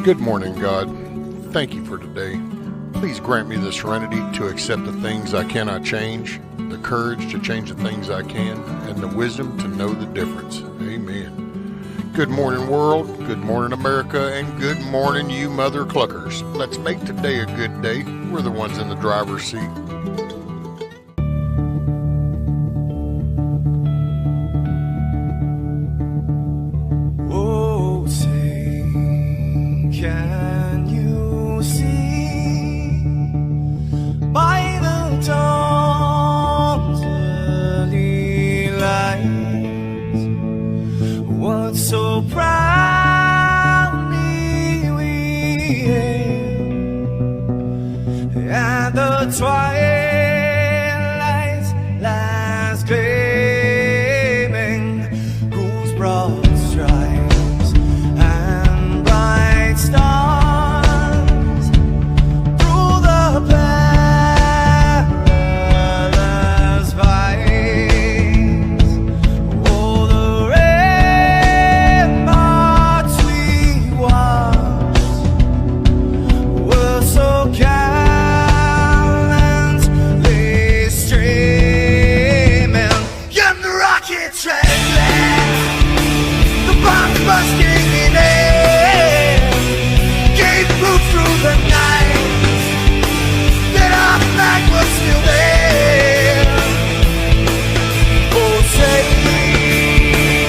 Good morning, God. Thank you for today. Please grant me the serenity to accept the things I cannot change, the courage to change the things I can, and the wisdom to know the difference. Amen. Good morning, world. Good morning, America. And good morning, you mother cluckers. Let's make today a good day. We're the ones in the driver's seat. Oh, say, can you see by the dawn's early light what so proudly we hailed at the twilight's last gleaming, whose broad stripes and bright stars through the perilous fights, oh, the ramparts we watched were so gallantly streaming, and the rockets red the bombs bursting in air gave proof through the night that our flag was still there. Oh, say,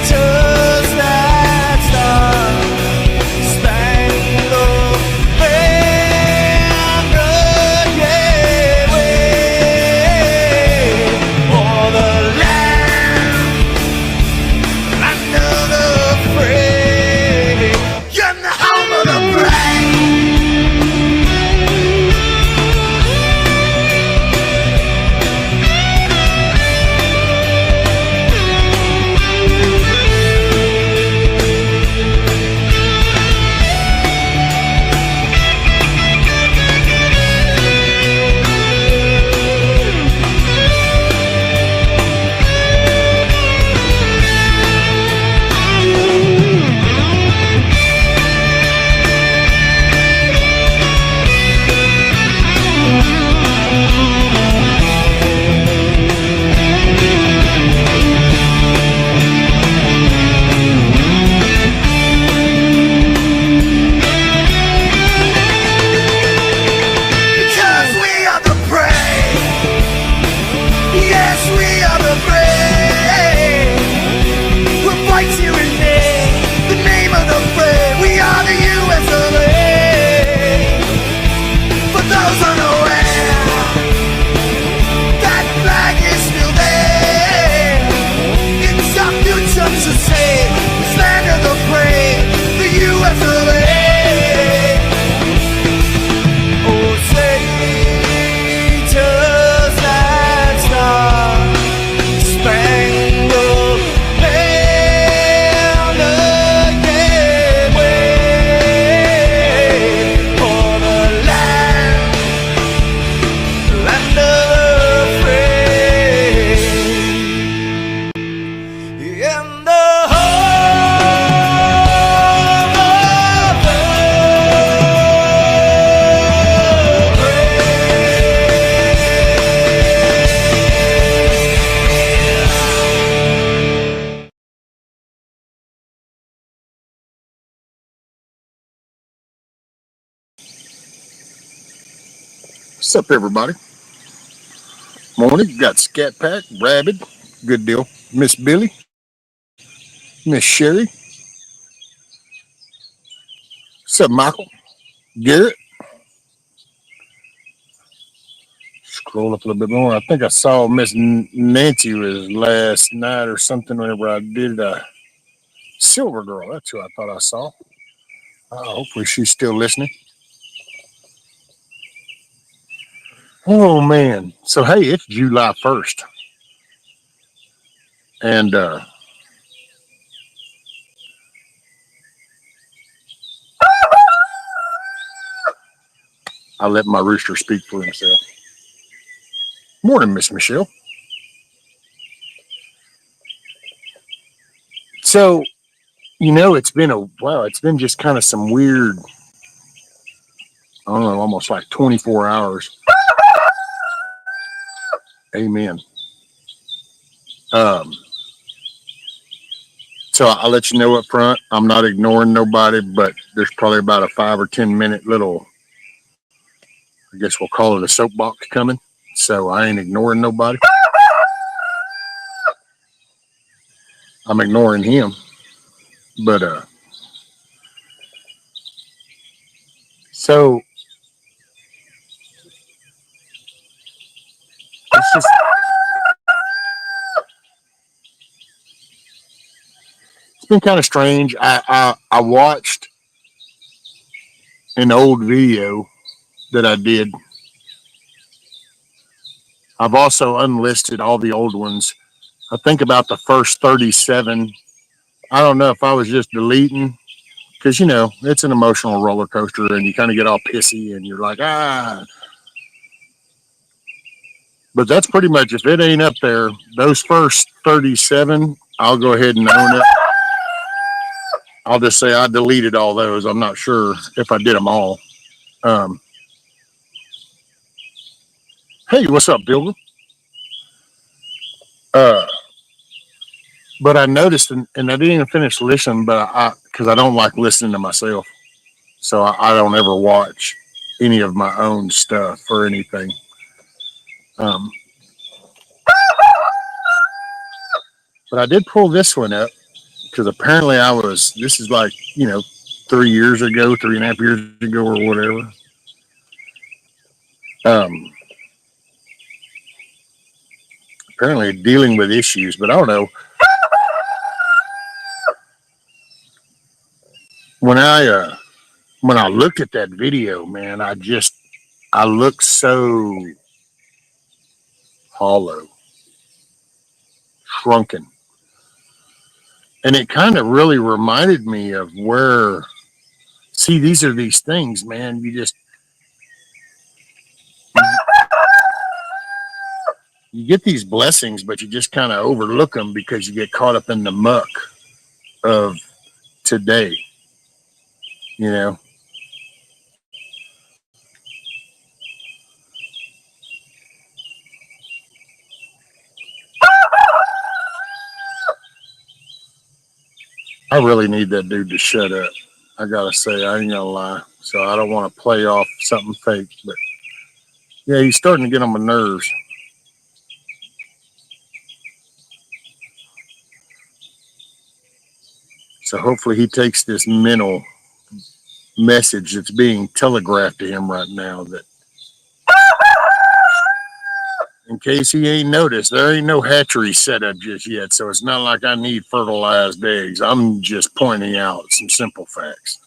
does that star-spangled banner yet wave o'er the land under the free and the home of the brave? Because we are the brave. Yes, we are the brave. We'll fight you in the name of the brave. We are the US of A. For those unaware, that flag is still there. It's our future to save. This land of the brave, the US of A. Oh, say, does that star-spangled banner yet wave o'er the land of the free and the home of the What's up, everybody? Morning. Got Scat Pack, Rabid. Good deal. Miss Billy, Miss Sherry. What's up, Michael? Garrett. Scroll up a little bit more. I think I saw Miss Nancy was last night or something whenever I did Silver Girl. That's who I thought I saw. Hopefully she's still listening. Oh, man. So, hey, it's July 1st. And I let my rooster speak for himself. Morning, Miss Michelle. So, it's been a while. It's been just kind of some weird I don't know, almost like 24 hours. Amen. Um, so I'll let you know up front. I'm not ignoring nobody, but there's probably about a 5 or 10 minute little, I guess we'll call it a soapbox coming. So I ain't ignoring nobody. I'm ignoring him. But so it's just it's been kind of strange. I watched an old video that I did. I've also unlisted all the old ones. I think about the first 37. I don't know if I was just deleting because it's an emotional roller coaster and you kind of get all pissy and you're like but that's pretty much, if it ain't up there, those first 37, I'll go ahead and own it. I'll just say I deleted all those. I'm not sure if I did them all. um, hey, what's up, Pilgrim? uh, but I noticed, and I didn't even finish listening, but because I don't like listening to myself, so I don't ever watch any of my own stuff or anything. um, but I did pull this one up because apparently this is like 3 years ago, 3.5 years ago, or whatever. um, Apparently dealing with issues, but I don't know. when I uh when I looked at that video, man, I looked so hollow, shrunken. And it kind of really reminded me of where, see, these are these things, man. You get these blessings, but you just kind of overlook them because you get caught up in the muck of today, you know. I really need that dude to shut up. I gotta say, I ain't gonna lie. So I don't want to play off something fake, but yeah, he's starting to get on my nerves. So hopefully he takes this mental message that's being telegraphed to him right now, that in case he ain't noticed, there ain't no hatchery set up just yet. So it's not like I need fertilized eggs. I'm just pointing out some simple facts.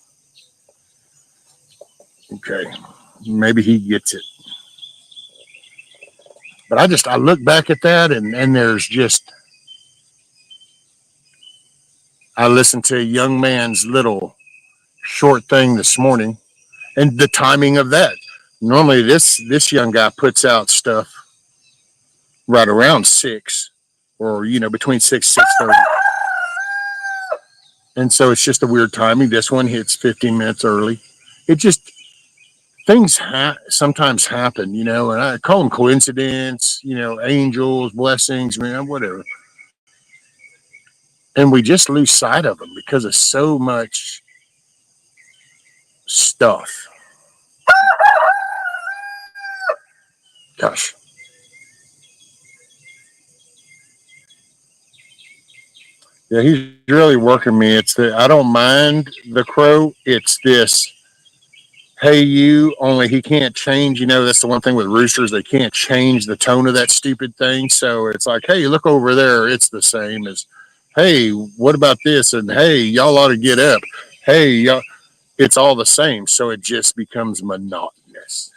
Okay. Maybe he gets it. But I look back at that, and there's just, I listened to a young man's little short thing this morning, and the timing of that. Normally this young guy puts out stuff right around 6, or between 6:30. And so it's just a weird timing. This one hits 15 minutes early. It just, things sometimes happen, and I call them coincidence, angels, blessings, whatever. And we just lose sight of them because of so much stuff. Gosh. Yeah, he's really working me. I don't mind the crow. It's this, hey, you, only he can't change. That's the one thing with roosters. They can't change the tone of that stupid thing. So it's like, hey, look over there. It's the same as, hey, what about this? And hey, y'all ought to get up. Hey, y'all, it's all the same. So it just becomes monotonous.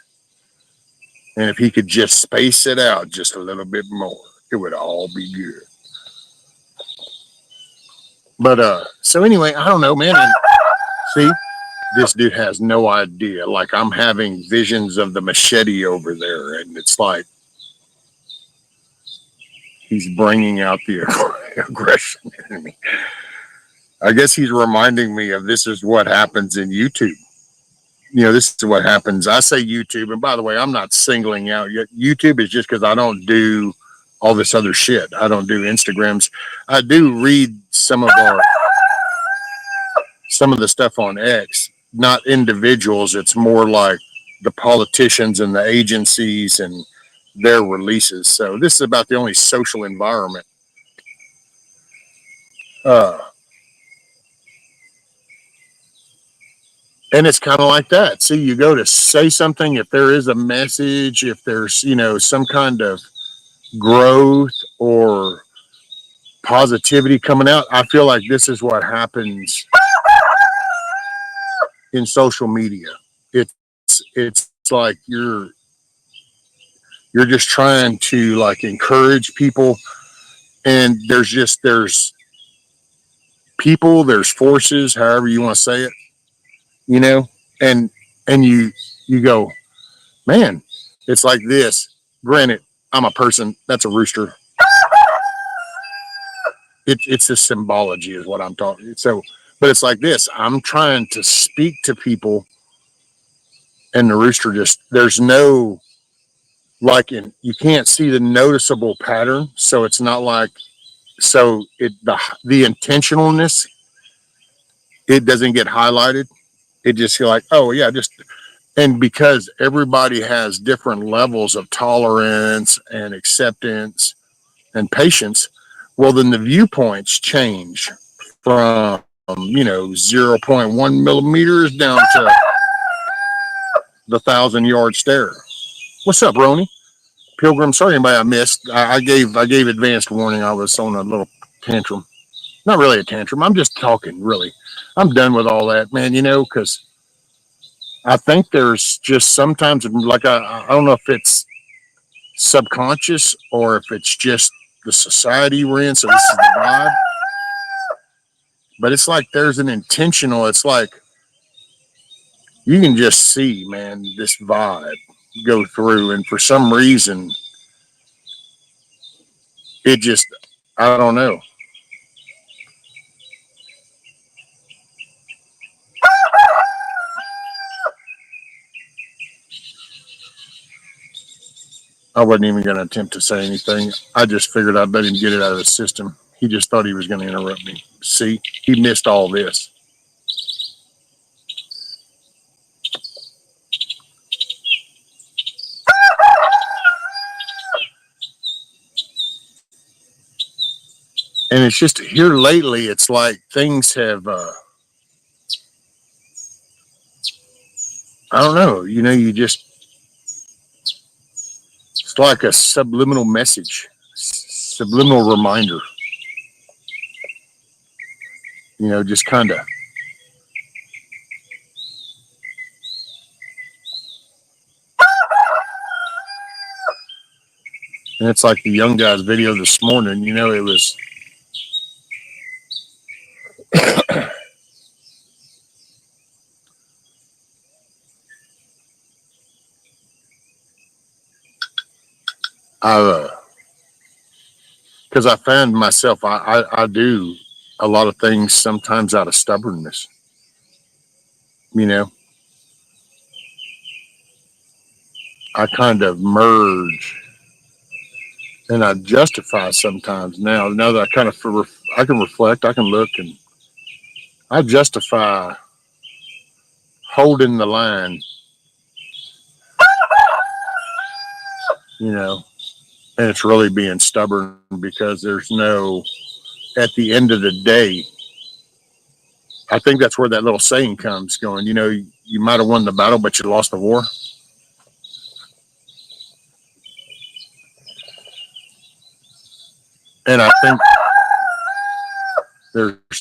And if he could just space it out just a little bit more, it would all be good. But so anyway, I don't know, man. And see, this dude has no idea. Like, I'm having visions of the machete over there, and it's like he's bringing out the aggression in me. I guess he's reminding me of this is what happens in YouTube. this is what happens. I say YouTube, and by the way, I'm not singling out YouTube. Is just because I don't do all this other shit. I don't do Instagrams. I do read some of the stuff on X, not individuals. It's more like the politicians and the agencies and their releases. So this is about the only social environment. Uh, and it's kind of like that. See, you go to say something, if there is a message, if there's, some kind of growth or positivity coming out, I feel like this is what happens in social media. It's like you're just trying to like encourage people, and there's people, there's forces, however you want to say it, you know, and you go, man, it's like this. Granted, I'm a person, that's a rooster. It's the symbology is what I'm talking. So, but it's like this. I'm trying to speak to people, and the rooster just there's no you can't see the noticeable pattern. So it's not like the intentionalness, it doesn't get highlighted. It just feel like, oh yeah, just and because everybody has different levels of tolerance and acceptance and patience, well then the viewpoints change from 0.1 millimeters down to the 1,000-yard stare. What's up, Roni? Pilgrim, sorry anybody I missed. I gave advanced warning. I was on a little tantrum. Not really a tantrum. I'm just talking, really. I'm done with all that, man, because I think there's just sometimes, like, I don't know if it's subconscious or if it's just the society we're in. So this is the vibe. But it's like there's an intentional, it's like you can just see, man, this vibe go through. And for some reason, it just, I don't know. I wasn't even going to attempt to say anything. I just figured I'd let him get it out of his system. He just thought he was going to interrupt me. See, he missed all this. And it's just here lately, it's like things have, I don't know, it's like a subliminal message, subliminal reminder, just kind of. And it's like the young guy's video this morning, it was. Because I found myself, I do a lot of things sometimes out of stubbornness, I kind of merge and I justify sometimes now that I can reflect, I can look, and I justify holding the line, and it's really being stubborn because at the end of the day, I think that's where that little saying comes going, you might have won the battle, but you lost the war. And I think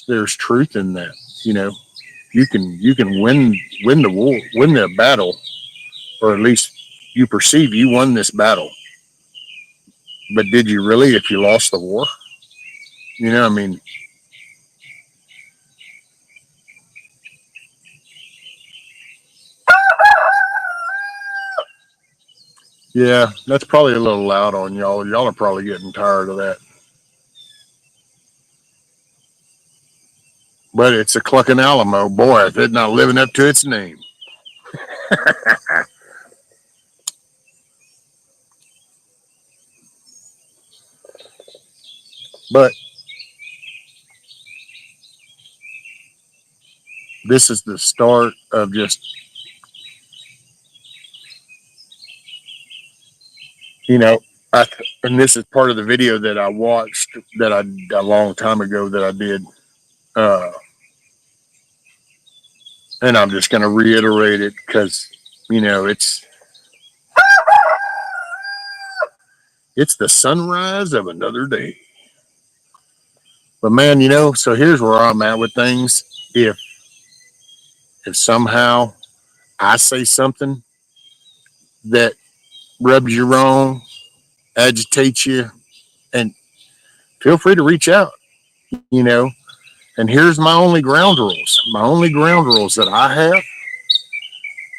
there's truth in that. You can win the war, win the battle, or at least you perceive you won this battle. But did you really if you lost the war? I mean, yeah, that's probably a little loud on y'all. Y'all are probably getting tired of that. But it's a Cluckin Alamo. Boy, if it's not living up to its name. But this is the start of just, you know, and this is part of the video that I watched that I a long time ago that I did. Uh, and I'm just going to reiterate it because, it's the sunrise of another day. But man, so here's where I'm at with things. If somehow I say something that rubs you wrong, agitates you, and feel free to reach out, you know. And here's my only ground rules. My only ground rules that I have.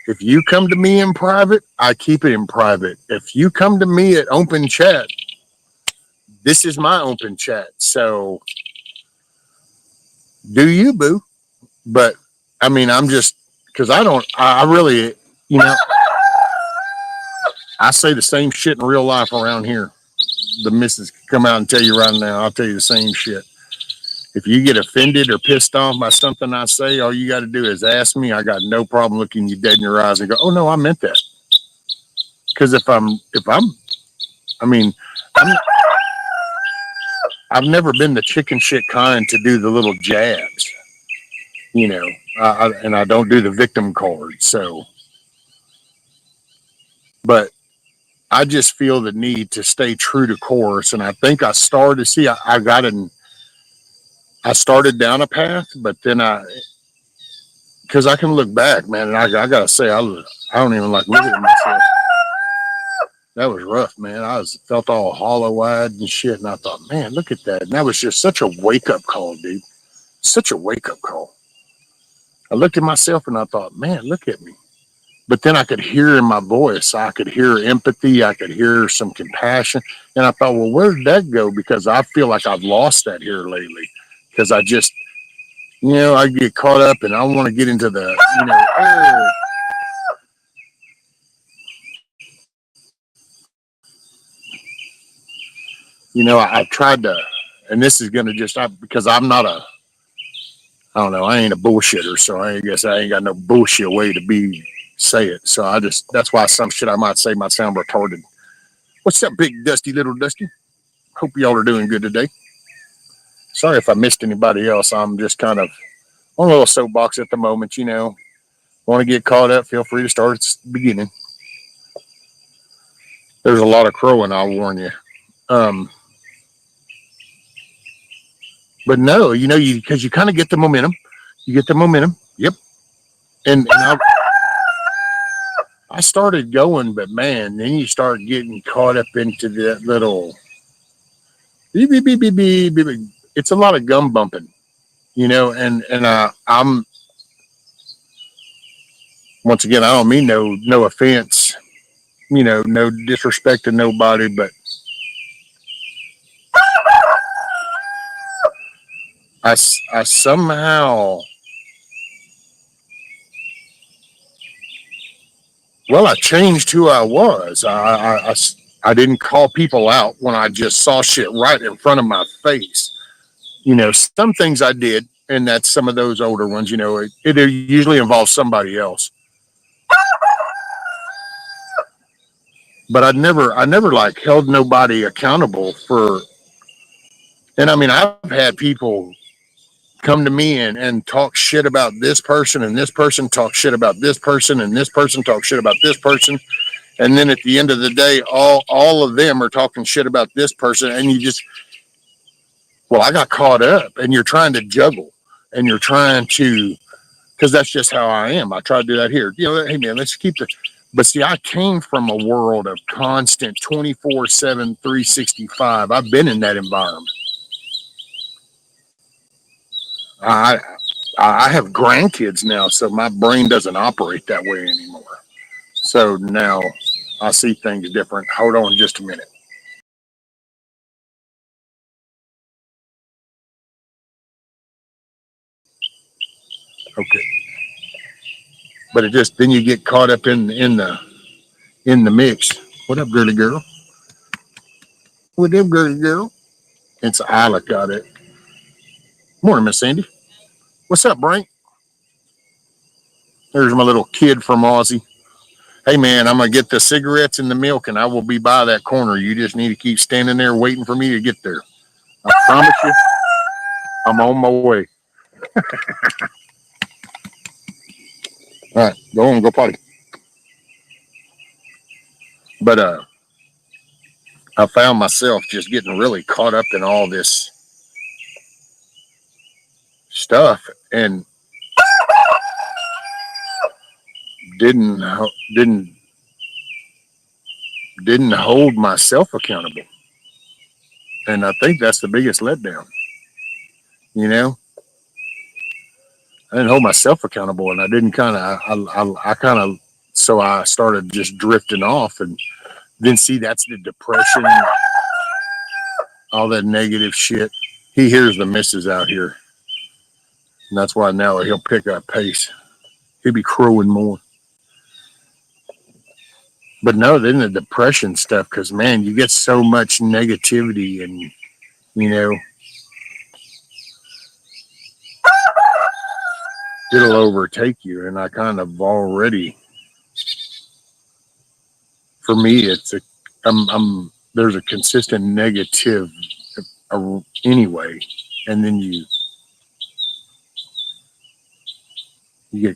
If you come to me in private, I keep it in private. If you come to me at open chat, this is my open chat. So do you, boo? But I mean, I'm just because I really, you know, I say the same shit in real life around here. The missus can come out and tell you right now, I'll tell you the same shit. If you get offended or pissed off by something I say, all you got to do is ask me. I got no problem looking you dead in your eyes and go, "Oh no, I meant that." Because I mean, I'm, I've never been the chicken shit kind to do the little jabs, you know, and I don't do the victim card. So, but I just feel the need to stay true to course, and I think I started. See, I started down a path, but then because I can look back, man, and I gotta say, I don't even like looking at myself. That was rough, man. Felt all hollow eyed and shit, and I thought, man, look at that. And that was just such a wake up call, dude. Such a wake up call. I looked at myself and I thought, man, look at me. But then I could hear in my voice, I could hear empathy, I could hear some compassion. And I thought, well, where did that go? Because I feel like I've lost that here lately. Because I just, I get caught up and I want to get into the, I've tried to, and this is going to because I'm not I don't know, I ain't a bullshitter. So I guess I ain't got no bullshit way to say it. So that's why some shit I might say might sound retarded. What's up, big dusty little dusty? Hope y'all are doing good today. Sorry if I missed anybody else. I'm just kind of on a little soapbox at the moment, Want to get caught up? Feel free to start at the beginning. There's a lot of crowing, I'll warn you. But no, because you kind of get the momentum. You get the momentum. Yep. And I started going, but man, then you start getting caught up into that little beep, beep, beep, beep, beep, beep. It's a lot of gum bumping, and I'm once again, I don't mean no offense, no disrespect to nobody, but I somehow, well, I changed who I was. I didn't call people out when I just saw shit right in front of my face. Some things I did, and that's some of those older ones. It usually involves somebody else. But I never like held nobody accountable for. And I mean, I've had people come to me and talk shit about this person, and this person talk shit about this person, and this person talk shit about this person. And then at the end of the day, all of them are talking shit about this person, and well, I got caught up, and you're trying to juggle, and you're trying to, because that's just how I am. I try to do that here. Hey man, let's keep the. But see, I came from a world of constant 24/7, 365. I've been in that environment. I I have grandkids now, so my brain doesn't operate that way anymore. So now I see things different. Hold on just a minute. Okay. But it just, then you get caught up in the mix. What up, girly girl? What up, girly girl? It's Isla got it. Morning, Miss Sandy. What's up, Brink? There's my little kid from Aussie. Hey man, I'm gonna get the cigarettes and the milk, and I will be by that corner. You just need to keep standing there waiting for me to get there. I promise you, I'm on my way. All right, go on, go potty. But I found myself just getting really caught up in all this stuff, and didn't didn't didn't hold myself accountable. And I think that's the biggest letdown. You know, I didn't hold myself accountable, and I didn't kind of I kind of so I started just drifting off, and then see that's the depression, all that negative shit. He hears the missus out here, and that's why now he'll pick up pace. He'll be crowing more. But no, then the depression stuff, because man, you get so much negativity, and you know it'll overtake you. And I kind of already, for me, it's I'm there's a consistent negative anyway, and then you get,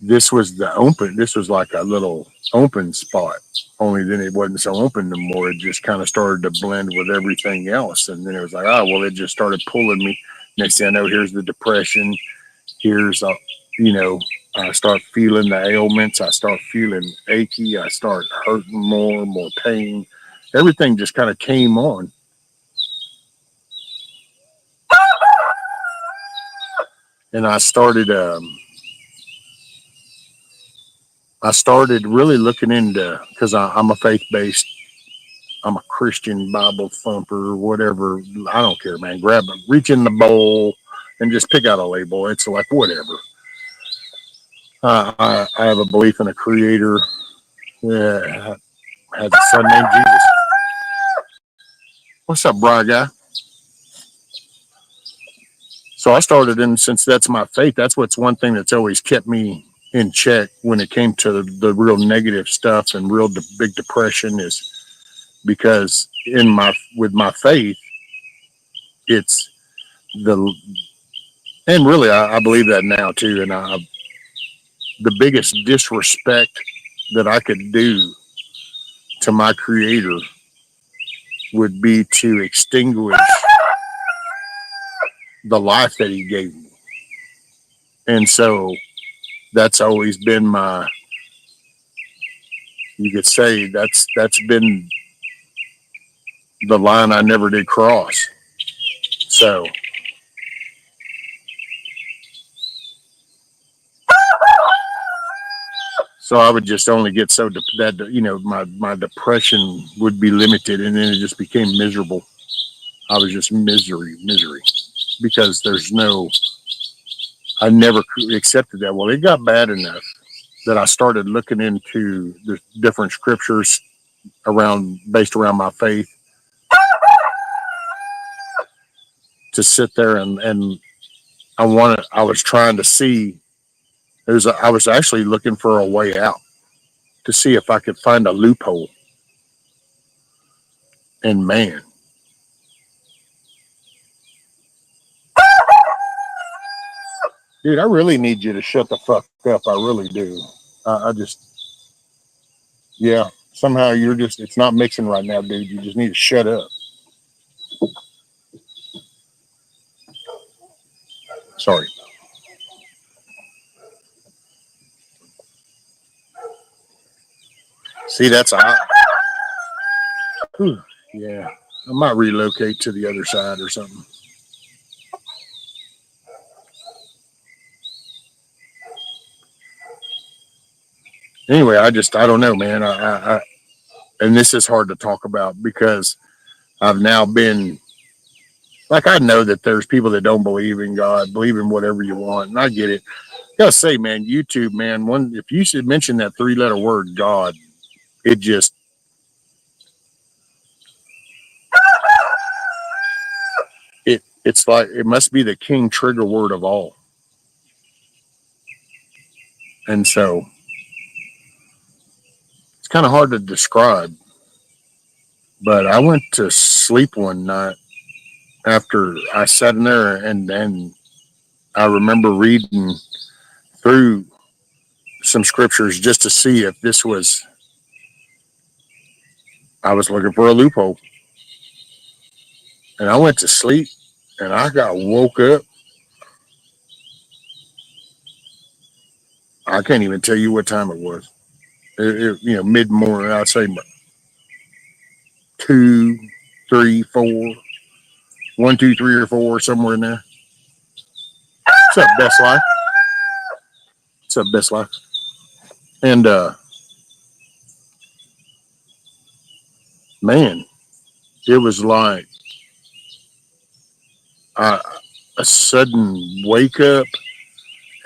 this was the open, this was like a little open spot, only then it wasn't so open no more. It just kind of started to blend with everything else, and then it was like, oh well, it just started pulling me. Next thing I know, here's the depression, here's you know, I start feeling the ailments, I start feeling achy, I start hurting more pain. Everything just kind of came on. And I started really looking into, because I'm a faith-based, I'm a Christian Bible thumper, whatever. I don't care, man. Grab it, reach in the bowl, and just pick out a label. It's like whatever. I have a belief in a creator. Yeah, has a son named Jesus. What's up, Bri guy? So I started, and since that's my faith, that's what's one thing that's always kept me in check when it came to the real negative stuff and real big depression, is because with my faith, it's the, and really I believe that now too. And the biggest disrespect that I could do to my creator would be to extinguish the life that he gave me. And so that's always been my, you could say that's been the line I never did cross. So I would just only get so that, you know, my depression would be limited, and then it just became miserable. I was just misery, because I never accepted that. Well, it got bad enough that I started looking into the different scriptures based around my faith, to sit there and I was trying to see, I was actually looking for a way out, to see if I could find a loophole. And man, dude, I really need you to shut the fuck up. I really do. I just, yeah, somehow it's not mixing right now, dude. You just need to shut up. Sorry. See, yeah, I might relocate to the other side or something. Anyway, I don't know, man. And this is hard to talk about because I've now been, like, I know that there's people that don't believe in God, believe in whatever you want, and I get it. Gotta say, man, YouTube, man, if you should mention that 3-letter word, God, it just, it's like, it must be the king trigger word of all. And so it's kind of hard to describe. But I went to sleep one night after I sat in there, and I remember reading through some scriptures just to see if this was, I was looking for a loophole. And I went to sleep and I got woke up. I can't even tell you what time it was. Mid morning, I'd say 2, 3, 4, 1, 2, 3, or 4, somewhere in there. What's up, Best Life? What's up, Best Life? And man, it was like a sudden wake up,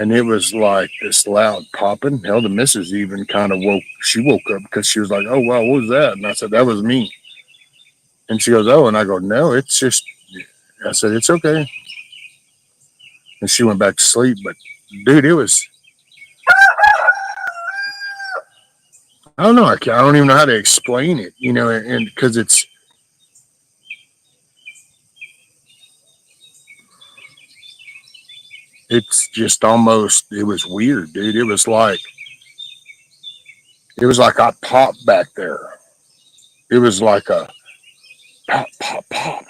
and it was like this loud popping. Hell, the missus even kind of woke. She woke up because she was like, "Oh wow, what was that?" And I said, "That was me." And she goes, "Oh," and I go, "No, it's just." I said, "It's okay." And she went back to sleep. But dude, it was. I don't know. I don't even know how to explain it. And because it's just almost. It was weird, dude. It was like I popped back there. It was like a pop, pop, pop.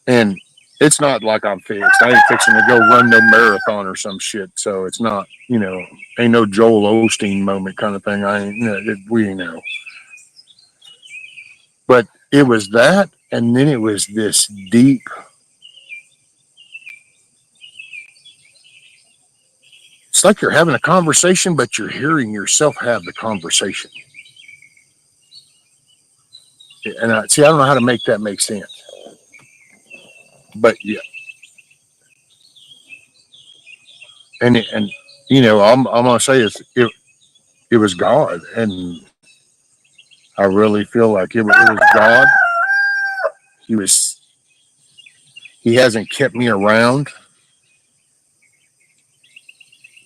And it's not like I'm fixed. I ain't fixing to go run no marathon or some shit. So it's not, ain't no Joel Osteen moment kind of thing. I ain't, we know. But it was that, and then it was this deep. It's like you're having a conversation, but you're hearing yourself have the conversation. And I don't know how to make that make sense. But yeah, and I'm gonna say it was God, and I really feel like it was God. He was he hasn't kept me around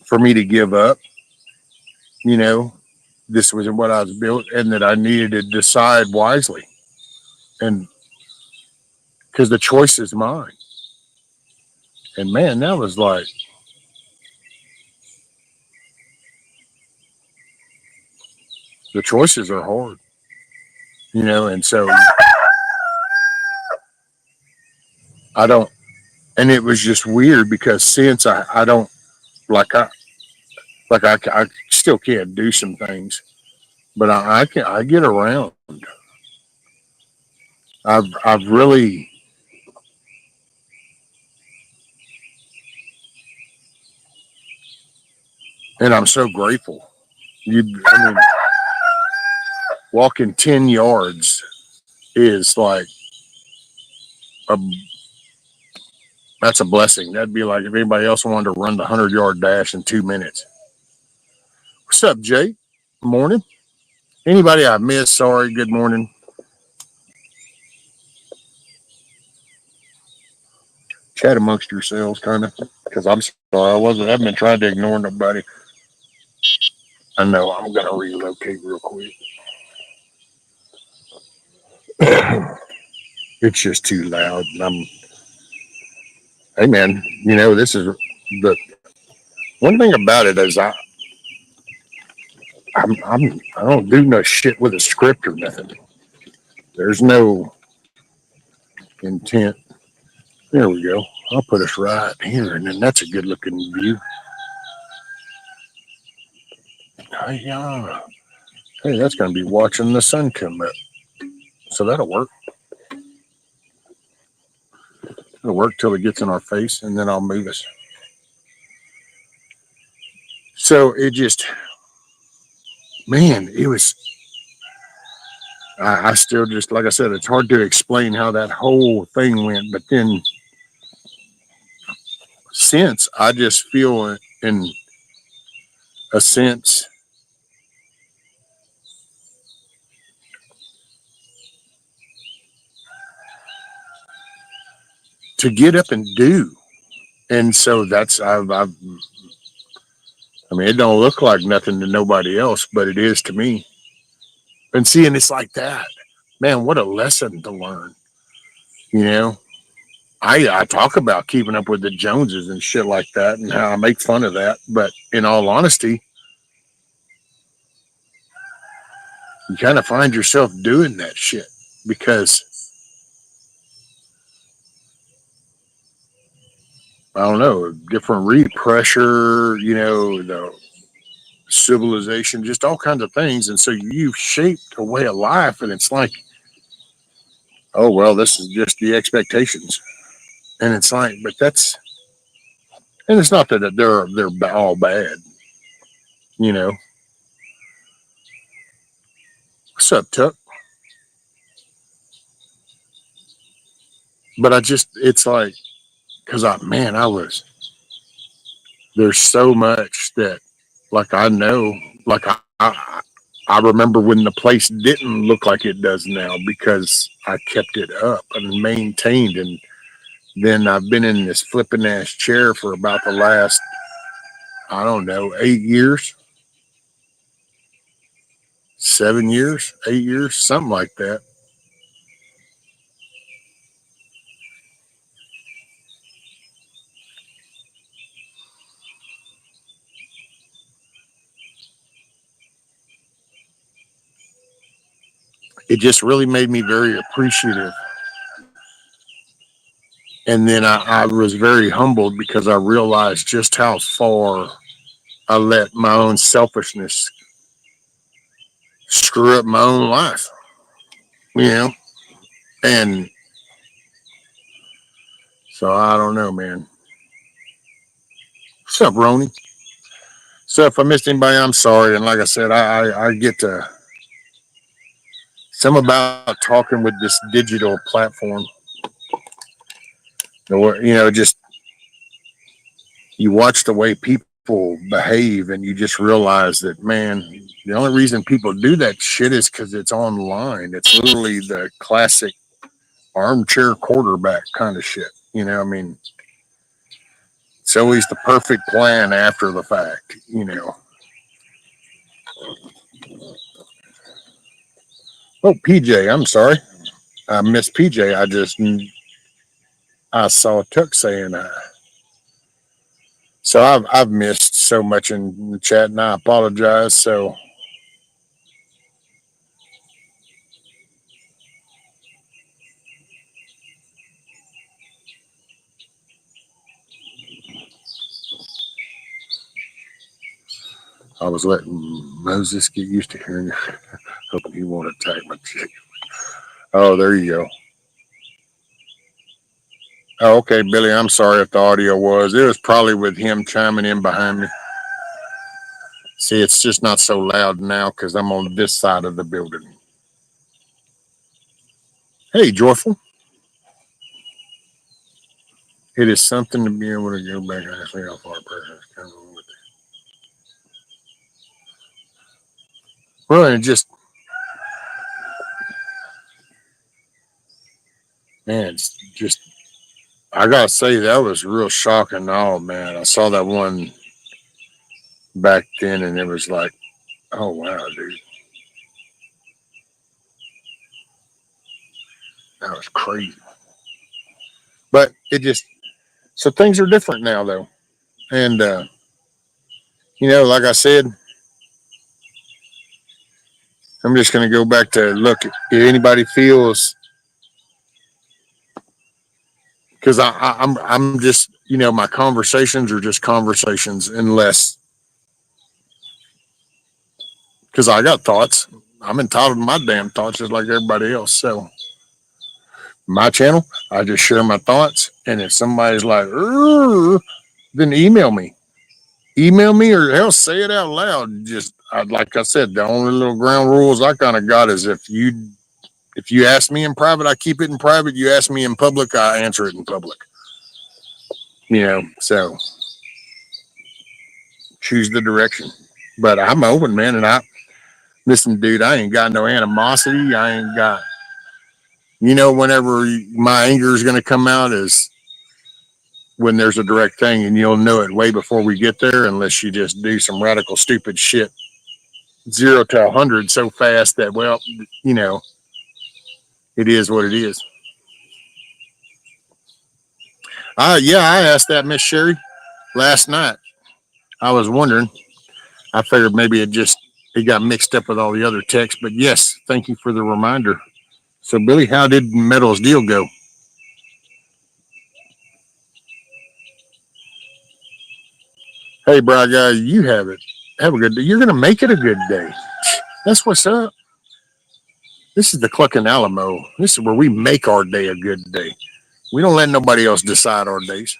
for me to give up. You know, this was what I was built, and that I needed to decide wisely, and because the choice is mine. And man, that was like the choices are hard, and so I don't. And it was just weird because since I don't like I still can't do some things, but I get around. I've really, and I'm so grateful. I mean, walking 10 yards is like a that's a blessing. That'd be like if anybody else wanted to run the 100-yard dash in 2 minutes. What's up, Jake? Morning. Anybody I missed? Sorry. Good morning. Chat amongst yourselves, kind of, because I'm sorry I haven't been trying to ignore nobody. I know I'm gonna relocate real quick. It's just too loud, and hey man, this is the one thing about it is I don't do no shit with a script or nothing. There's no intent. There we go. I'll put us right here, and then that's a good looking view. Hey, that's gonna be watching the sun come up, so that'll work. It'll work till it gets in our face, and then I'll move us. So it just, man, it was. I still just, like I said, it's hard to explain how that whole thing went. But then, since I just feel in a sense, to get up and do. And so I mean, it don't look like nothing to nobody else, but it is to me. And seeing it's like that, man, what a lesson to learn. You know, I talk about keeping up with the Joneses and shit like that, and how I make fun of that. But in all honesty, you kind of find yourself doing that shit because I don't know, different read pressure, you know, the civilization, just all kinds of things. And so you've shaped a way of life, and it's like, oh well, this is just the expectations. And it's like, but that's, and it's not that they're all bad, you know. What's up, Tuck? But I just, it's like, because I was, there's so much that, like, I know, like, I remember when the place didn't look like it does now because I kept it up and maintained. And then I've been in this flipping ass chair for about the last, I don't know, 8 years, 7 years, 8 years, something like that. It just really made me very appreciative. And then I was very humbled because I realized just how far I let my own selfishness screw up my own life, you know? And so I don't know, man. What's up, Ronnie? So if I missed anybody, I'm sorry. And like I said, I get to some about talking with this digital platform. You know, just you watch the way people behave, and you just realize that, man, the only reason people do that shit is because it's online. It's literally the classic armchair quarterback kind of shit. You know, I mean, it's always the perfect plan after the fact, you know. Oh, PJ, I'm sorry. I missed PJ. I saw Tuck saying so I've missed so much in the chat, and I apologize. So I was letting Moses get used to hearing. Hoping he won't attack my chick. Oh, there you go. Oh, okay, Billy. I'm sorry if the audio was. It was probably with him chiming in behind me. See, it's just not so loud now because I'm on this side of the building. Hey, Joyful. It is something to be able to go back and actually how far a person is coming with it. Well, and just, man, it's just, I gotta say that was real shocking. Oh man, I saw that one back then, and it was like, oh wow, dude, that was crazy. But it just, so things are different now though, and you know, like I said, I'm just gonna go back to look if anybody feels, because I'm just, you know, my conversations are just conversations unless, because I got thoughts. I'm entitled to my damn thoughts just like everybody else. So my channel, I just share my thoughts. And if somebody's like, then email me. Email me, or hell, say it out loud. Just like I said, the only little ground rules I kind of got is if you ask me in private, I keep it in private. You ask me in public, I answer it in public. You know, so choose the direction. But I'm open, man, and listen, dude, I ain't got no animosity. I ain't got, whenever my anger is going to come out is when there's a direct thing, and you'll know it way before we get there, unless you just do some radical, stupid shit, 0 to 100 so fast that, well, you know, it is what it is. Yeah, I asked that Miss Sherry last night. I was wondering. I figured maybe it got mixed up with all the other texts, but yes, thank you for the reminder. So, Billy, how did Metal's deal go? Hey, bro, guys, you have it. Have a good day. You're gonna make it a good day. That's what's up. This is the Cluckin Alamo. This is where we make our day a good day. We don't let nobody else decide our days.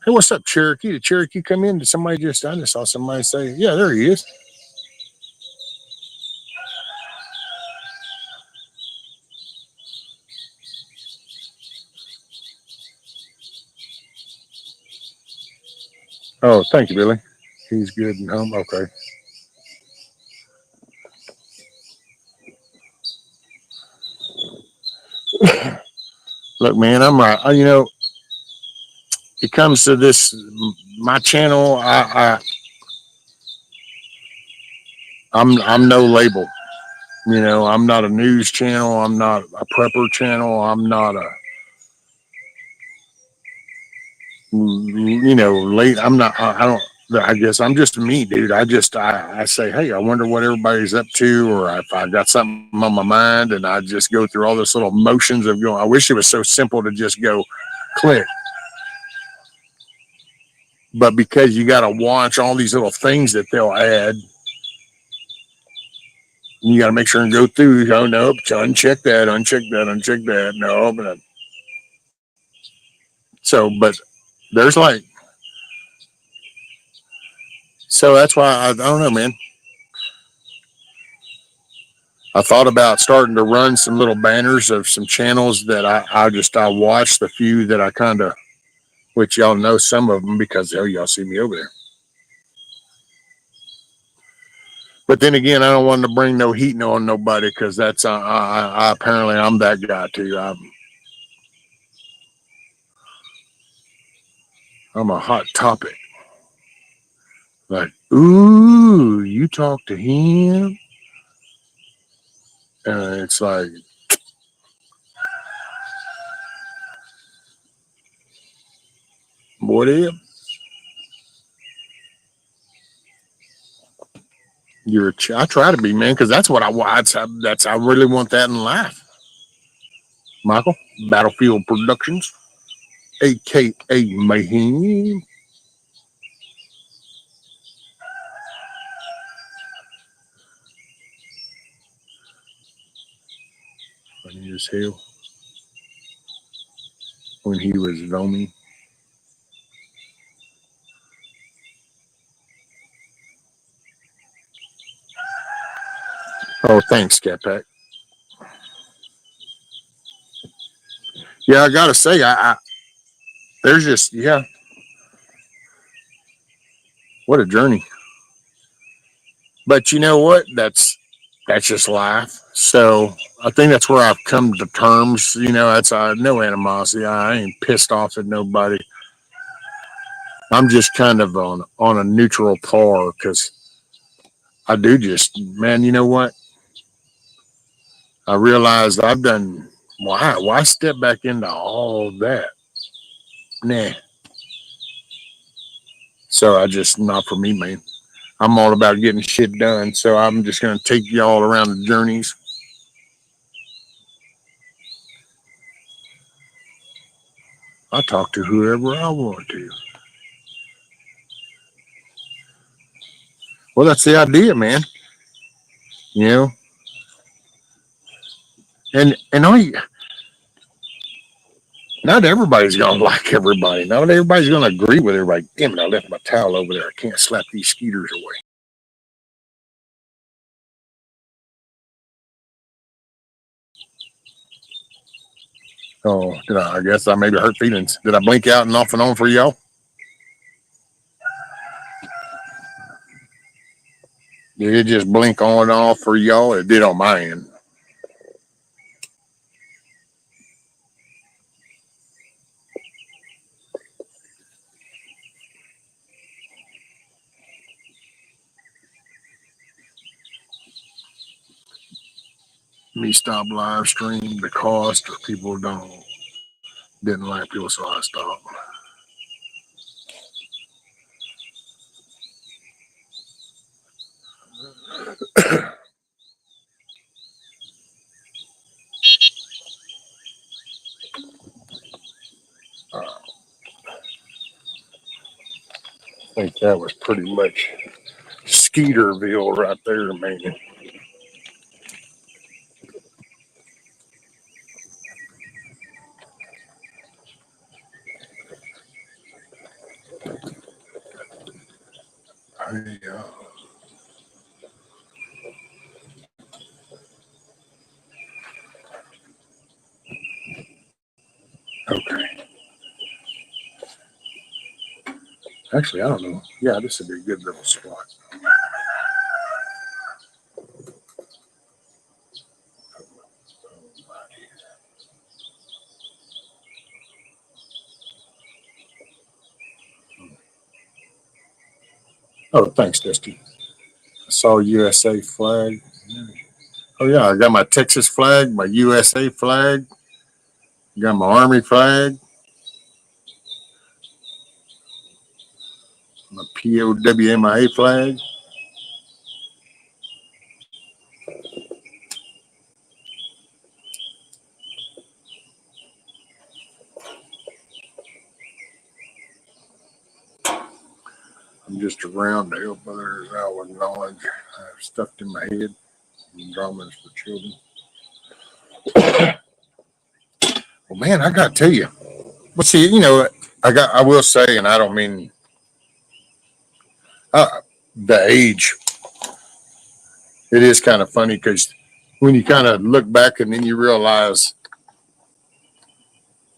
Hey, what's up, Cherokee? Did Cherokee come in? Did somebody I just saw somebody say, yeah, there he is. Oh, thank you, Billy. He's good and home. Okay. Look, man, I'm right. It comes to this, my channel. I'm no label. I'm not a news channel. I'm not a prepper channel. I'm not a, late. I'm not. I don't. I guess I'm just me, dude. I say, hey, I wonder what everybody's up to, or if I got something on my mind, and I just go through all this little motions of going. I wish it was so simple to just go click, but because you got to watch all these little things that they'll add, you got to make sure and go through. Oh no, uncheck that, uncheck that, uncheck that. No, but but there's like, so that's why I don't know, man. I thought about starting to run some little banners of some channels that I watched, the few that I kind of, which y'all know some of them because y'all see me over there. But then again, I don't want to bring no heat on nobody because that's apparently I'm that guy too. I'm a hot topic. Like, ooh, you talk to him, and it's like, what if I try to be, man, because that's what I watch. I really want that in life. Michael, Battlefield Productions, aka Mayhem. Funny as hell when he was roaming. Oh, thanks, Scat Pack. Yeah, I gotta say, there's just, yeah, what a journey. But you know what? That's just life. So I think that's where I've come to terms. That's no animosity. I ain't pissed off at nobody. I'm just kind of on a neutral par because I do just, man. You know what? I realized I've done. Why step back into all that? Nah. So I just not for me, man. I'm all about getting shit done. So I'm just gonna take y'all around the journeys. I talk to whoever I want to. Well, that's the idea, man. You know, and not everybody's gonna like everybody. Not everybody's gonna agree with everybody. Damn it! I left my towel over there. I can't slap these skeeters away. Oh, did I? I guess I maybe hurt feelings. Did I blink out and off and on for y'all? Did it just blink on and off for y'all? It did on my end. Me stop live stream the cost, or people didn't like people, so I stopped. I think that was pretty much Skeeterville right there, man. Hey, okay. Actually, I don't know. Yeah, this would be a good little spot. Oh, thanks, Dusty. I saw USA flag. Oh yeah, I got my Texas flag, my USA flag, got my Army flag, my POWMIA flag. I'm just around to help others out with knowledge I have stuffed in my head. Dramas for children. Well, man, I got to tell you. Well, see, I will say, and I don't mean the age. It is kind of funny because when you kind of look back and then you realize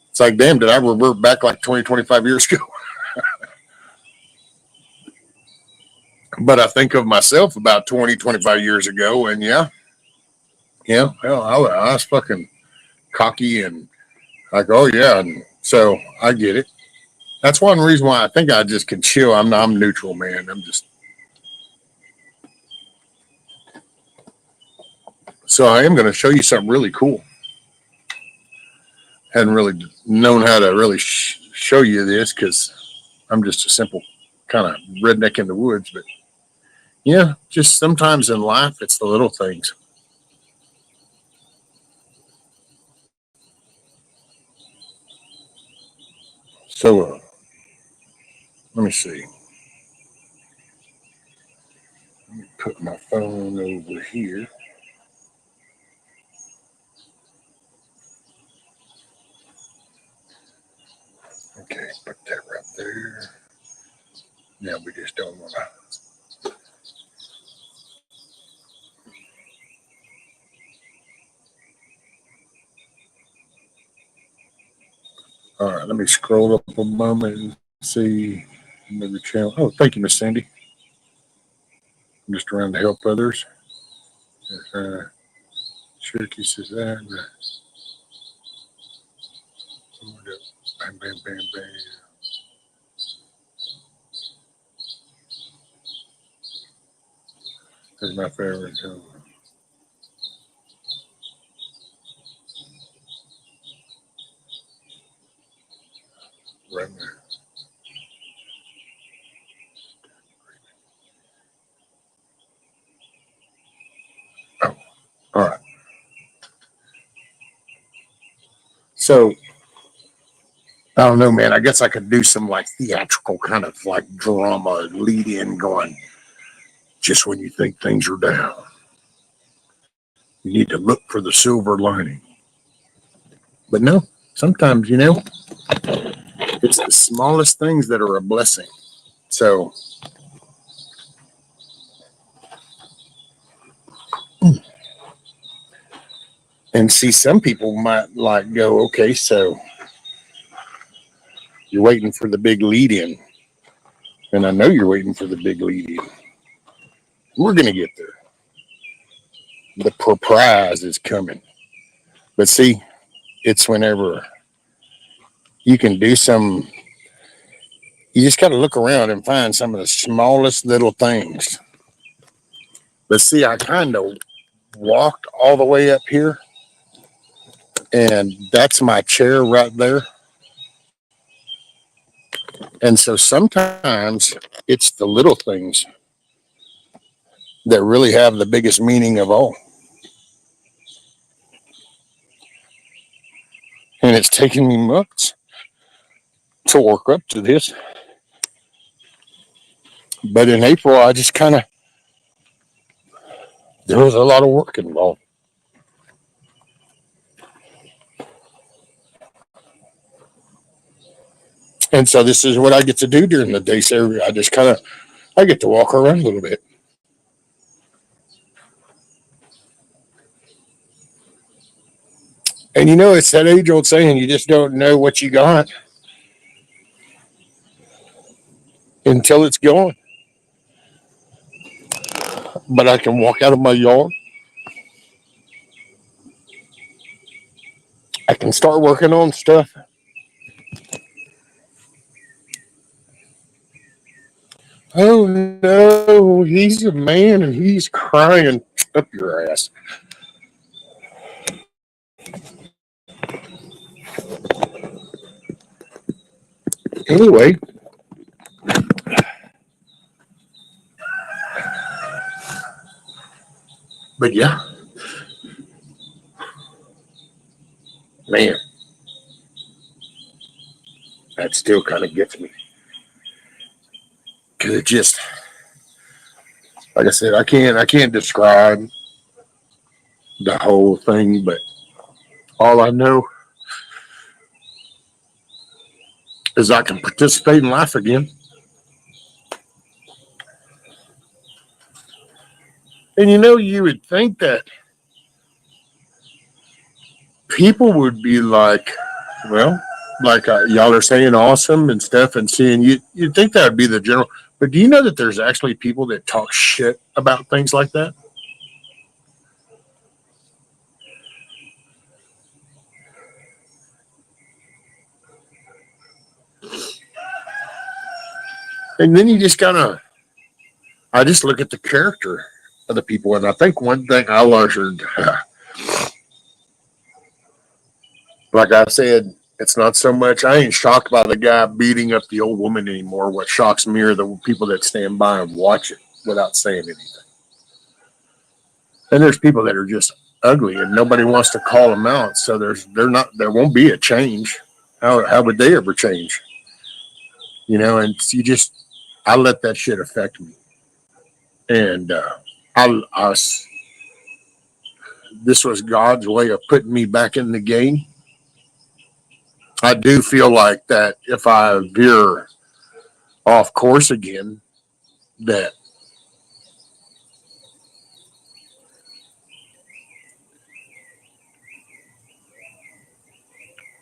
it's like, damn, did I revert back like 20, 25 years ago? But I think of myself about 20, 25 years ago, and yeah, hell, I was fucking cocky and like, oh yeah, and so I get it. That's one reason why I think I just can chill. I'm neutral, man. I'm just so I am going to show you something really cool. Hadn't really known how to really show you this because I'm just a simple kind of redneck in the woods. But yeah, just sometimes in life, it's the little things. So let me see. Let me put my phone over here. Okay, put that right there. Now we just don't want to. All right, let me scroll up a moment and see another channel. Oh, thank you, Miss Sandy. I'm just around to help others. Cherokee says that. Bam, bam, bam, bam. That's my favorite. Right there. Oh, all right. So I don't know, man. I guess I could do some like theatrical kind of like drama lead in going just when you think things are down. You need to look for the silver lining. But no, sometimes, it's the smallest things that are a blessing. So, and see, some people might like go, okay, so you're waiting for the big lead in. And I know you're waiting for the big lead in. We're going to get there. The prize is coming. But see, it's whenever you can do some, you just got to look around and find some of the smallest little things. But see, I kind of walked all the way up here, and that's my chair right there. And so sometimes it's the little things that really have the biggest meaning of all. And it's taken me months to work up to this. But in April, I just kind of, there was a lot of work involved. And so this is what I get to do during the day. So I just kind of, I get to walk around a little bit. And you know, it's that age old saying, you just don't know what you got until it's gone. But I can walk out of my yard. I can start working on stuff. Oh no, he's a man and he's crying up your ass. Anyway, but yeah, man, that still kind of gets me. Cause it just, like I said, I can't describe the whole thing, but all I know is I can participate in life again. And you know, you would think that people would be like, well, like y'all are saying awesome and stuff and seeing you, you'd think that would be the general. But do you know that there's actually people that talk shit about things like that? And then you just kind of, I just look at the character of the people. And I think one thing I learned, like I said, it's not so much, I ain't shocked by the guy beating up the old woman anymore. What shocks me are the people that stand by and watch it without saying anything. And there's people that are just ugly and nobody wants to call them out. So there won't be a change. How would they ever change? You know, and you just, I let that shit affect me. And I, this was God's way of putting me back in the game. I do feel like that if I veer off course again, that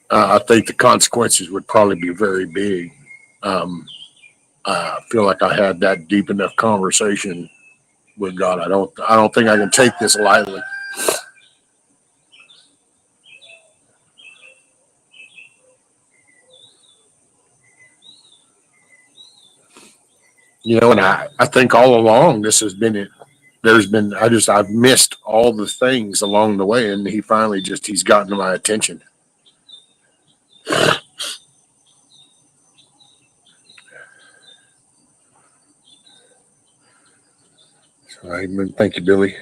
I think the consequences would probably be very big. Um, I feel like I had that deep enough conversation with God. I don't think I can take this lightly. You know, and I think all along this has been it. There's been I've missed all the things along the way, and he finally he's gotten my attention. So, thank you, Billy.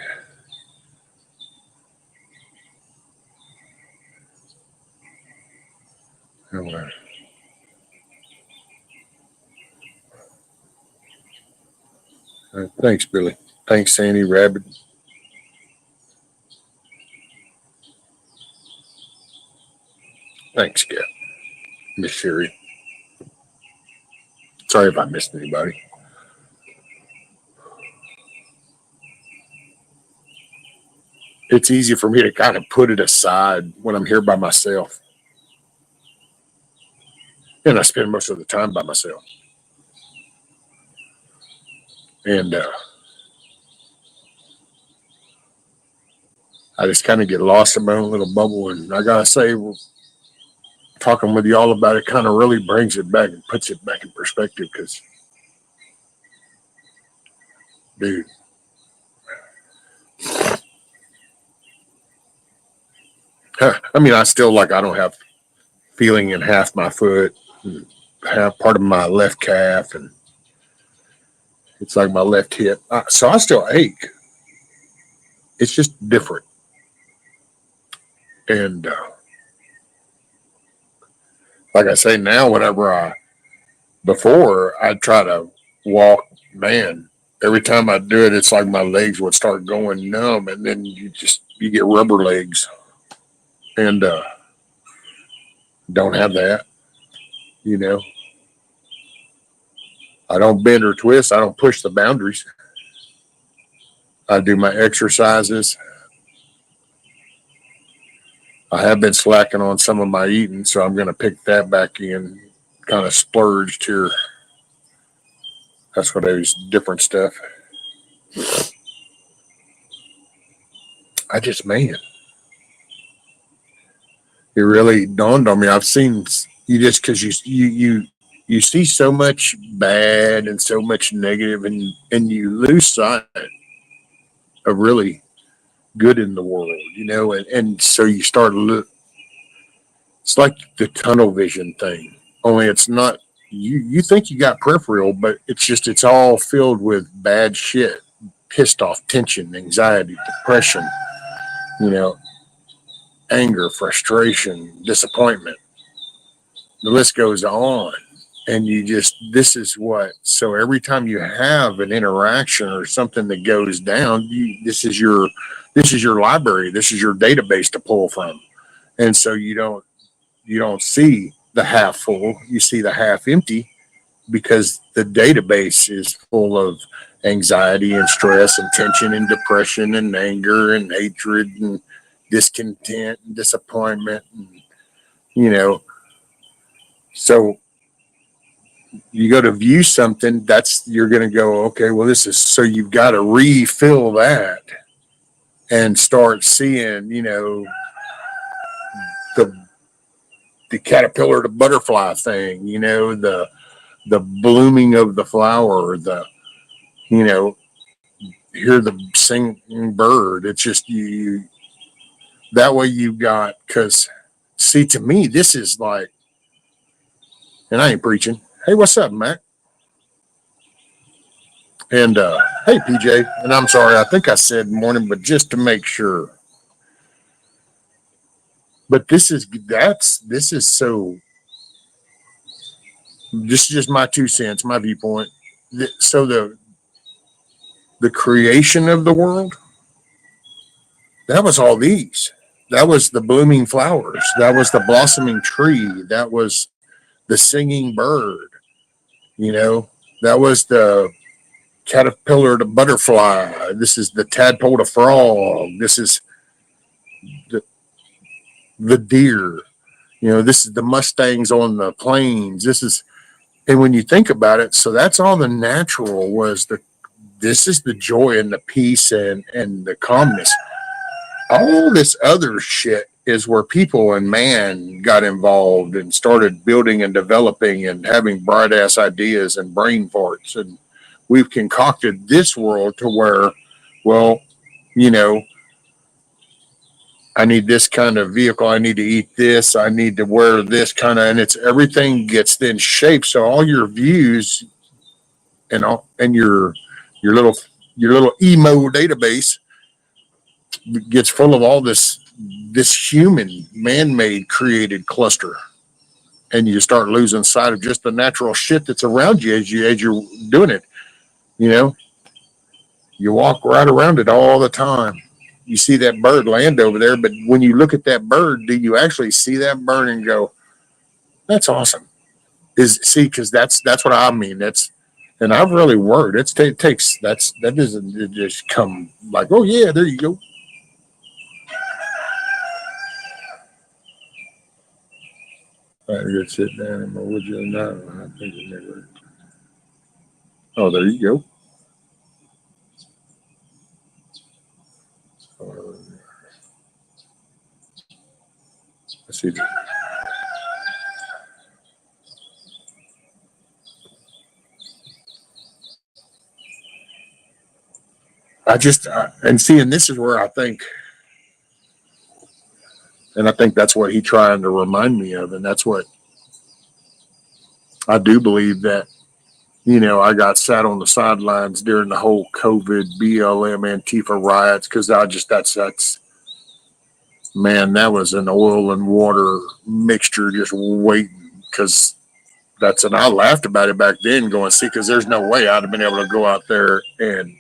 Oh, thanks, Billy. Thanks, Sandy Rabbit. Thanks, Cat. Miss Sherry. Sorry if I missed anybody. It's easy for me to kind of put it aside when I'm here by myself. And I spend most of the time by myself. And I just kind of get lost in my own little bubble. And I gotta say, talking with you all about it kind of really brings it back and puts it back in perspective. Because, dude, I mean, I still like I don't have feeling in half my foot, and half part of my left calf, and it's like my left hip. So I still ache. It's just different. And like I say now, before I try to walk, man, every time I do it, it's like my legs would start going numb, and then you get rubber legs, and don't have that. You know, I don't bend or twist. I don't push the boundaries. I do my exercises. I have been slacking on some of my eating, so I'm going to pick that back in. Kind of splurged here. That's what I use, different stuff. Man, it really dawned on me. I've seen you just because you see so much bad and so much negative, and you lose sight of really good in the world, and so you start look. It's like the tunnel vision thing, only it's not. You think you got peripheral, but it's all filled with bad shit, pissed off, tension, anxiety, depression, you know, anger, frustration, disappointment. The list goes on. And this is what, so every time you have an interaction or something that goes down, this is your library. This is your database to pull from. And so you don't see the half full, you see the half empty because the database is full of anxiety and stress and tension and depression and anger and hatred and discontent and disappointment and you know so you go to view something that's you're going to go, okay, well this is, so you've got to refill that and start seeing the the caterpillar to butterfly thing, the blooming of the flower, you know hear the singing bird. It's just you that way you got, because see, to me this is like, and I ain't preaching. Hey, what's up, Mac? And hey, PJ. And I'm sorry, I think I said morning, but just to make sure. But this is so. This is just my 2 cents, my viewpoint. So the creation of the world, that was all these. That was the blooming flowers. That was the blossoming tree. That was the singing bird. You know, that was the caterpillar to butterfly. This is the tadpole to frog. This is the, the deer. This is the mustangs on the plains. This is, and when you think about it, so that's all the natural was this is the joy and the peace and the calmness. All this other shit is where people and man got involved and started building and developing and having bright ass ideas and brain farts. And we've concocted this world to where, well, you know, I need this kind of vehicle. I need to eat this. I need to wear this kind of, and it's everything gets then shaped. So all your views and your little your little emo database gets full of all this human man-made created cluster, and you start losing sight of just the natural shit that's around you as you're doing it. You know, you walk right around it all the time. You see that bird land over there, but when you look at that bird, do you actually see that bird and go, "That's awesome"? Because that's what I mean. And I've really worked. It takes that doesn't it just come like, oh yeah, there you go. I gotta sit down and would you not? I think it never. Oh, there you go. See, and see, and this is where I think, and I think that's what he's trying to remind me of, and that's what I do believe that, I got sat on the sidelines during the whole COVID BLM Antifa riots because that's man, that was an oil and water mixture just waiting because and I laughed about it back then going, see, because there's no way I'd have been able to go out there and,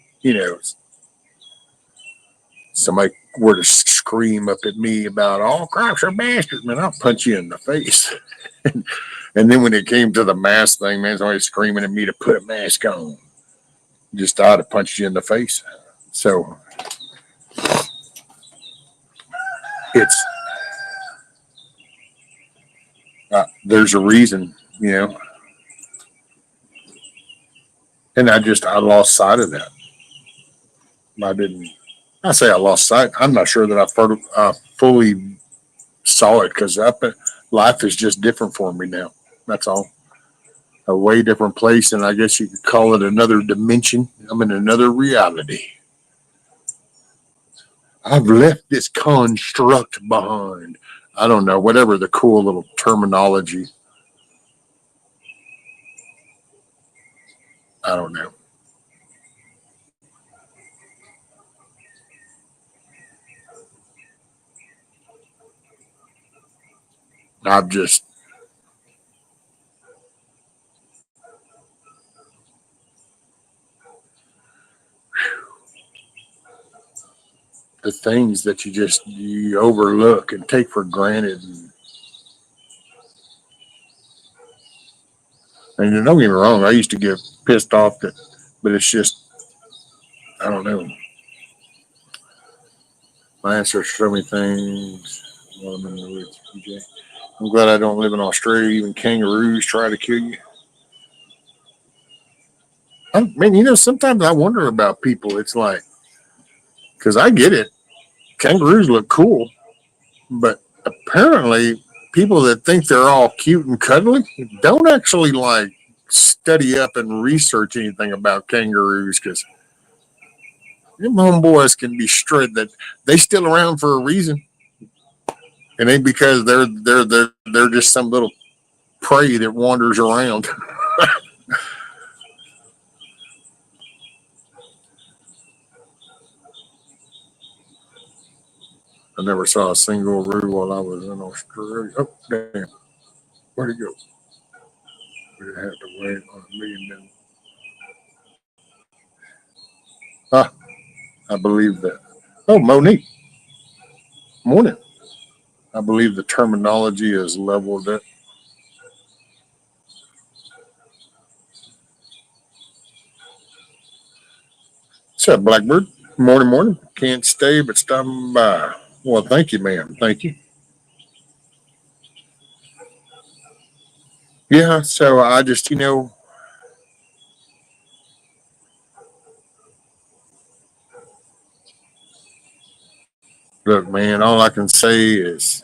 somebody were to scream up at me about all cops are bastards, man, I'll punch you in the face. And then when it came to the mask thing, man, somebody screaming at me to put a mask on. Just I'd have punched you in the face. So it's there's a reason, and I lost sight of that. I say I lost sight. I'm not sure that I fully saw it because life is just different for me now. That's all. A way different place, and I guess you could call it another dimension. I'm in another reality. I've left this construct behind. I don't know, whatever the cool little terminology. I don't know. I've just the things that you overlook and take for granted. And don't get me wrong, I used to get pissed off but it's just I don't know. My answers so many things. Well, I'm in the woods, PJ. I'm glad I don't live in Australia. Even kangaroos try to kill you. Man, sometimes I wonder about people. It's like, because I get it. Kangaroos look cool, but apparently people that think they're all cute and cuddly don't actually like study up and research anything about kangaroos because them homeboys can be straight that they still around for a reason. It ain't because they're just some little prey that wanders around. I never saw a single roo while I was in Australia. Oh, damn. Where'd it go? We have to wait on a million minutes. Ah, I believe that. Oh, Monique. Morning. I believe the terminology is leveled up. What's up, Blackbird? Morning, morning. Can't stay, but stopping by. Well, thank you, ma'am. Thank you. Yeah, so I just, look, man, all I can say is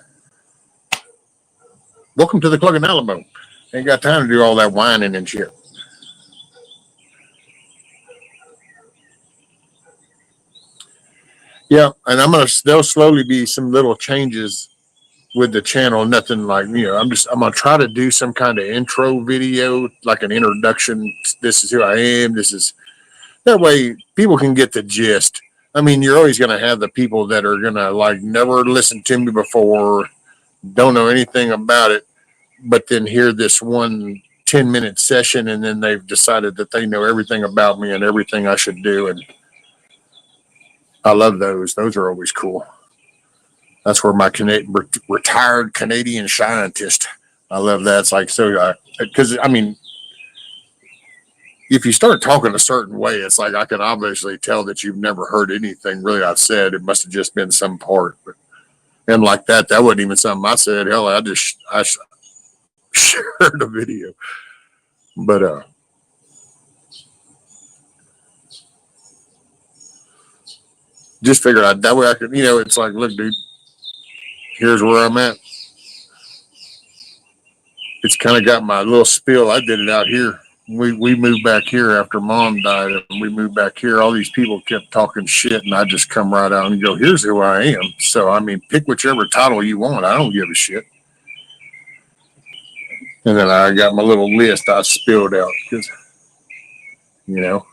welcome to the Cluckin Alamo. Ain't got time to do all that whining and shit. Yeah, and there'll slowly be some little changes with the channel. Nothing like, I'm gonna try to do some kind of intro video, like an introduction. This is who I am. That way people can get the gist. I mean, you're always gonna have the people that are gonna like never listen to me before, don't know anything about it, but then hear this one 10-minute session and then they've decided that they know everything about me and everything I should do. And I love those. Those are always cool. That's where my retired Canadian scientist. I love that. It's like, so, because I mean, if you start talking a certain way, it's like I can obviously tell that you've never heard anything really I've said. It must have just been some part. But, and like that wasn't even something I said. Hell, I shared a video. But just figured out that way I could, it's like, look, dude, here's where I'm at. kind of got my little spill. I did it out here. We moved back here after Mom died, and we moved back here. All these people kept talking shit, and I just come right out and go, "Here's who I am." So I mean, pick whichever title you want. I don't give a shit. And then I got my little list I spilled out because, you know,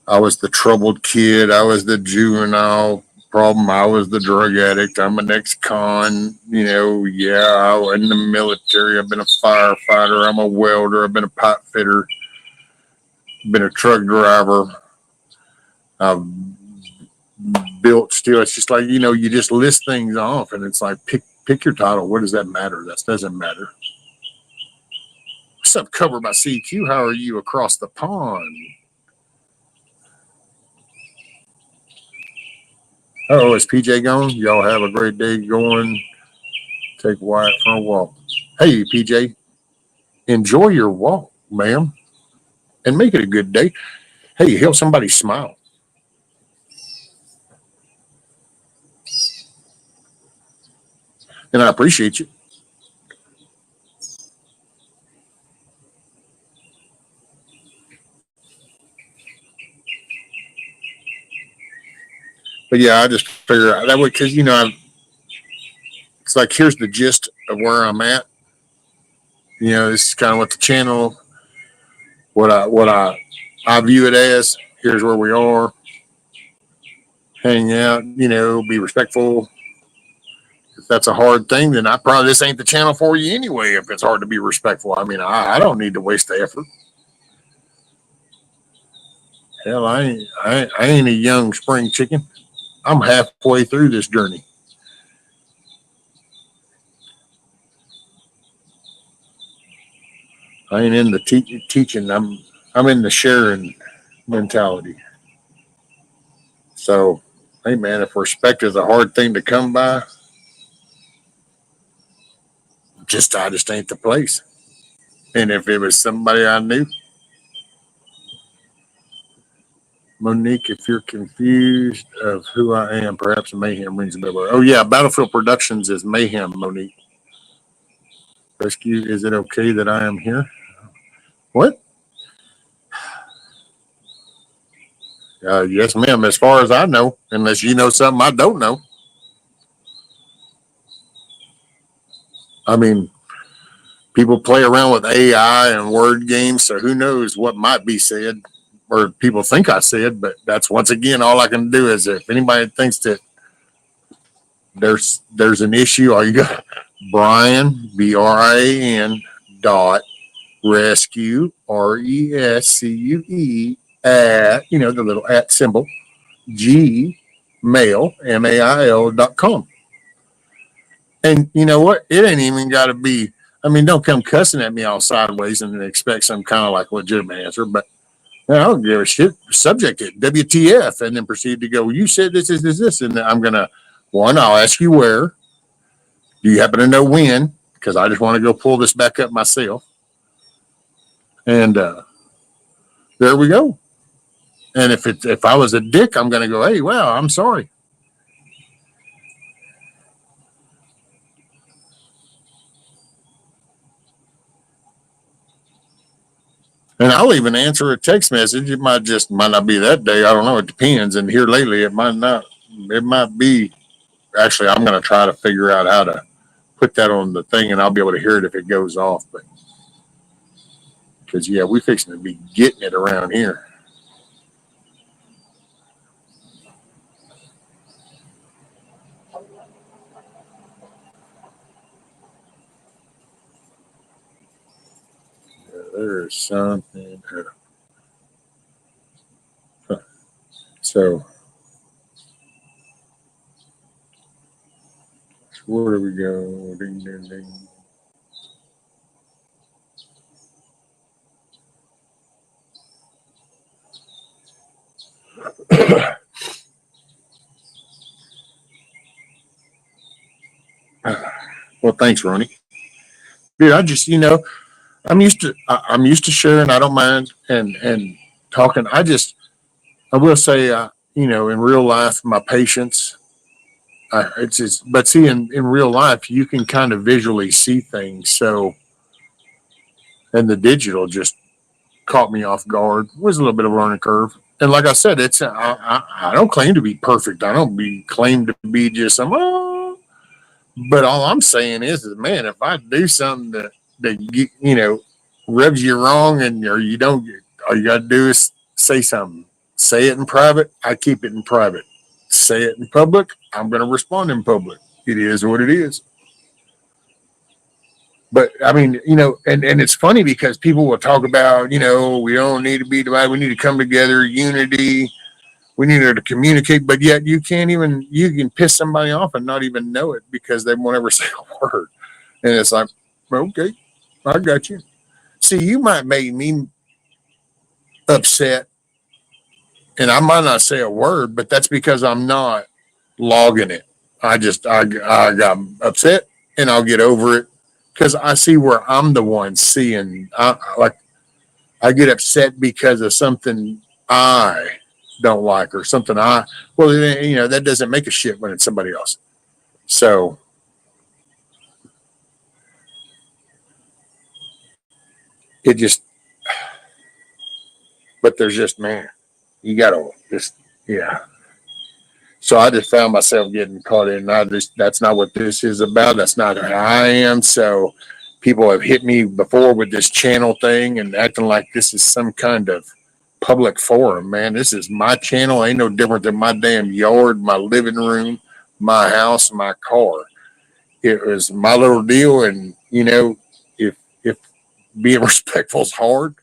I was the troubled kid. I was the juvenile problem. I was the drug addict. I'm an ex-con. You know, yeah, I was in the military. I've been a firefighter. I'm a welder. I've been a pipe fitter. Been a truck driver. I've built steel. It's just like, you just list things off, and it's like, pick your title. What does that matter? That doesn't matter. What's up, Covered by CQ? How are you across the pond? Oh, is PJ gone? Y'all have a great day going. Take Wyatt for a walk. Hey, PJ, enjoy your walk, ma'am, and make it a good day. Hey, help somebody smile. And I appreciate you. But yeah, I just figure out that way because, it's like, here's the gist of where I'm at. This is kind of what the channel, what I view it as. Here's where we are. Hang out, be respectful. If that's a hard thing, then this ain't the channel for you anyway. If it's hard to be respectful, I mean, I don't need to waste the effort. Hell, I ain't a young spring chicken. I'm halfway through this journey. I ain't in the teaching. I'm in the sharing mentality. So, hey man, if respect is a hard thing to come by, I just ain't the place. And if it was somebody I knew, Monique, if you're confused of who I am, perhaps Mayhem rings a bell. Oh yeah, Battlefield Productions is Mayhem, Monique. Rescue, is it okay that I am here? What? Yes, ma'am. As far as I know, unless you know something I don't know. I mean, people play around with AI and word games, so who knows what might be said or people think I said. But that's, once again, all I can do is, if anybody thinks that there's an issue, all you got, Brian, BRIAN rescue, RESCUE, at, the little at symbol, gmail.com. And you know what? It ain't even got to be, don't come cussing at me all sideways and expect some kind of like legitimate answer, but I don't give a shit. Subject it, WTF, and then proceed to go, you said this, and then I'm going to, I'll ask you where. Do you happen to know when? Because I just want to go pull this back up myself. And there we go. And if I was a dick, I'm going to go, hey, well, I'm sorry. And I'll even answer a text message. It might not be that day. I don't know. It depends. And here lately, it might not. It might be. Actually, I'm going to try to figure out how to put that on the thing, and I'll be able to hear it if it goes off. But because we fixing to be getting it around here. There's something. So where do we go? Ding, ding, ding. Well, thanks, Ronnie. Dude, I just, I'm used to sharing. I don't mind and talking. I will say, in real life, my patience, It's just, but see, in real life, you can kind of visually see things. So, and the digital just caught me off guard. It was a little bit of a learning curve. And like I said, I don't claim to be perfect. I don't claim to be just some. Oh, but all I'm saying is man, if I do something that rubs you wrong, and or you don't, all you got to do is say something. Say it in private. I keep it in private. Say it in public. I'm going to respond in public. It is what it is. But I mean, and it's funny because people will talk about, we don't need to be divided. We need to come together, unity. We need to communicate. But yet you can piss somebody off and not even know it because they won't ever say a word. And it's like, okay, I got you. See, you might make me upset and I might not say a word, but that's because I'm not logging it. I got upset and I'll get over it because I see where I'm the one seeing. Like I get upset because of something I don't like or something well, that doesn't make a shit when it's somebody else. So it just, but there's just, man, you gotta just, yeah. So I just found myself getting caught in. That's not what this is about. That's not how I am. So people have hit me before with this channel thing and acting like this is some kind of public forum. Man, this is my channel. Ain't no different than my damn yard, my living room, my house, my car. It was my little deal. And if being respectful is hard,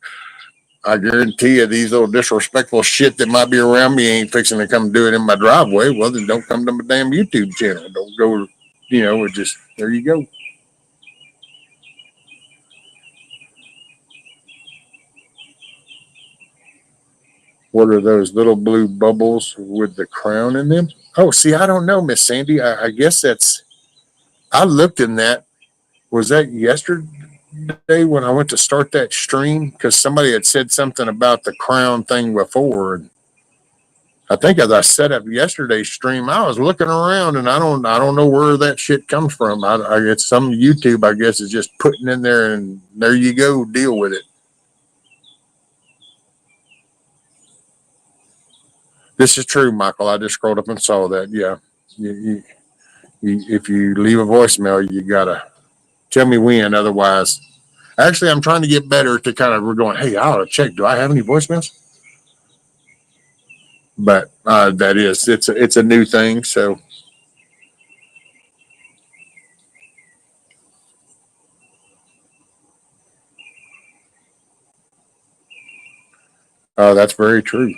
I guarantee you these little disrespectful shit that might be around me ain't fixing to come do it in my driveway. Well, then don't come to my damn YouTube channel. Don't go, it just, there you go. What are those little blue bubbles with the crown in them? Oh, see, I don't know, Miss Sandy. I guess I looked in that. Was that yesterday when I went to start that stream? Because somebody had said something about the crown thing before. And I think as I set up yesterday's stream, I was looking around and I don't know where that shit comes from. I guess some YouTube, I guess, is just putting in there and there you go, deal with it. This is true, Michael. I just scrolled up and saw that. Yeah. If you leave a voicemail, you gotta tell me when. Otherwise, actually, I'm trying to get better to kind of, we're going, hey, I ought to check. Do I have any voicemails? But it's a new thing. So, that's very true.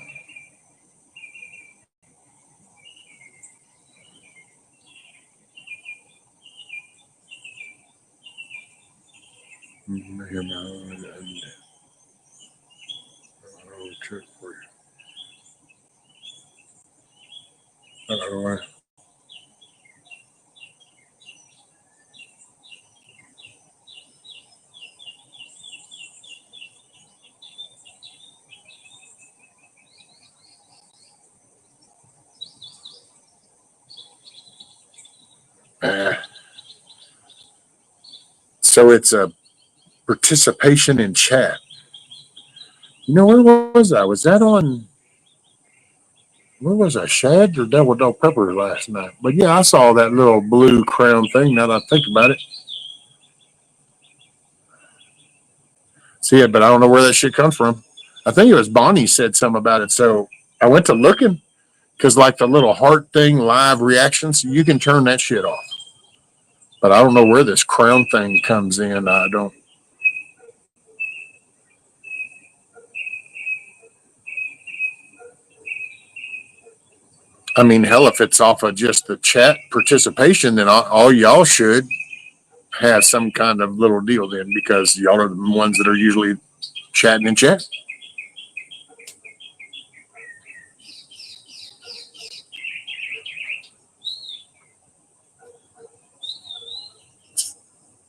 Uh, so it's a participation in chat. Where was I? Was that on? Where was I? Shad or Double Dog Pepper last night? But yeah, I saw that little blue crown thing. Now that I think about it, see it, but I don't know where that shit comes from. I think it was Bonnie said something about it. So I went to looking because like the little heart thing, live reactions, you can turn that shit off. But I don't know where this crown thing comes in. I don't. I mean, hell, if it's off of just the chat participation, then all y'all should have some kind of little deal then because y'all are the ones that are usually chatting in chat.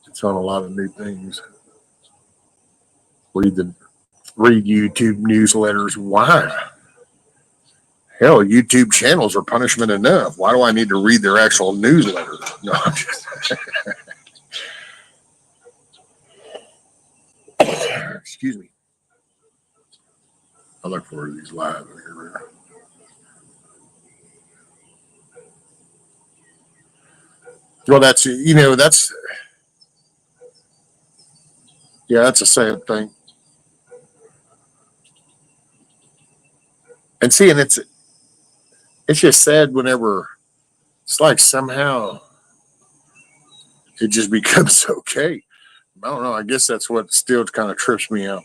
It's on a lot of new things. Read YouTube newsletters. Why? Hell, YouTube channels are punishment enough. Why do I need to read their actual newsletter? No, I'm just, excuse me. I look forward to these live. Well, that's, that's a sad thing. And see, and it's just sad whenever it's like somehow it just becomes okay. I don't know. I guess that's what still kind of trips me out.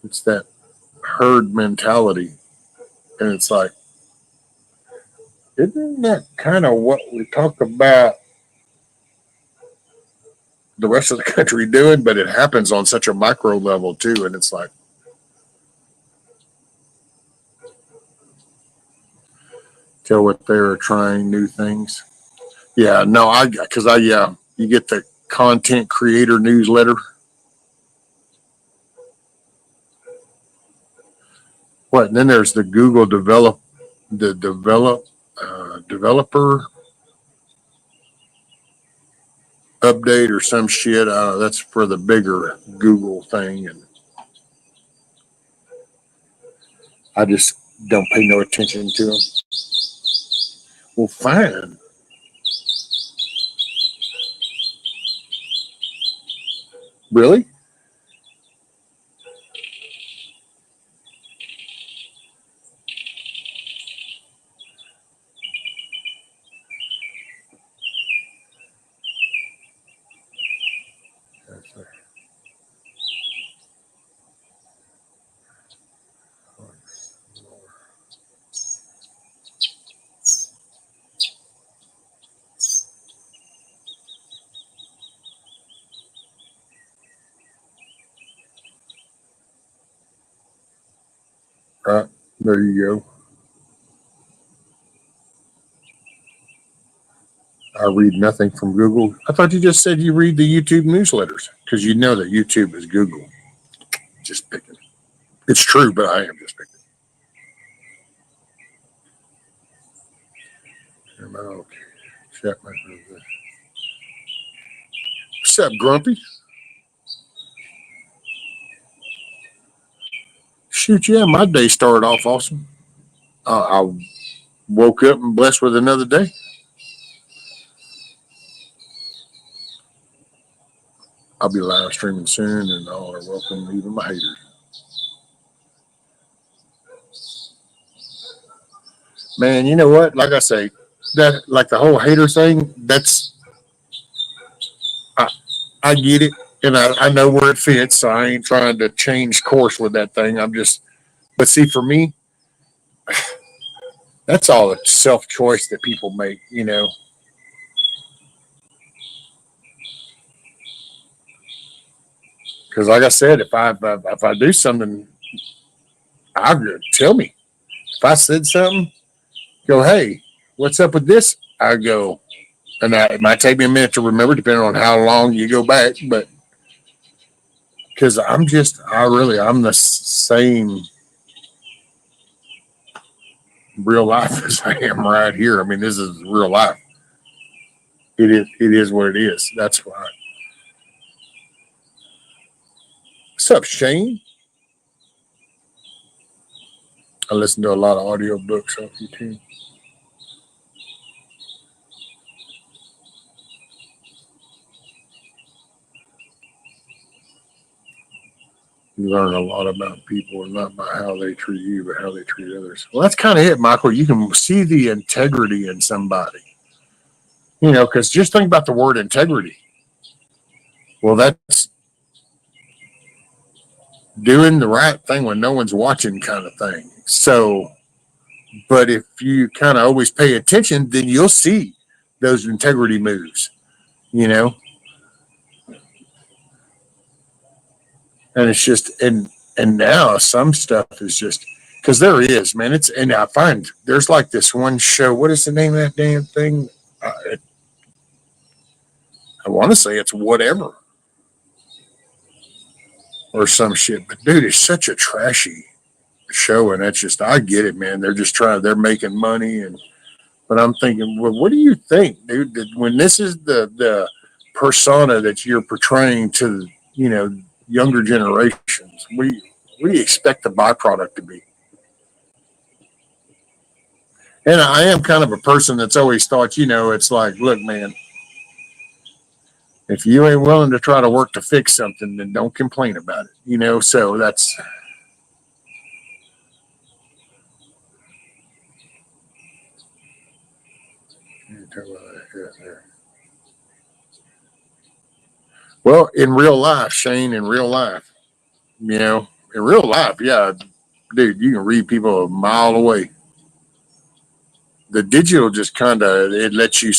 It's that herd mentality. And it's like, isn't that kind of what we talk about the rest of the country doing? But it happens on such a micro level too. And it's like, tell what they're trying new things. Yeah, no, you get the content creator newsletter. What? And then there's the Google developer update or some shit. That's for the bigger Google thing, and I just don't pay no attention to them. Well, fine. Really? Right. There you go. I read nothing from Google. I thought you just said you read the YouTube newsletters because you know that YouTube is Google. Just picking. It's true, but I am just picking. Okay. Check my. What's up, Grumpy? Shoot, yeah, my day started off awesome. I woke up and blessed with another day. I'll be live streaming soon, and all are welcome, even my haters. Man, you know what? Like I say, that like the whole hater thing. I get it, and I know where it fits. So I ain't trying to change course with that thing. But see, for me, that's all a self choice that people make. Because like I said, if I do something, I'll tell me. If I said something, go, hey, what's up with this? I go, and it might take me a minute to remember, depending on how long you go back. But because I'm the same real life as I am right here. I mean, this is real life. It is what it is. That's why. What's up, Shane? I listen to a lot of audio books off YouTube. You learn a lot about people, and not by how they treat you, but how they treat others. Well, that's kind of it, Michael. You can see the integrity in somebody. Because just think about the word integrity. Well, that's doing the right thing when no one's watching, kind of thing. So, but if you kind of always pay attention, then you'll see those integrity moves, and it's just, and now some stuff is just, because there is, man, and I find there's like this one show. What is the name of that damn thing? I want to say it's whatever or some shit, but dude, it's such a trashy. show, and that's just, I get it, man. They're just they're making money, but I'm thinking, well, what do you think, dude? When this is the persona that you're portraying to, younger generations, what do you expect the byproduct to be? And I am kind of a person that's always thought, it's like, look, man, if you ain't willing to try to work to fix something, then don't complain about it. So that's. Well, in real life, Shane, in real life, in real life, yeah, dude, you can read people a mile away. The digital just kind of, it lets you,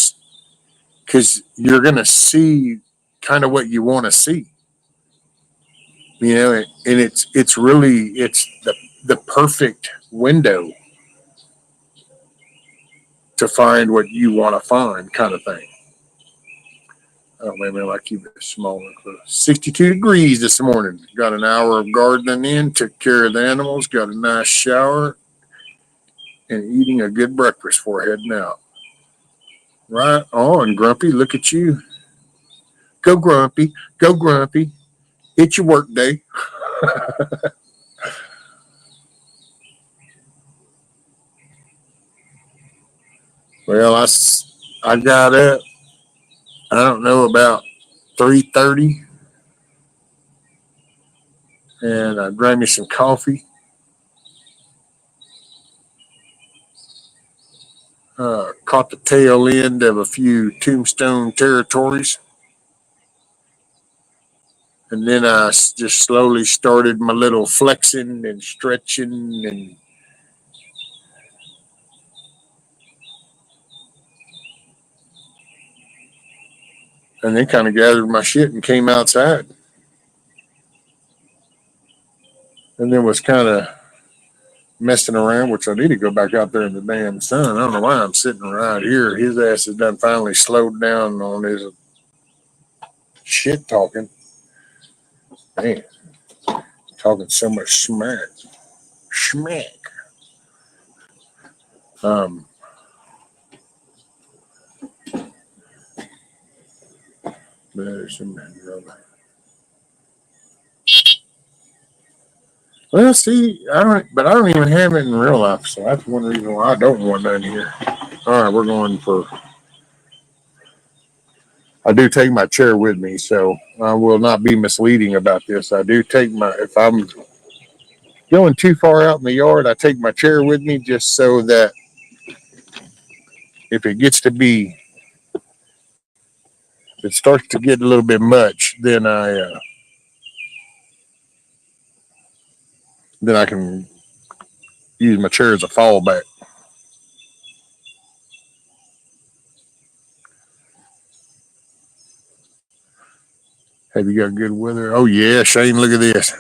because you're going to see kind of what you want to see, and it's the perfect window to find what you want to find, kind of thing. Oh, maybe I keep it small and close. 62 degrees this morning. Got an hour of gardening in, took care of the animals, got a nice shower, and eating a good breakfast before heading out. Right on, Grumpy. Look at you. Go, Grumpy. Go, Grumpy. It's your work day. Well, I got up, I don't know, about 3:30, and I drank me some coffee. Caught the tail end of a few tombstone territories. And then I just slowly started my little flexing and stretching, and then kind of gathered my shit and came outside. And then was kind of messing around, which I need to go back out there in the damn sun. I don't know why I'm sitting right here. His ass has done finally slowed down on his shit talking. Man, talking so much smack. Smack. Um, there's some. Well, see, I don't even have it in real life, so that's one reason why I don't want none here. All right, we're going for. I do take my chair with me, so I will not be misleading about this. I do take if I'm going too far out in the yard, I take my chair with me just so that if it gets to be, if it starts to get a little bit much, then I can use my chair as a fallback. Have you got good weather? Oh yeah, Shane, look at this.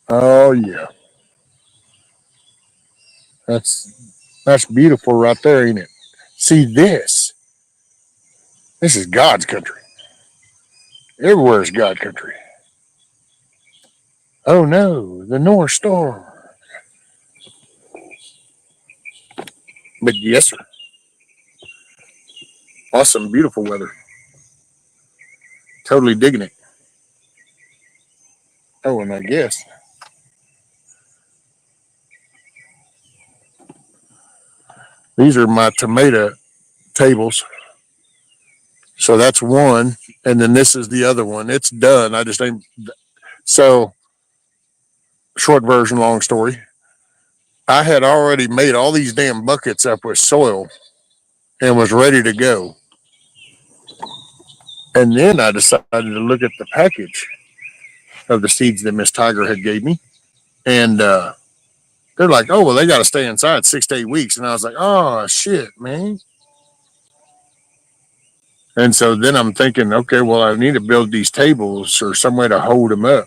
Oh yeah, that's beautiful right there, ain't it? See this? This is God's country. Everywhere is God country. Oh no, the North Star. But yes, sir. Awesome, beautiful weather. Totally digging it. Oh, and I guess these are my tomato tables. So that's one, and then this is the other one. It's done. I just ain't. So short version, long story. I had already made all these damn buckets up with soil and was ready to go. And then I decided to look at the package of the seeds that Miss Tiger had gave me, and they're like, "Oh well, they got to stay inside 6 to 8 weeks." And I was like, "Oh shit, man." And so then I'm thinking, okay, well, I need to build these tables or some way to hold them up.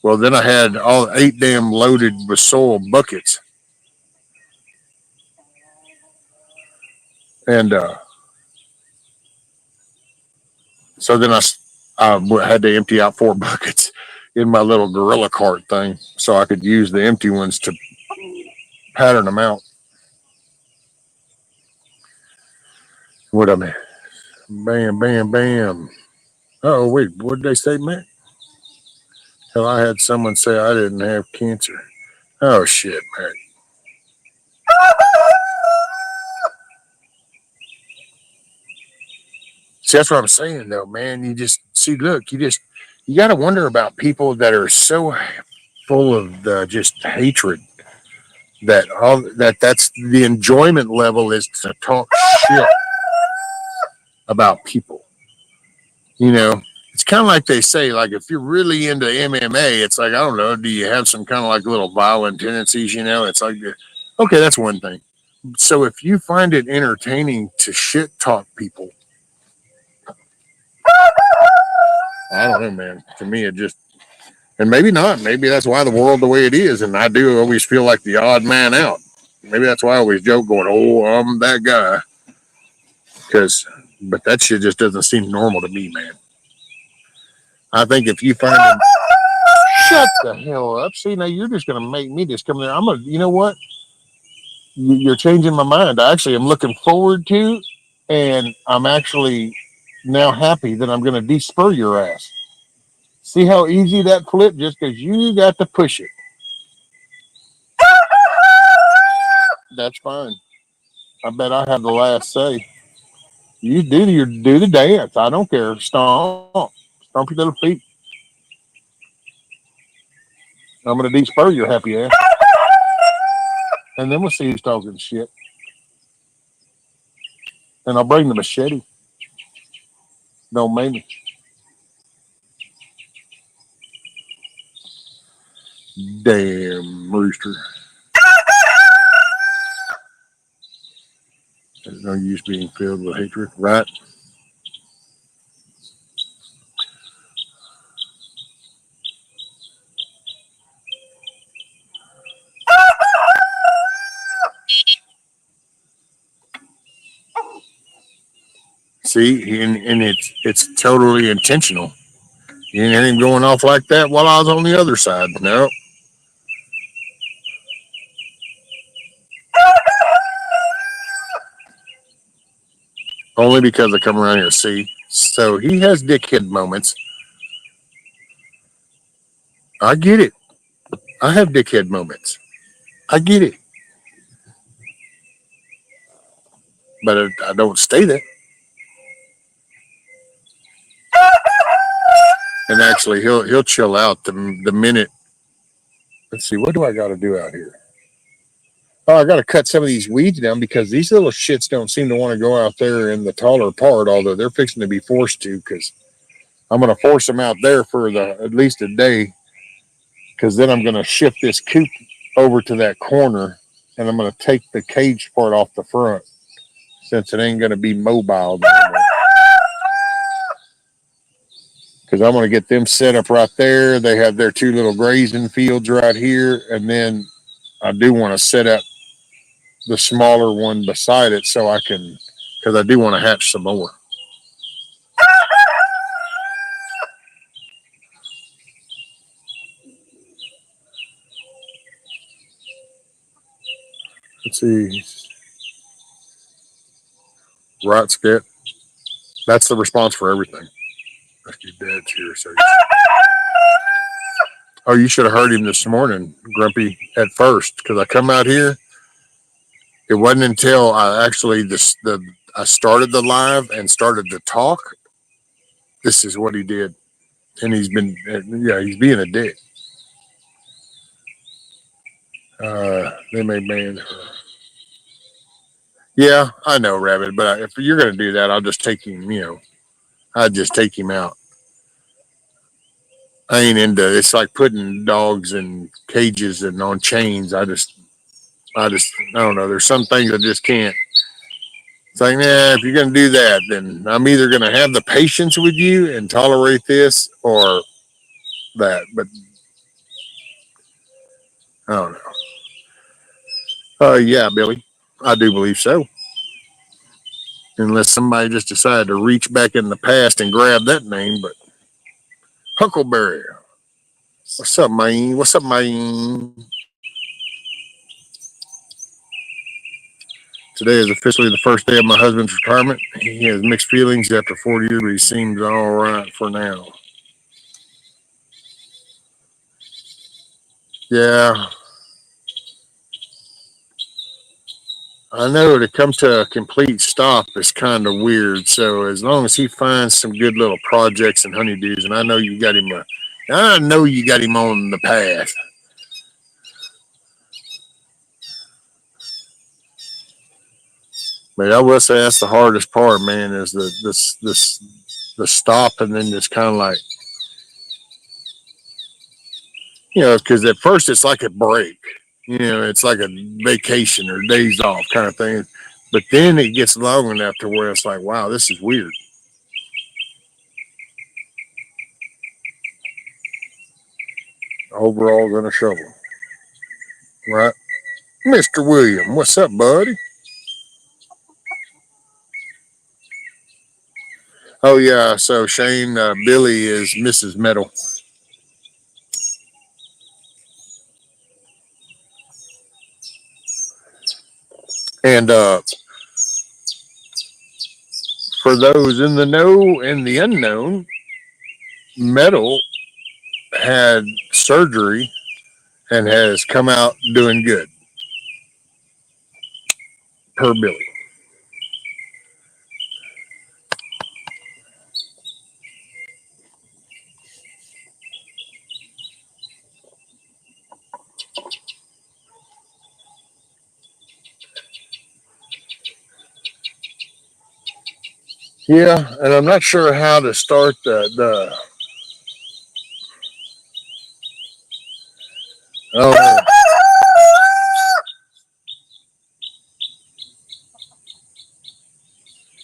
Well, then I had all 8 damn loaded with soil buckets, and so then had to empty out 4 buckets in my little gorilla cart thing so I could use the empty ones to pattern them out. What I mean? Bam, bam, bam. Oh, wait, what did they say, Matt? Hell, I had someone say I didn't have cancer. Oh, shit, Matt. See, that's what I'm saying, though, man. You just see, look, you got to wonder about people that are so full of just hatred that that's the enjoyment level is to talk shit about people. You know, it's kind of like they say, like if you're really into MMA, it's like I don't know, do you have some kind of like little violent tendencies? You know, it's like okay, that's one thing. So if you find it entertaining to shit talk people, I don't know, man. To me, it just and maybe not. Maybe that's why the world the way it is, and I do always feel like the odd man out. Maybe that's why I always joke, going, "Oh, I'm that guy," because but that shit just doesn't seem normal to me, man. I think if you find them, shut the hell up. See, now you're just gonna make me just come there. I'm gonna, you know what? You're changing my mind. I actually am looking forward to, and I'm actually now happy that I'm gonna despur your ass. See how easy that flip just because you got to push it. That's fine. I bet I have the last say. You do the dance. I don't care. Stomp your little feet. I'm gonna despur your happy ass, and then we'll see who's talking shit. And I'll bring the machete. Don't make me. Damn rooster. There's no use being filled with hatred, right? See, and it's totally intentional. You ain't him going off like that while I was on the other side. No, only because I come around here. See, so he has dickhead moments. I get it. I have dickhead moments. I get it, but I don't stay there. And actually, he'll chill out the minute. Let's see, what do I got to do out here? Oh, I got to cut some of these weeds down because these little shits don't seem to want to go out there in the taller part. Although they're fixing to be forced to, because I'm going to force them out there for at least a day. Because then I'm going to shift this coop over to that corner, and I'm going to take the cage part off the front since it ain't going to be mobile anymore. Because I'm going to get them set up right there. They have their 2 little grazing fields right here, and then I do want to set up the smaller one beside it so I can, because I do want to hatch some more. Let's see. Right, Skip. That's the response for everything. That's your dad's here. So. Oh, you should have heard him this morning, Grumpy, at first, because I come out here. It wasn't until I actually I started the live and started to talk. This is what he did, and he's being a dick. They may ban her. Yeah, I know, Rabbit, but if you're going to do that, I'll just take him, I'd just take him out. I ain't into it's like putting dogs in cages and on chains. I don't know. There's some things I just can't. It's like, nah, if you're going to do that, then I'm either going to have the patience with you and tolerate this or that. But I don't know. Yeah, Billy, I do believe so. Unless somebody just decided to reach back in the past and grab that name, but Huckleberry. What's up, man? What's up, man? Today is officially the first day of my husband's retirement. He has mixed feelings after 40 years, but he seems all right for now. Yeah, I know to come to a complete stop is kind of weird. So as long as he finds some good little projects and honeydews, and I know you got him on the path. But I will say that's the hardest part, man, is the stop and then just kind of like because at first it's like a break, it's like a vacation or days off kind of thing, but then it gets long enough to where it's like, wow, this is weird. Overalls and a shovel, right? Mr. William, what's up, buddy? Oh yeah, so Shane, Billy is Mrs. Metal, and for those in the know and the unknown, Metal had surgery and has come out doing good per Billy. Yeah, and I'm not sure how to start the oh,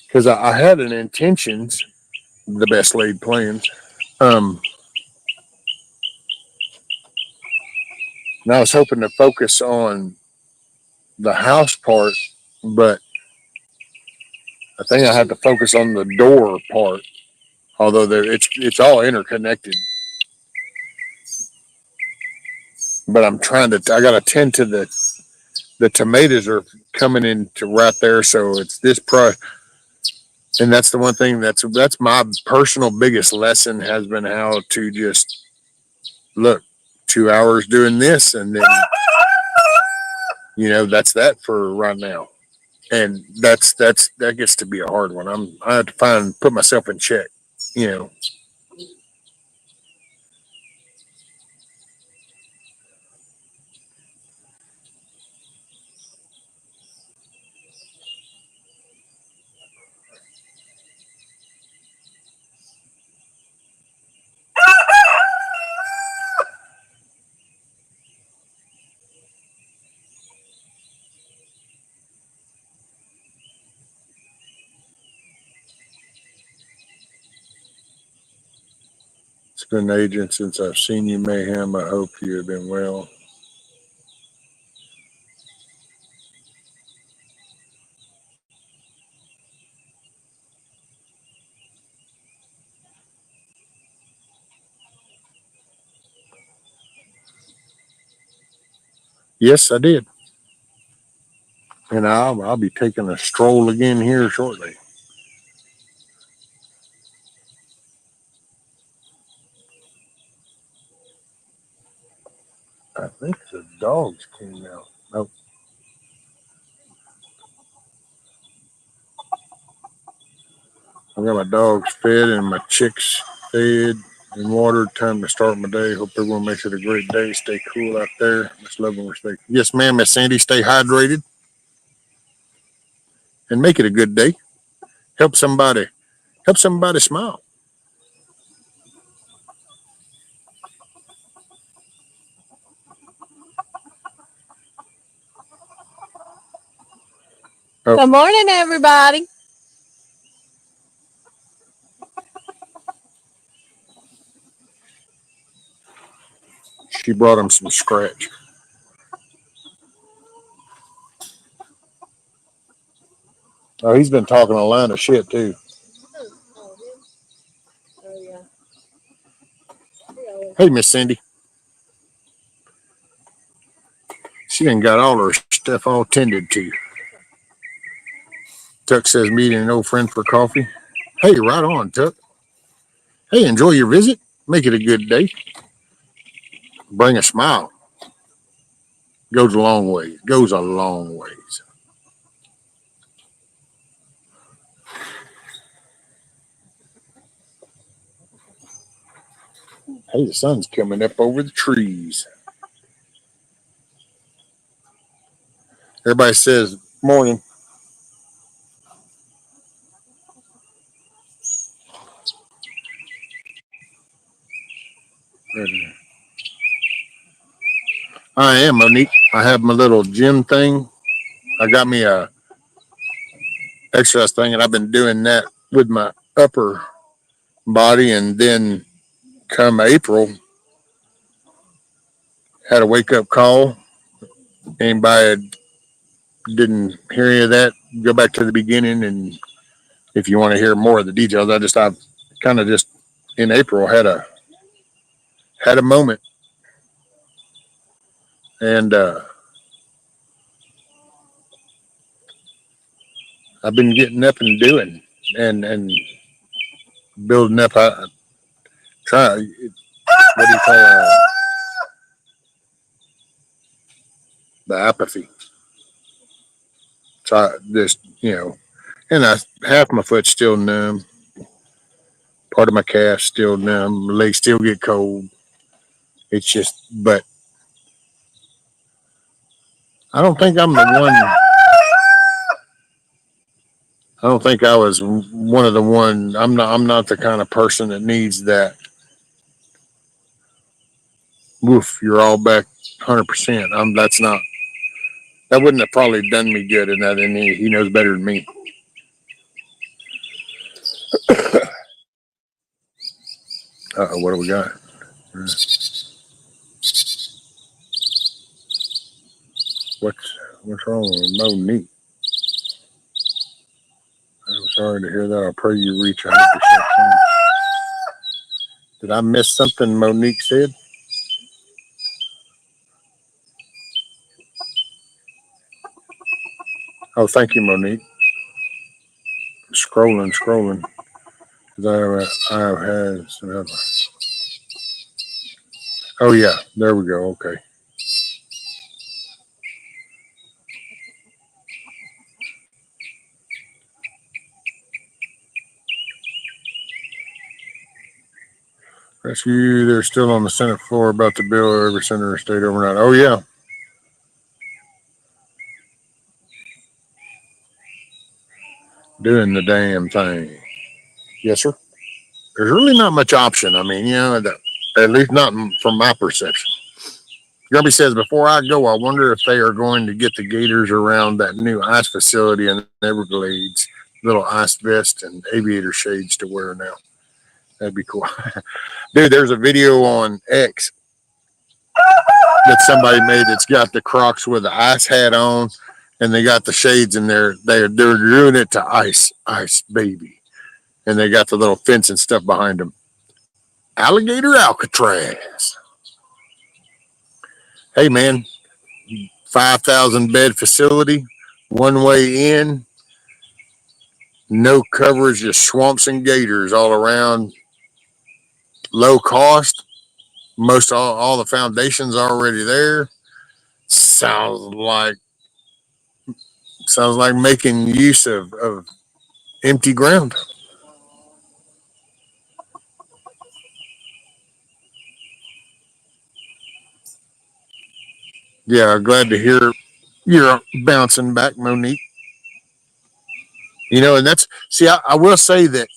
because I had an intentions, the best laid plans. Um, and I was hoping to focus on the house part, but I think I have to focus on the door part. Although it's all interconnected, but I'm trying to. I got to tend to the tomatoes are coming into right there, so it's this pro. And that's the one thing that's my personal biggest lesson has been how to just look 2 hours doing this, and then that's that for right now. And that gets to be a hard one. I have to put myself in check. You know, it's been ages since I've seen you, Mayhem. I hope you have been well. Yes, I did, and I'll be taking a stroll again here shortly. I think the dogs came out. Nope. I got my dogs fed and my chicks fed and watered. Time to start my day. Hope everyone makes it a great day. Stay cool out there. Much love and respect. Yes, ma'am, Miss Sandy. Stay hydrated and make it a good day. Help somebody. Help somebody smile. Oh, Good morning, everybody. she brought him some scratch. Oh, he's been talking a line of shit too. Oh, yeah. Hey, Miss Cindy. She done got all her stuff all tended to. Tuck says meeting an old friend for coffee. Hey, right on, Tuck. Hey, enjoy your visit. Make it a good day. Bring a smile. Goes a long way. Goes a long ways. Hey, the sun's coming up over the trees. Everybody says morning. I am, Monique. I have my little gym thing. I got me a exercise thing, and I've been doing that with my upper body. And then come April, had a wake up call. Anybody didn't hear any of that, go back to the beginning. And if you want to hear more of the details, I've kind of just in April had a moment, and I've been getting up and doing and building up. I try. What do you call the apathy? Try just and half my foot's still numb. Part of my calf still numb. My legs still get cold. It's just, but I don't think I'm the one. I don't think I was one of the one. I'm not. I'm not the kind of person that needs that. Woof, you're all back 100%. That's not. That wouldn't have probably done me good. And that, and he knows better than me. What do we got? What's wrong with Monique? I'm sorry to hear that. I pray you reach 100%. Did I miss something Monique said? Oh, thank you, Monique. Scrolling. I have had some other. Oh, yeah. There we go. Okay. Rescue, they're still on the Senate floor about the bill every senator stayed overnight. Oh, yeah. Doing the damn thing. Yes, sir. There's really not much option. I mean, at least not from my perception. Grubby says, before I go, I wonder if they are going to get the gators around that new ice facility in Everglades, little ice vest and aviator shades to wear now. That'd be cool. Dude, there's a video on X that somebody made that's got the Crocs with the ice hat on, and they got the shades in there. They're doing it to ice baby. And they got the little fence and stuff behind them. Alligator Alcatraz. Hey, man, 5,000 bed facility, one way in, no coverage, just swamps and gators all around. Low cost. Most all the foundations already there. Sounds like making use of empty ground. Yeah, glad to hear you're bouncing back, Monique. And I will say that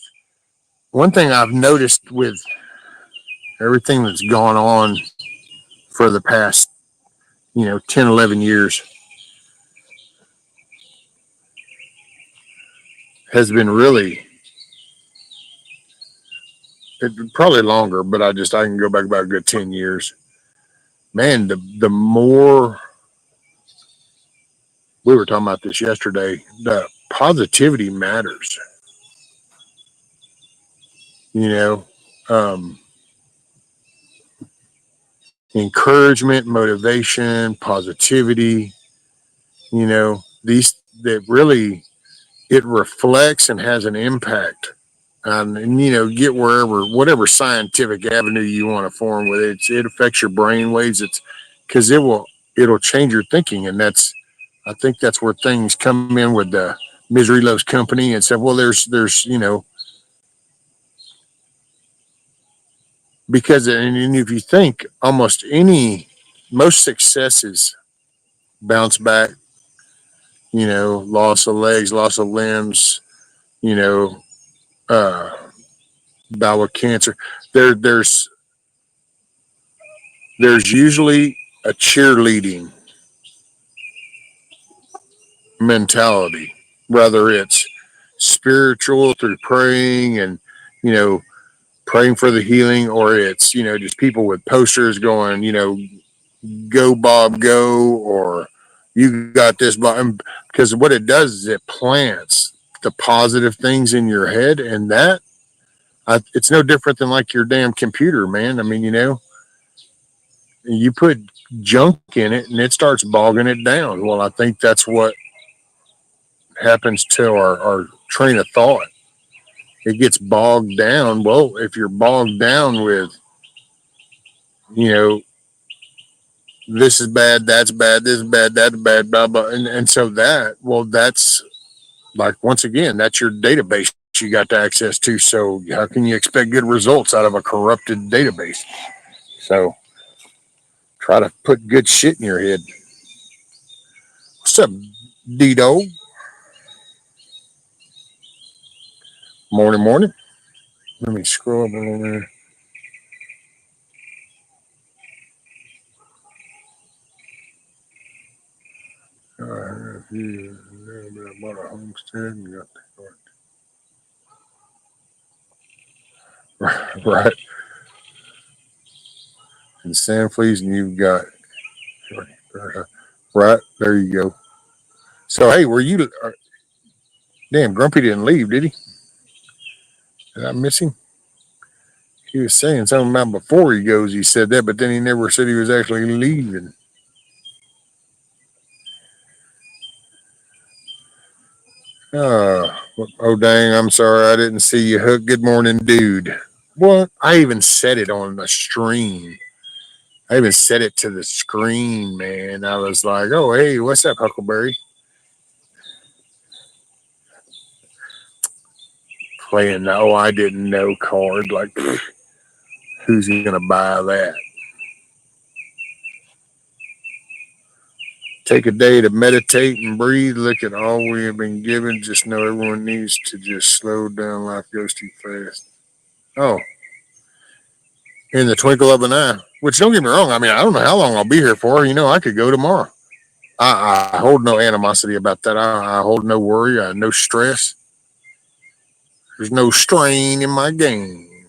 one thing I've noticed with everything that's gone on for the past, 10, 11 years has been really, probably longer, but I can go back about a good 10 years. Man, the more we were talking about this yesterday, the positivity matters. You know, um, encouragement, motivation, positivity, these that really it reflects and has an impact and get wherever, whatever scientific avenue you want to form with it. It affects your brain waves. It's because it'll change your thinking, and I think that's where things come in with the misery loves company and stuff. Well, there's because and if you think most successes bounce back, loss of legs, loss of limbs, you know, uh, battle with cancer. There, there's usually a cheerleading mentality, whether it's spiritual through praying and you know praying for the healing, or it's just people with posters going, go Bob go, or you got this Bob, because what it does is it plants the positive things in your head, and it's no different than like your damn computer, man. I mean, you put junk in it and it starts bogging it down. Well, I think that's what happens to our train of thought. It gets bogged down. Well, if you're bogged down with, you know, this is bad, that's bad, this is bad, that's bad, blah, blah. And so that's like, once again, that's your database you got to access to. So how can you expect good results out of a corrupted database? So try to put good shit in your head. What's up, Dido? Morning, morning. Let me scroll up a little there. If you bought a homestead and got the right and sand fleas, and you've got right there. You go. So hey, were you? Damn, Grumpy didn't leave, did he? Did I miss him? He was saying something about before he goes. He said that, but then he never said he was actually leaving. Oh dang! I'm sorry, I didn't see you, Hook. Good morning, dude. What? I even said it on the stream. I even said it to the screen, man. I was like, "Oh, hey, what's up, Huckleberry?" Playing the "Oh, I didn't know" card. Like, who's gonna buy that? Take a day to meditate and breathe. Look at all we have been given. Just know everyone needs to just slow down. Life goes too fast. Oh, in the twinkle of an eye. Which, don't get me wrong. I mean, I don't know how long I'll be here for. I could go tomorrow. I hold no animosity about that. I hold no worry. No stress. There's no strain in my game.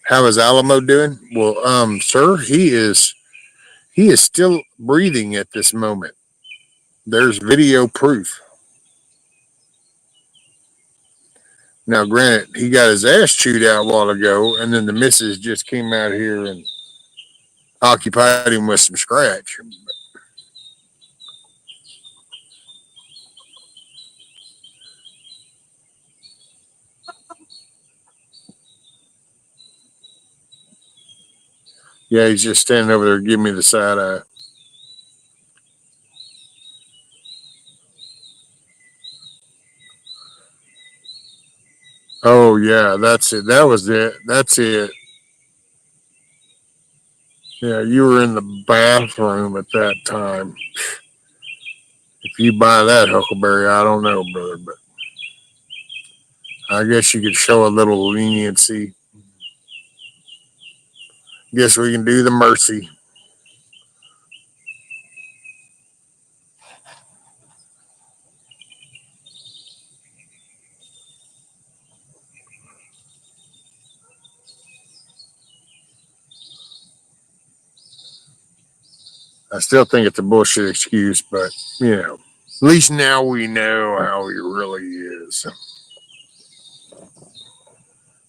How is Alamo doing? Well, sir, he is still breathing at this moment. There's video proof. Now, granted, he got his ass chewed out a while ago, and then the missus just came out here and occupied him with some scratch. Yeah, he's just standing over there giving me the side eye. Oh, yeah, that's it. That was it. That's it. Yeah, you were in the bathroom at that time. If you buy that, Huckleberry, I don't know, brother, but I guess you could show a little leniency. Guess we can do the mercy. I still think it's a bullshit excuse, but at least now we know how he really is.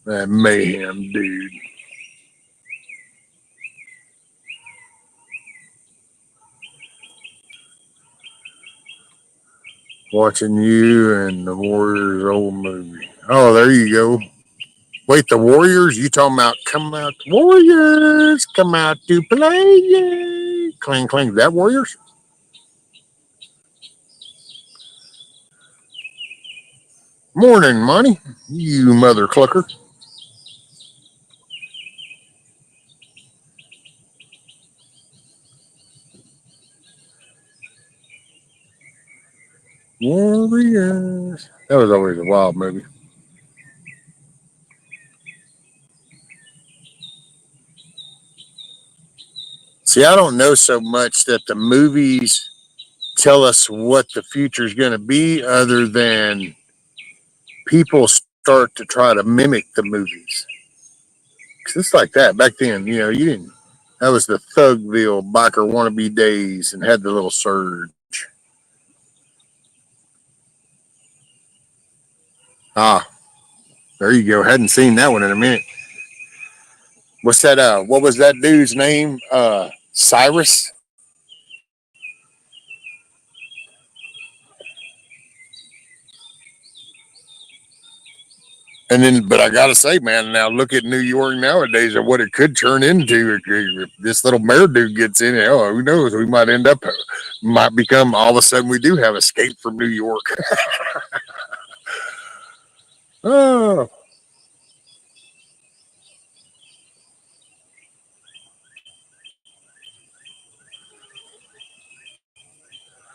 That mayhem dude. Watching you and the Warriors old movie. Oh, there you go. Wait, the Warriors? You talking about come out Warriors? Come out to play, yay. Clang, clang. That Warriors? Morning, Monty. You mother clucker. Warriors. That was always a wild movie. See, I don't know so much that the movies tell us what the future is going to be, other than people start to try to mimic the movies. Because it's like that back then. You didn't. That was the Thugville biker wannabe days, and had the little surge. Ah, there you go. Hadn't seen that one in a minute. What's that? What was that dude's name? Cyrus. And then, but I gotta say, man, now look at New York nowadays and what it could turn into if this little mayor dude gets in. Oh, who knows? We might end up, might become all of a sudden we do have escape from New York. Oh,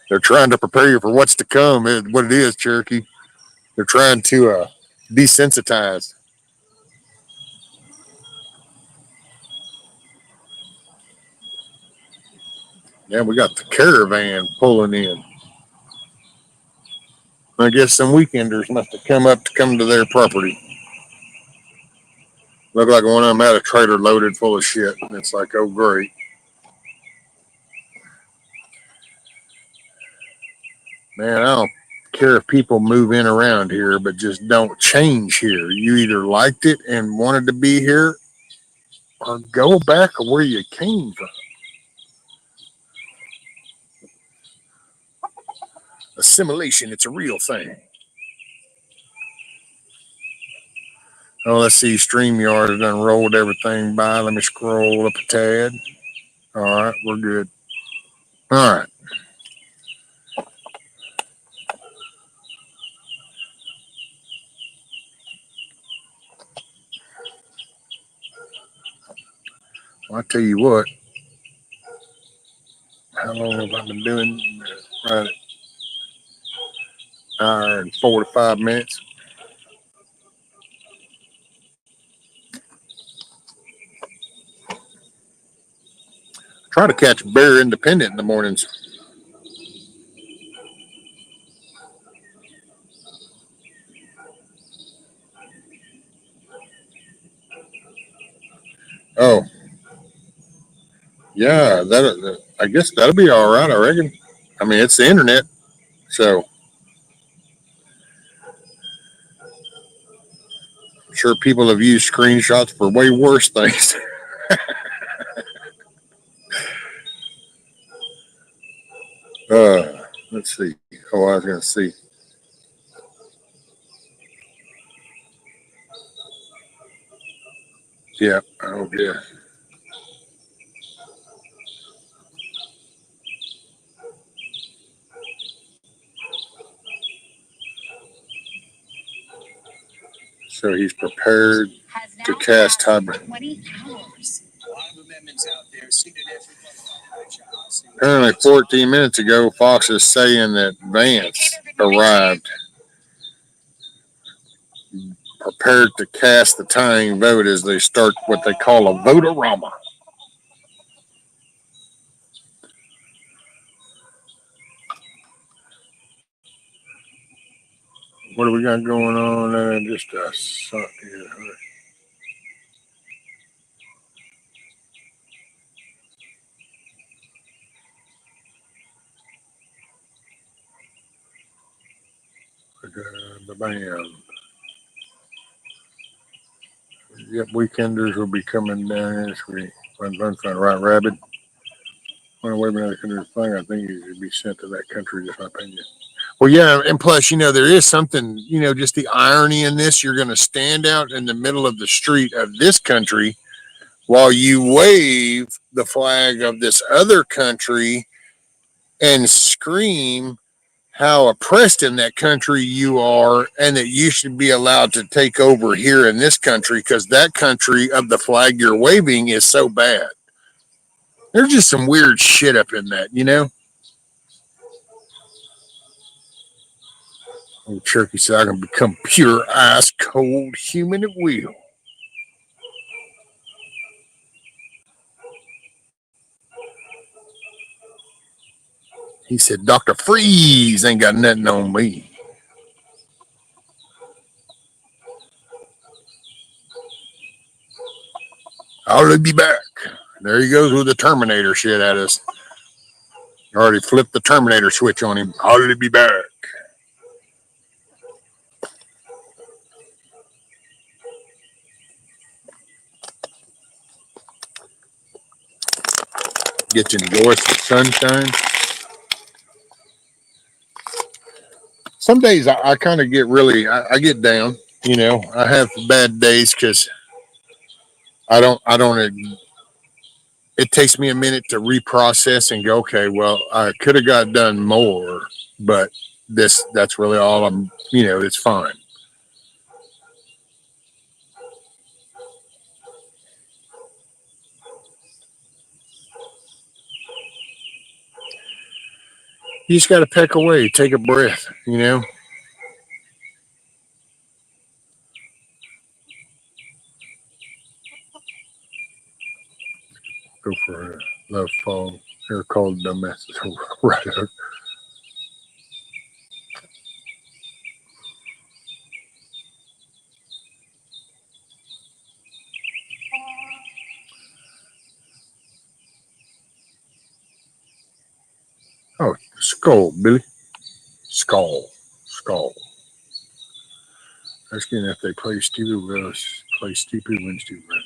they're trying to prepare you for what's to come. What it is, Cherokee. They're trying to desensitize. Yeah, we got the caravan pulling in. I guess some weekenders must have come up to come to their property. Look like one of them had a trailer loaded full of shit. And it's like, oh, great. Man, I don't care if people move in around here, but just don't change here. You either liked it and wanted to be here, or go back where you came from. Assimilation, it's a real thing. Oh, let's see. StreamYard has done rolled everything by. Let me scroll up a tad. All right, we're good. All right. Well, I tell you what, how long have I been doing? Right, an hour and 45 minutes. Try to catch Bear Independent in the mornings. Oh, yeah, I guess that'll be all right. I reckon. I mean, it's the internet, so I'm sure people have used screenshots for way worse things. Let's see. Oh, I was gonna see. Yeah. Oh, yeah. So he's prepared to cast hybrid. Apparently, 14 minutes ago, Fox is saying that Vance arrived prepared to cast the tying vote as they start what they call a vote-a-rama. What do we got going on? Just a suck. Bam. Yep, weekenders will be coming down this week. Fun, right, Rabbit? When away from that country thing, I think he should be sent to that country, just my opinion. Well, yeah, and plus, there is something, just the irony in this. You're going to stand out in the middle of the street of this country while you wave the flag of this other country and scream how oppressed in that country you are and that you should be allowed to take over here in this country because that country of the flag you're waving is so bad. There's just some weird shit up in that. Old Cherokee said, I can become pure ice cold human at will. He said, Dr. Freeze ain't got nothing on me. I'll be back. There he goes with the Terminator shit at us. Already flipped the Terminator switch on him. I'll be back. Get you enjoy some sunshine. Some days I kind of get really, I get down. I have bad days because it takes me a minute to reprocess and go, okay, well, I could have got done more, but that's really all it's fine. You just got to peck away, take a breath. Go for a love fall. They're called dumbasses. Right. Oh, skull, Billy. Skull. Asking if they play stupid with us. Play stupid when stupid.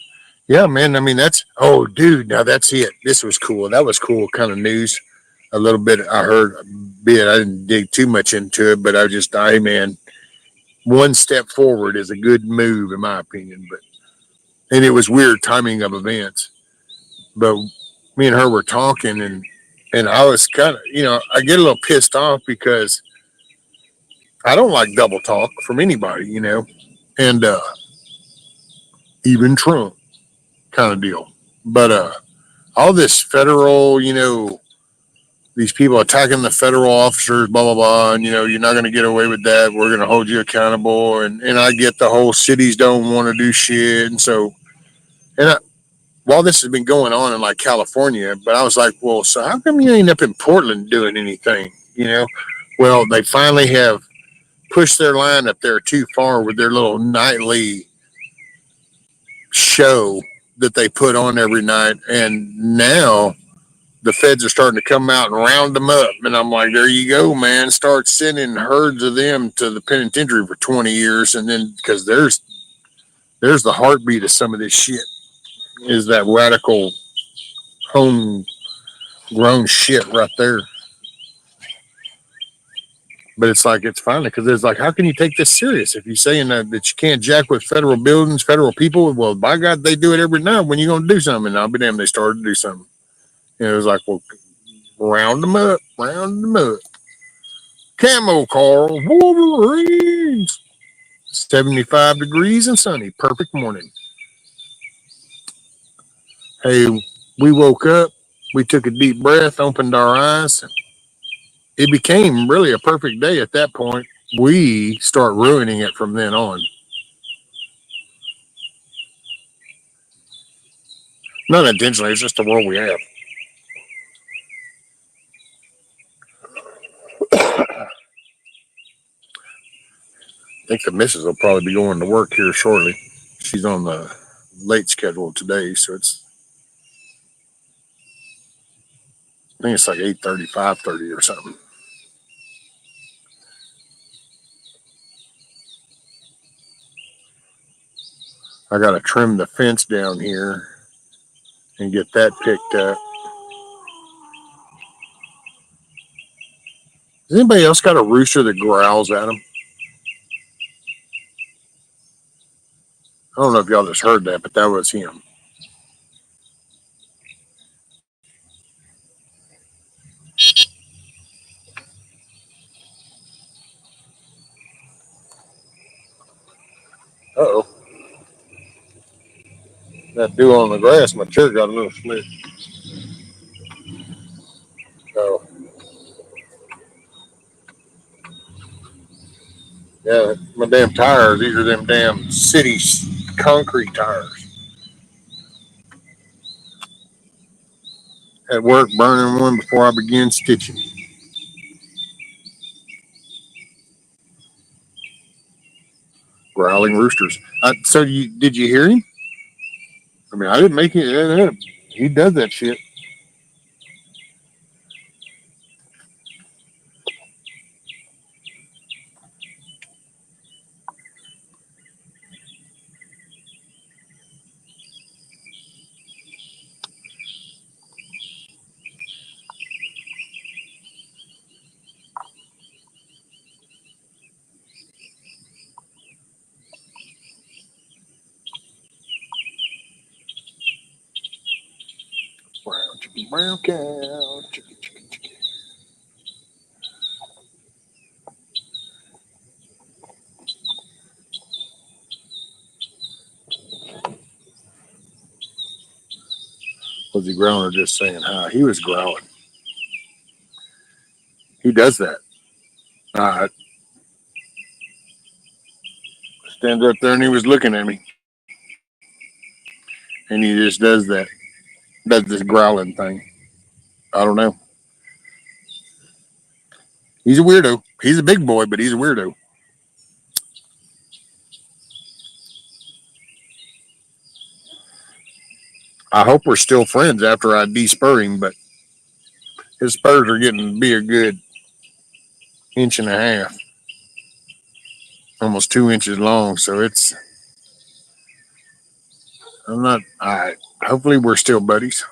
Yeah, man. I mean, oh, dude. Now that's it. This was cool. That was cool kind of news. A little bit. I heard a bit. I didn't dig too much into it, but hey, man, one step forward is a good move, in my opinion. And it was weird timing of events. But me and her were talking, and I was kind of, I get a little pissed off because I don't like double talk from anybody, and even Trump kind of deal. But all this federal, these people attacking the federal officers, blah, blah, blah, and, you're not going to get away with that. We're going to hold you accountable. And I get the whole cities don't want to do shit. And so, while this has been going on in like California, but I was like, well, so how come you ain't up in Portland doing anything? Well, they finally have pushed their line up there too far with their little nightly show that they put on every night. And now the feds are starting to come out and round them up. And I'm like, there you go, man. Start sending herds of them to the penitentiary for 20 years. And then, because there's the heartbeat of some of this shit, is that radical homegrown shit right there. But it's like, it's finally, because it's like, how can you take this serious if you're saying that you can't jack with federal buildings, federal people? Well, by God, they do it every night. When you going to do something? And I'll be damned, they started to do something. And it was like, well, round them up. Camo car, Wolverines. 75 degrees and sunny. Perfect morning. Hey, we woke up. We took a deep breath, opened our eyes. It became really a perfect day at that point. We start ruining it from then on. Not intentionally, it's just the world we have. I think the missus will probably be going to work here shortly. She's on the late schedule today, so I think it's like 8:30, 5:30 or something. I got to trim the fence down here and get that picked up. Has anybody else got a rooster that growls at them? I don't know if y'all just heard that, but that was him. Uh-oh. That dew on the grass, my chair got a little slick. Oh, yeah, my damn tires. These are them damn city concrete tires. At work, burning one before I begin stitching. Growling roosters. So did you hear him? I mean, I didn't make it. He does that shit. Brown chicken, brown cow, chicken, chicken, chicken. Was he growling or just saying hi? He was growling. He does that. I stands up there and he was looking at me, and he just does this growling thing. I don't know. He's a weirdo. He's a big boy, but he's a weirdo. I hope we're still friends after I de-spur him, but his spurs are getting to be a good inch and a half, almost 2 inches long. So I'm not. I hopefully we're still buddies.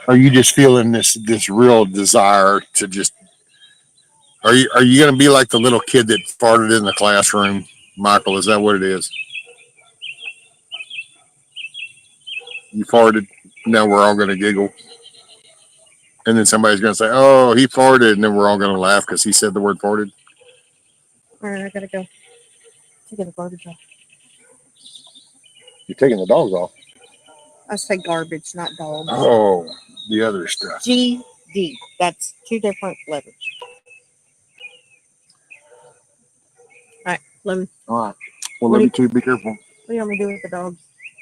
Are you just feeling this real desire to just? Are you going to be like the little kid that farted in the classroom, Michael? Is that what it is? You farted. Now we're all going to giggle, and then somebody's going to say, "Oh, he farted," and then we're all going to laugh because he said the word farted. All right, I gotta go. Taking the garbage off. You're taking the dogs off. I say garbage, not dogs. Oh, the other stuff. GD. That's two different letters. All right, Lemon. All right. Well, What love do you too. Be careful. What do you want me to do with the dogs?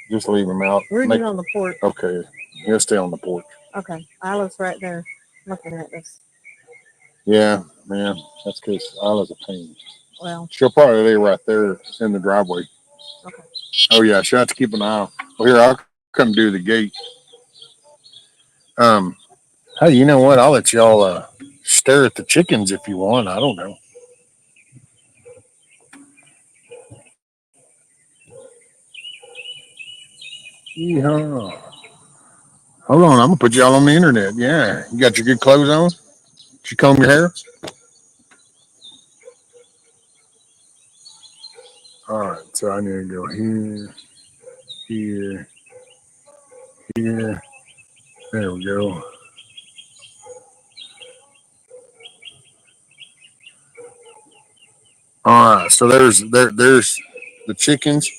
Just leave them out. We're just on the porch. Okay. He'll stay on the porch. Okay, Isla's right there looking at this. Yeah, man. That's because Isla's a pain. Well, She'll probably lay right there in the driveway. okay. Oh yeah, she'll have to keep an eye on. Well, here I'll come do the gate. Hey, you know what? I'll let y'all stare at the chickens if you want. I don't know. Yeehaw. Hold on, I'm gonna put y'all on the internet. Yeah, you got your good clothes on. Did you comb your hair? All right, so I need to go here, here, here. There we go. All right, so there's the chickens.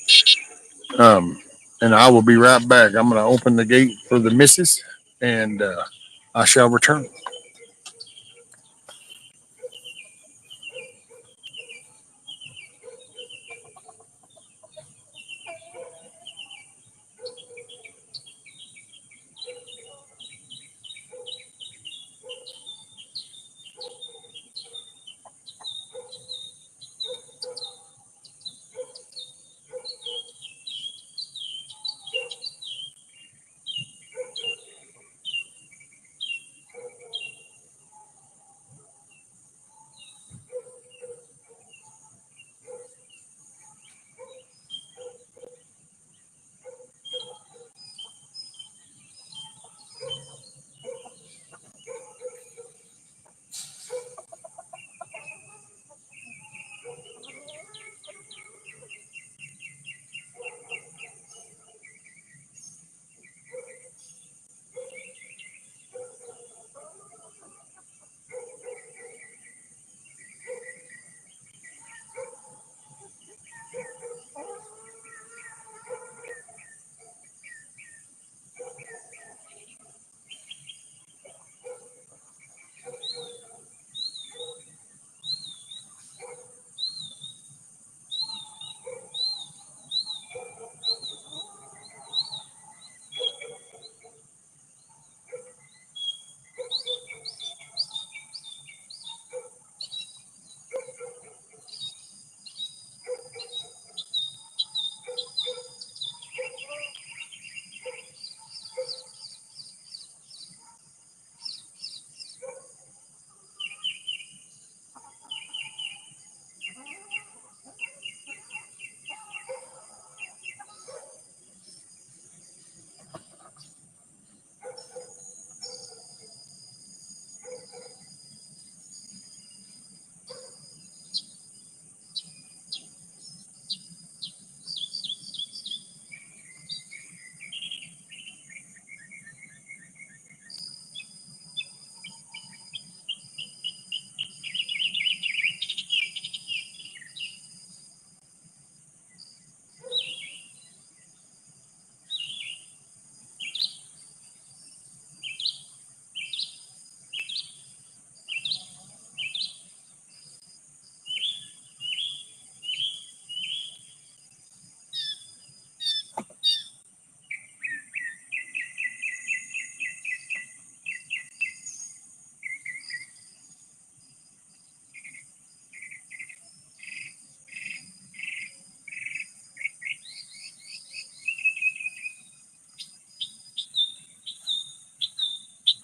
Um, and I will be right back. I'm gonna open the gate for the missus, and I shall return.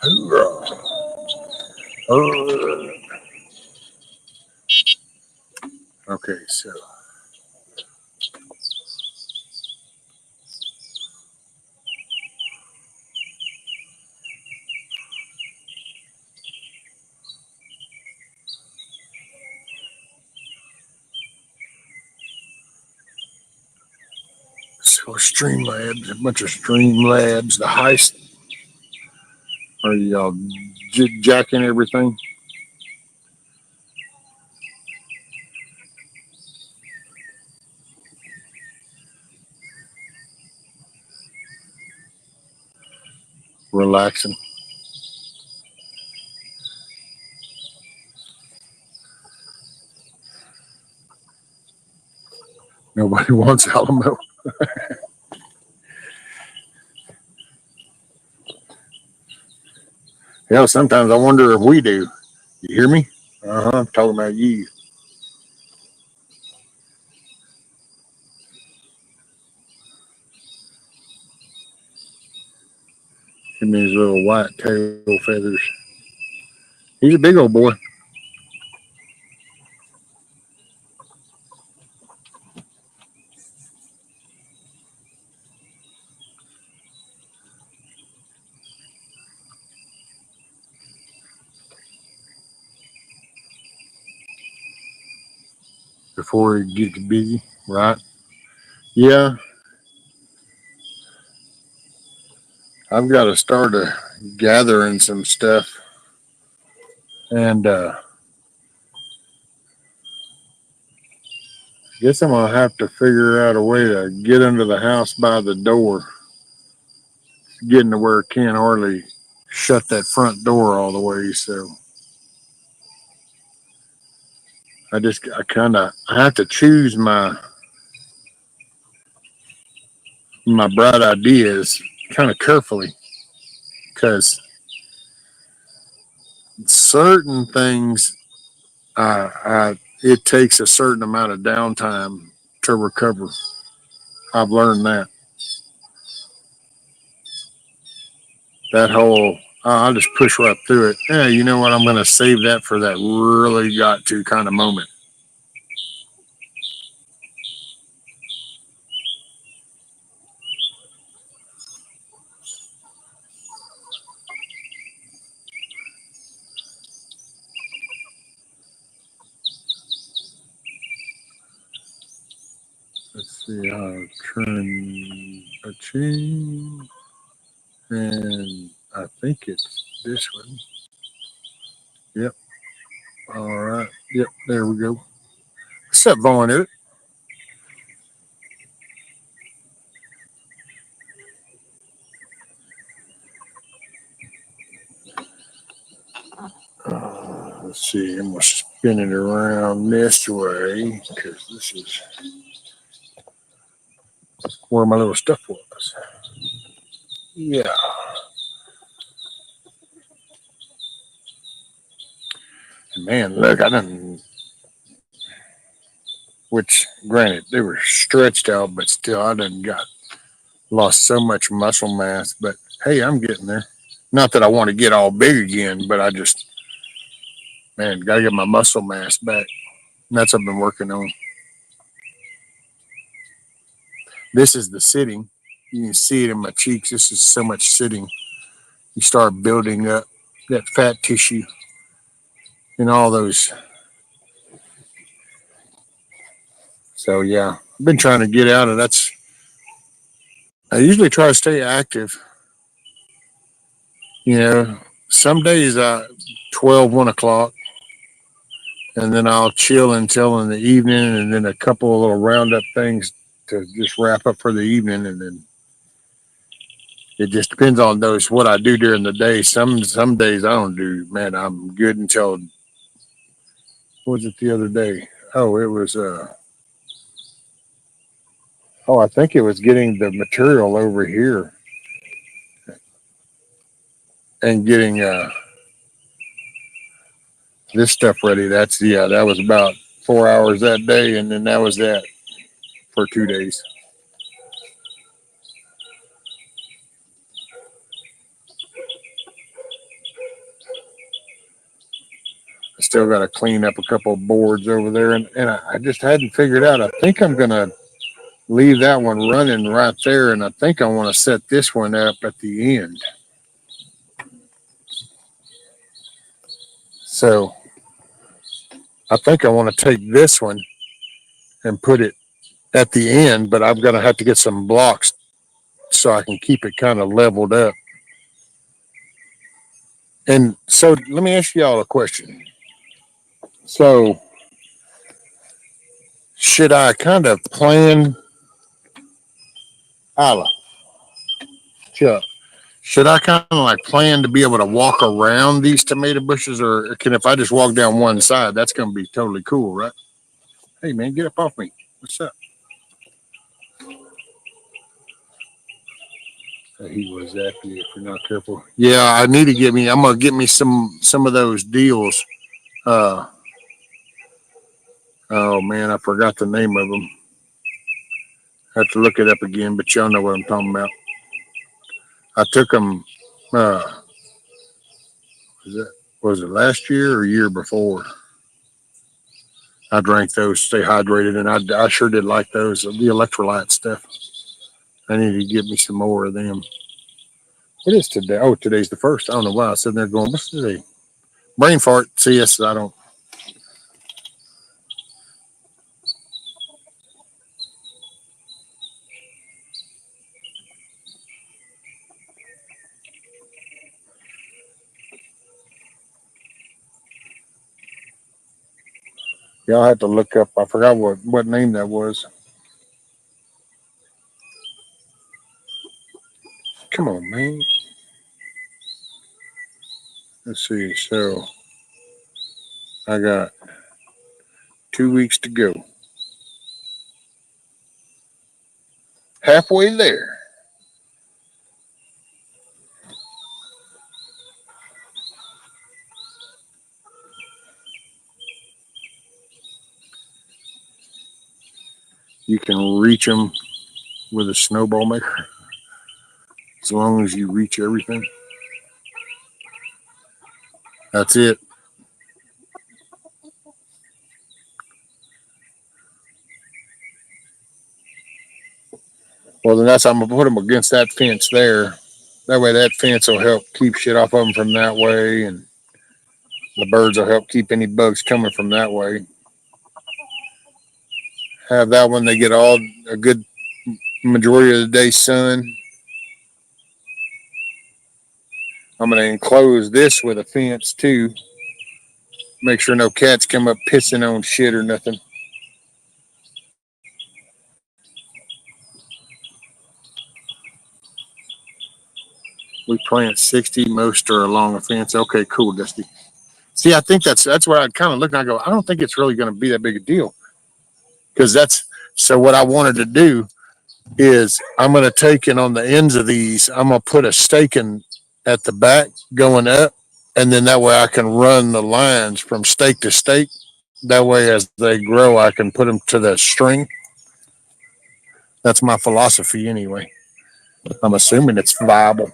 Hoorah. Hoorah. Okay, so Streamlabs, a bunch of Streamlabs. The heist. Are y'all jacking everything? Relaxing. Nobody wants Alamo. Hell, sometimes I wonder if we do. You hear me? I'm talking about you. Give me his little white tail feathers. He's a big old boy. Before he gets busy, right? Yeah, I've got to start gathering some stuff, and guess I'm gonna have to figure out a way to get under the house by the door, getting to where Ken Harley shut that front door all the way. So I have to choose my bright ideas kind of carefully, because certain things it takes a certain amount of downtime to recover. I've learned that whole I'll just push right through it. Yeah, you know what? I'm going to save that for that really got to kind of moment. Let's see. I'll turn a chain, and I think it's this one. Yep. All right. Yep. There we go. What's up, Vaughn? Let's see. I'm gonna spin it around this way because this is where my little stuff was. Yeah. Man, look, I done. Which, granted, they were stretched out, but still, I done lost so much muscle mass. But hey, I'm getting there. Not that I want to get all big again, but I just, man, gotta get my muscle mass back. And that's what I've been working on. This is the sitting. You can see it in my cheeks. This is so much sitting. You start building up that fat tissue and all those. So yeah, I've been trying to get out of that's. I usually try to stay active. You know, some days 12, 1 o'clock, and then I'll chill until in the evening, and then a couple of little roundup things to just wrap up for the evening, and then it just depends on those what I do during the day. Some days I don't do. Man, I'm good until what was it the other day? Oh, it was I think it was getting the material over here and getting this stuff ready. That was about 4 hours that day, and then that was that for 2 days. still got to clean up a couple of boards over there, and I just hadn't figured out. I think I'm gonna leave that one running right there, and I think I want to set this one up at the end. So I think I want to take this one and put it at the end, but I'm gonna have to get some blocks so I can keep it kind of leveled up. And so let me ask y'all a question. So should I kind of plan, Isla, Chuck, should I kind of like plan to be able to walk around these tomato bushes, or can if I just walk down one side, that's going to be totally cool, right? Hey man, get up off me. What's up? He was after you if you're not careful. Yeah, I need to get me. I'm gonna get me some of those deals. Uh, oh man, I forgot the name of them. I have to look it up again, but y'all know what I'm talking about. I took them. Was it last year or year before? I drank those, stay hydrated, and I sure did like those. The electrolyte stuff. I need to get me some more of them. What is today? Oh, today's the first. I don't know why I was sitting there going, what's today? Brain fart. CS. I don't. Y'all have to look up. I forgot what name that was. Come on, man. Let's see. So I got 2 weeks to go. Halfway there. You can reach them with a snowball maker as long as you reach everything. That's it. Well, then I'm gonna put them against that fence there. That way, that fence will help keep shit off of them from that way, and the birds will help keep any bugs coming from that way. Have that one; they get all a good majority of the day sun. I'm gonna enclose this with a fence too. Make sure no cats come up pissing on shit or nothing. We plant 60. Most are along a fence. Okay, cool, Dusty. See, I think that's where I kind of look and I go, I don't think it's really going to be that big a deal. Because that's so what I wanted to do is I'm going to take in on the ends of these, I'm going to put a stake in at the back going up. And then that way I can run the lines from stake to stake. That way, as they grow, I can put them to the string. That's my philosophy anyway. I'm assuming it's viable.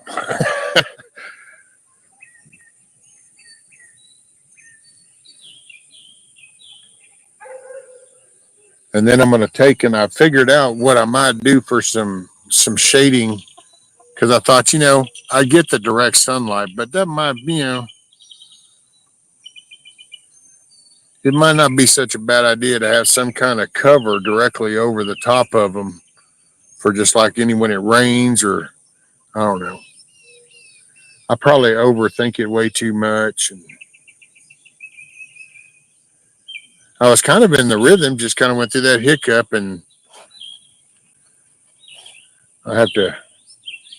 And then I'm going to take and I figured out what I might do for some shading because I thought, I get the direct sunlight, but that might, it might not be such a bad idea to have some kind of cover directly over the top of them for just like when it rains or I don't know. I probably overthink it way too much. And I was kind of in the rhythm, just kind of went through that hiccup, and I have to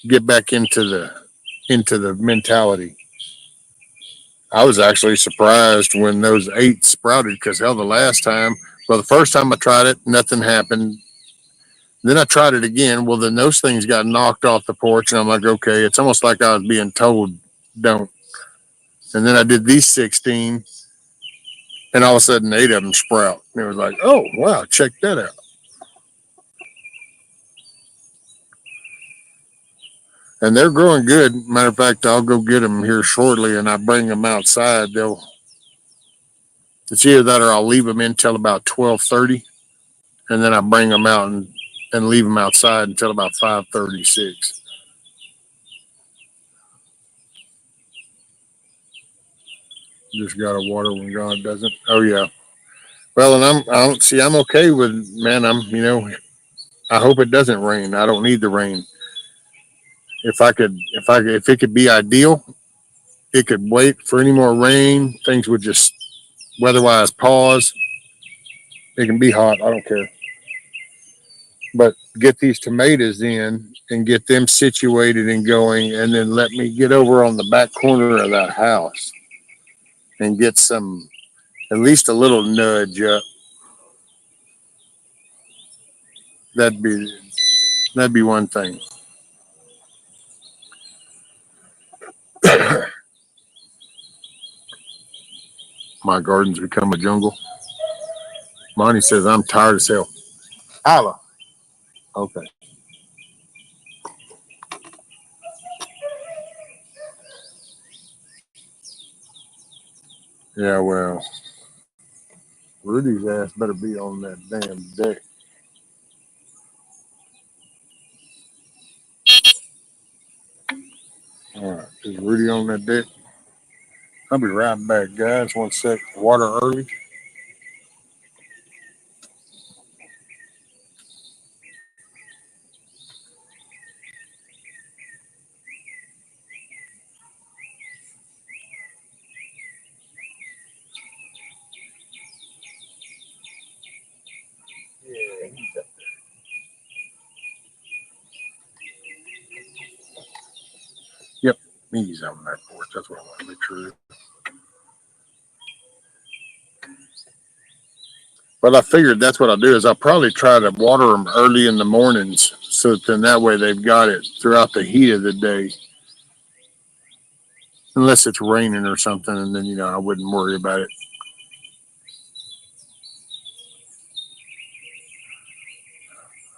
get back into the mentality. I was actually surprised when those 8 sprouted because hell, the first time I tried it, nothing happened. Then I tried it again. Well, then those things got knocked off the porch, and I'm like, okay, it's almost like I was being told don't. And then I did these 16, and all of a sudden 8 of them sprout. And it was like, oh wow, check that out. And they're growing good. Matter of fact, I'll go get them here shortly, and I bring them outside. It's either that or I'll leave them in till about 12:30, and then I bring them out and leave them outside until about 5:36. Just gotta water when God doesn't. Oh yeah. Well, and I'm okay with, man. I hope it doesn't rain. I don't need the rain. If it could be ideal, it could wait for any more rain. Things would just weather-wise pause. It can be hot. I don't care. But get these tomatoes in and get them situated and going, and then let me get over on the back corner of that house and get some, at least a little nudge up. That'd be that'd be one thing. My garden's become a jungle. Monty says I'm tired as hell. Holla. Okay. Yeah, well, Rudy's ass better be on that damn deck. All right, is Rudy on that deck? I'll be right back, guys. One sec. Water early. Yeah, he's up. Yep, he's on that porch. That's what I want to make sure. But I figured that's what I'll do is I'll probably try to water them early in the mornings, so then that way they've got it throughout the heat of the day. Unless it's raining or something, and then I wouldn't worry about it.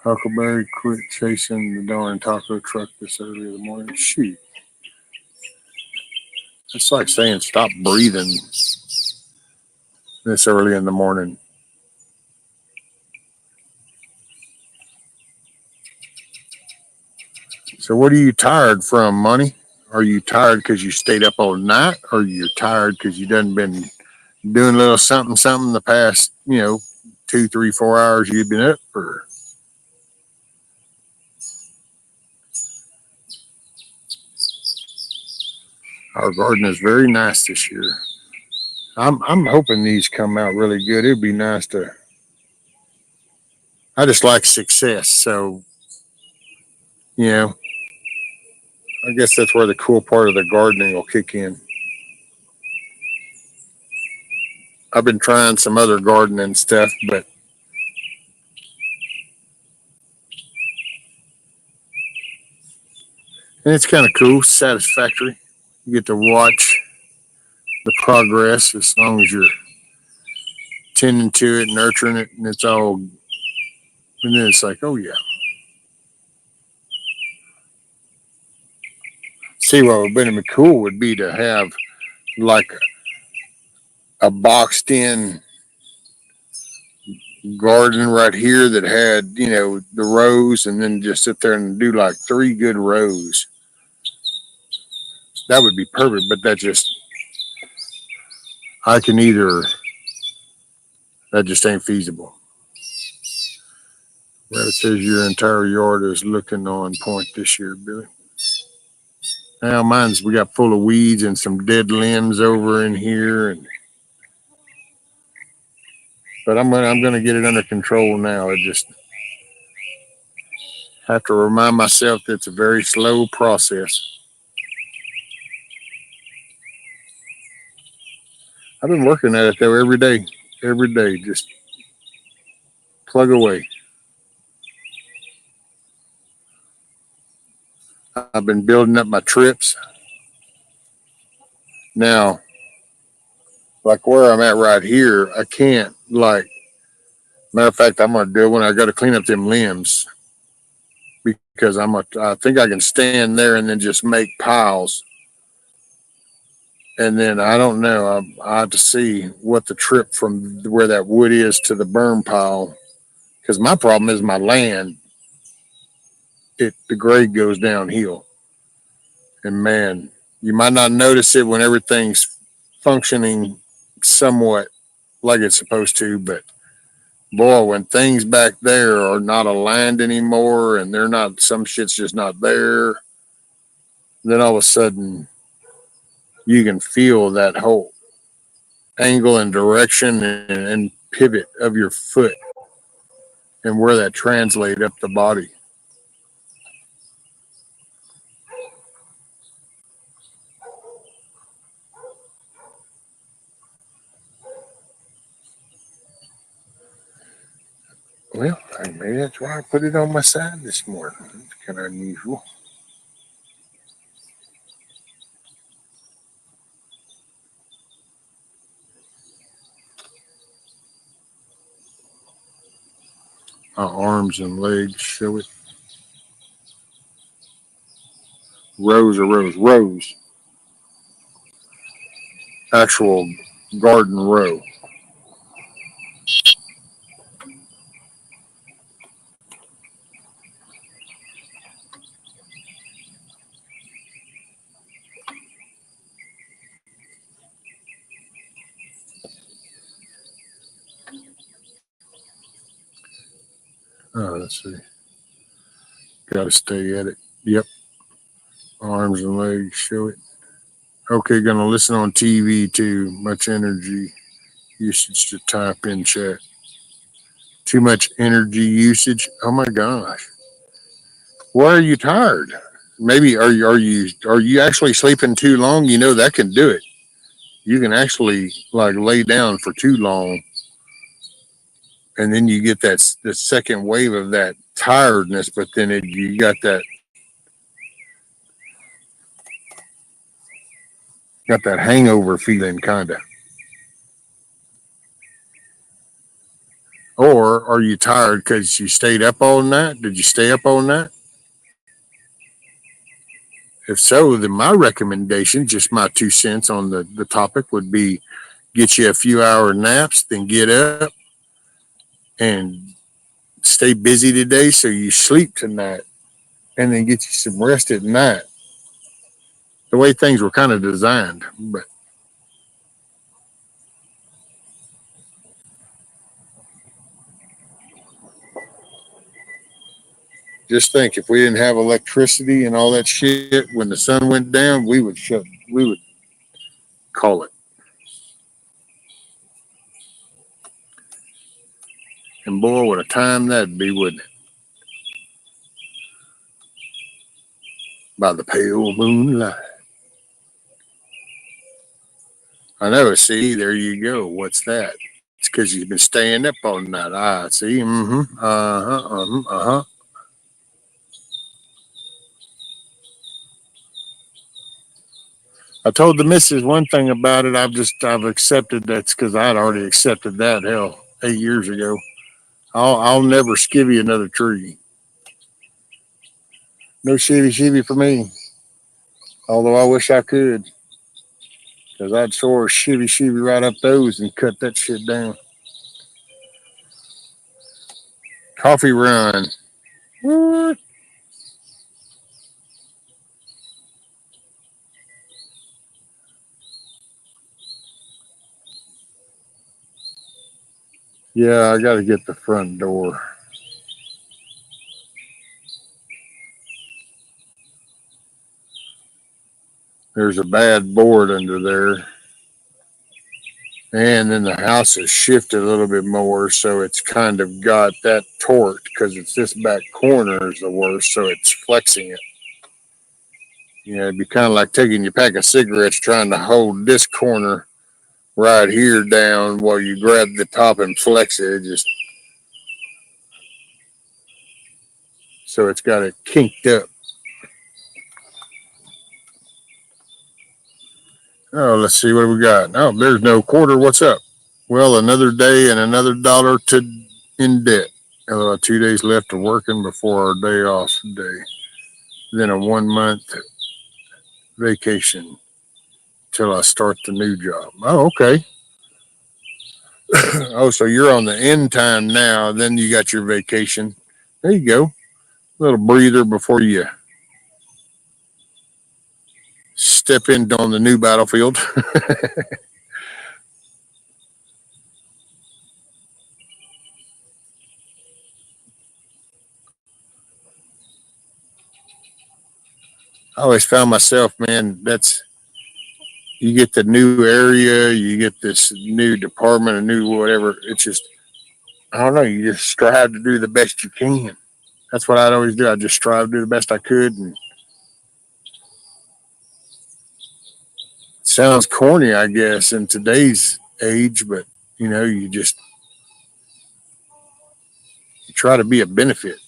Huckleberry quit chasing the darn taco truck this early in the morning. Shoot. It's like saying stop breathing this early in the morning. So what are you tired from, Money? Are you tired because you stayed up all night? Or you're tired because you done been doing a little something the past, 2, 3, 4 hours you've been up? Or our garden is very nice this year. I'm hoping these come out really good. It'd be nice to. I just like success, so I guess that's where the cool part of the gardening will kick in. I've been trying some other gardening stuff, but and it's kind of cool, satisfactory. You get to watch the progress as long as you're tending to it, nurturing it, and it's all. And then it's like, oh yeah. See, what would have been cool would be to have like a boxed in garden right here that had, the rows, and then just sit there and do like 3 good rows. That would be perfect, but that just ain't feasible. Well, it says your entire yard is looking on point this year, Billy. Now we got full of weeds and some dead limbs over in here, but I'm gonna get it under control now. I just have to remind myself that it's a very slow process. I've been working at it though every day, just plug away. I've been building up my trips. Now, like where I'm at right here, I can't matter of fact, I'm gonna do it when I got to clean up them limbs because I think I can stand there and then just make piles. And then I don't know. I have to see what the trip from where that wood is to the burn pile. Because my problem is my land. The grade goes downhill, and man, you might not notice it when everything's functioning somewhat like it's supposed to, but boy, when things back there are not aligned anymore, and they're not, some shit's just not there, then all of a sudden you can feel that whole angle and direction and pivot of your foot and where that translate up the body. Well, maybe that's why I put it on my side this morning. It's kind of unusual. My arms and legs show it. Rows of rows, rows. Actual garden row. Oh, let's see. Got to stay at it. Yep. Arms and legs show it. Okay, gonna listen on TV too. Much energy usage to type in chat. Too much energy usage. Oh my gosh. Why are you tired? Maybe are you actually sleeping too long? You know that can do it. You can actually like lay down for too long, and then you get that the second wave of that tiredness. But then you got that hangover feeling, kind of. Or are you tired because you stayed up all night? Did you stay up all night? If so, then my recommendation, just my 2 cents on the topic, would be get you a few hour naps, then get up and stay busy today so you sleep tonight, and then get you some rest at night. The way things were kind of designed. But just think, if we didn't have electricity and all that shit, when the sun went down, we would call it. And boy, what a time that'd be, wouldn't it? By the pale moonlight. I know. See, there you go. What's that? It's because you've been staying up all night. Ah, see. Mm-hmm. Uh-huh. Uh-huh. I told the missus one thing about it. I've accepted that's because I'd already accepted that hell 8 years ago. I'll never skivvy another tree. No shivvy for me. Although I wish I could, because I'd sure shivvy right up those and cut that shit down. Coffee run. What? Yeah, I got to get the front door. There's a bad board under there. And then the house has shifted a little bit more, so it's kind of got that torqued because it's this back corner is the worst, so it's flexing it. You know, it'd be kind of like taking your pack of cigarettes trying to hold this corner right here down while you grab the top and flex it. It just so it's got it kinked up. Oh, let's see what we got. Oh, there's no quarter. What's up? Well, another day and another dollar to in debt. 2 days left of working before our day off day. Then a 1 month vacation till I start the new job. Oh, okay. Oh, so you're on the end time now. Then you got your vacation. There you go. Little breather before you step in on the new battlefield. I always found myself, man, that's you get the new area, you get this new department, a new whatever. It's just, I don't know, you just strive to do the best you can. That's what I'd always do. I just strive to do the best I could. And it sounds corny, I guess, in today's age, but you just you try to be a benefit.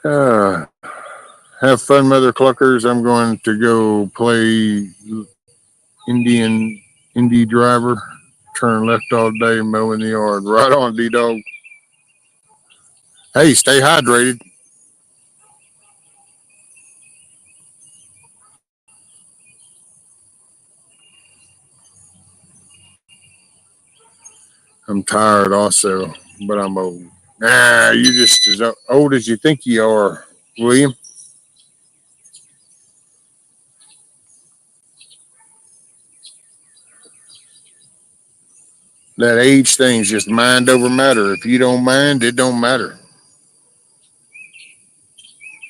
Uh, have fun, Mother Cluckers. I'm going to go play Indian Indie driver, turn left all day, mowing the yard. Right on, D Dog. Hey, stay hydrated. I'm tired also, but I'm old. Nah, you're just as old as you think you are, William. That age thing's just mind over matter. If you don't mind, it don't matter.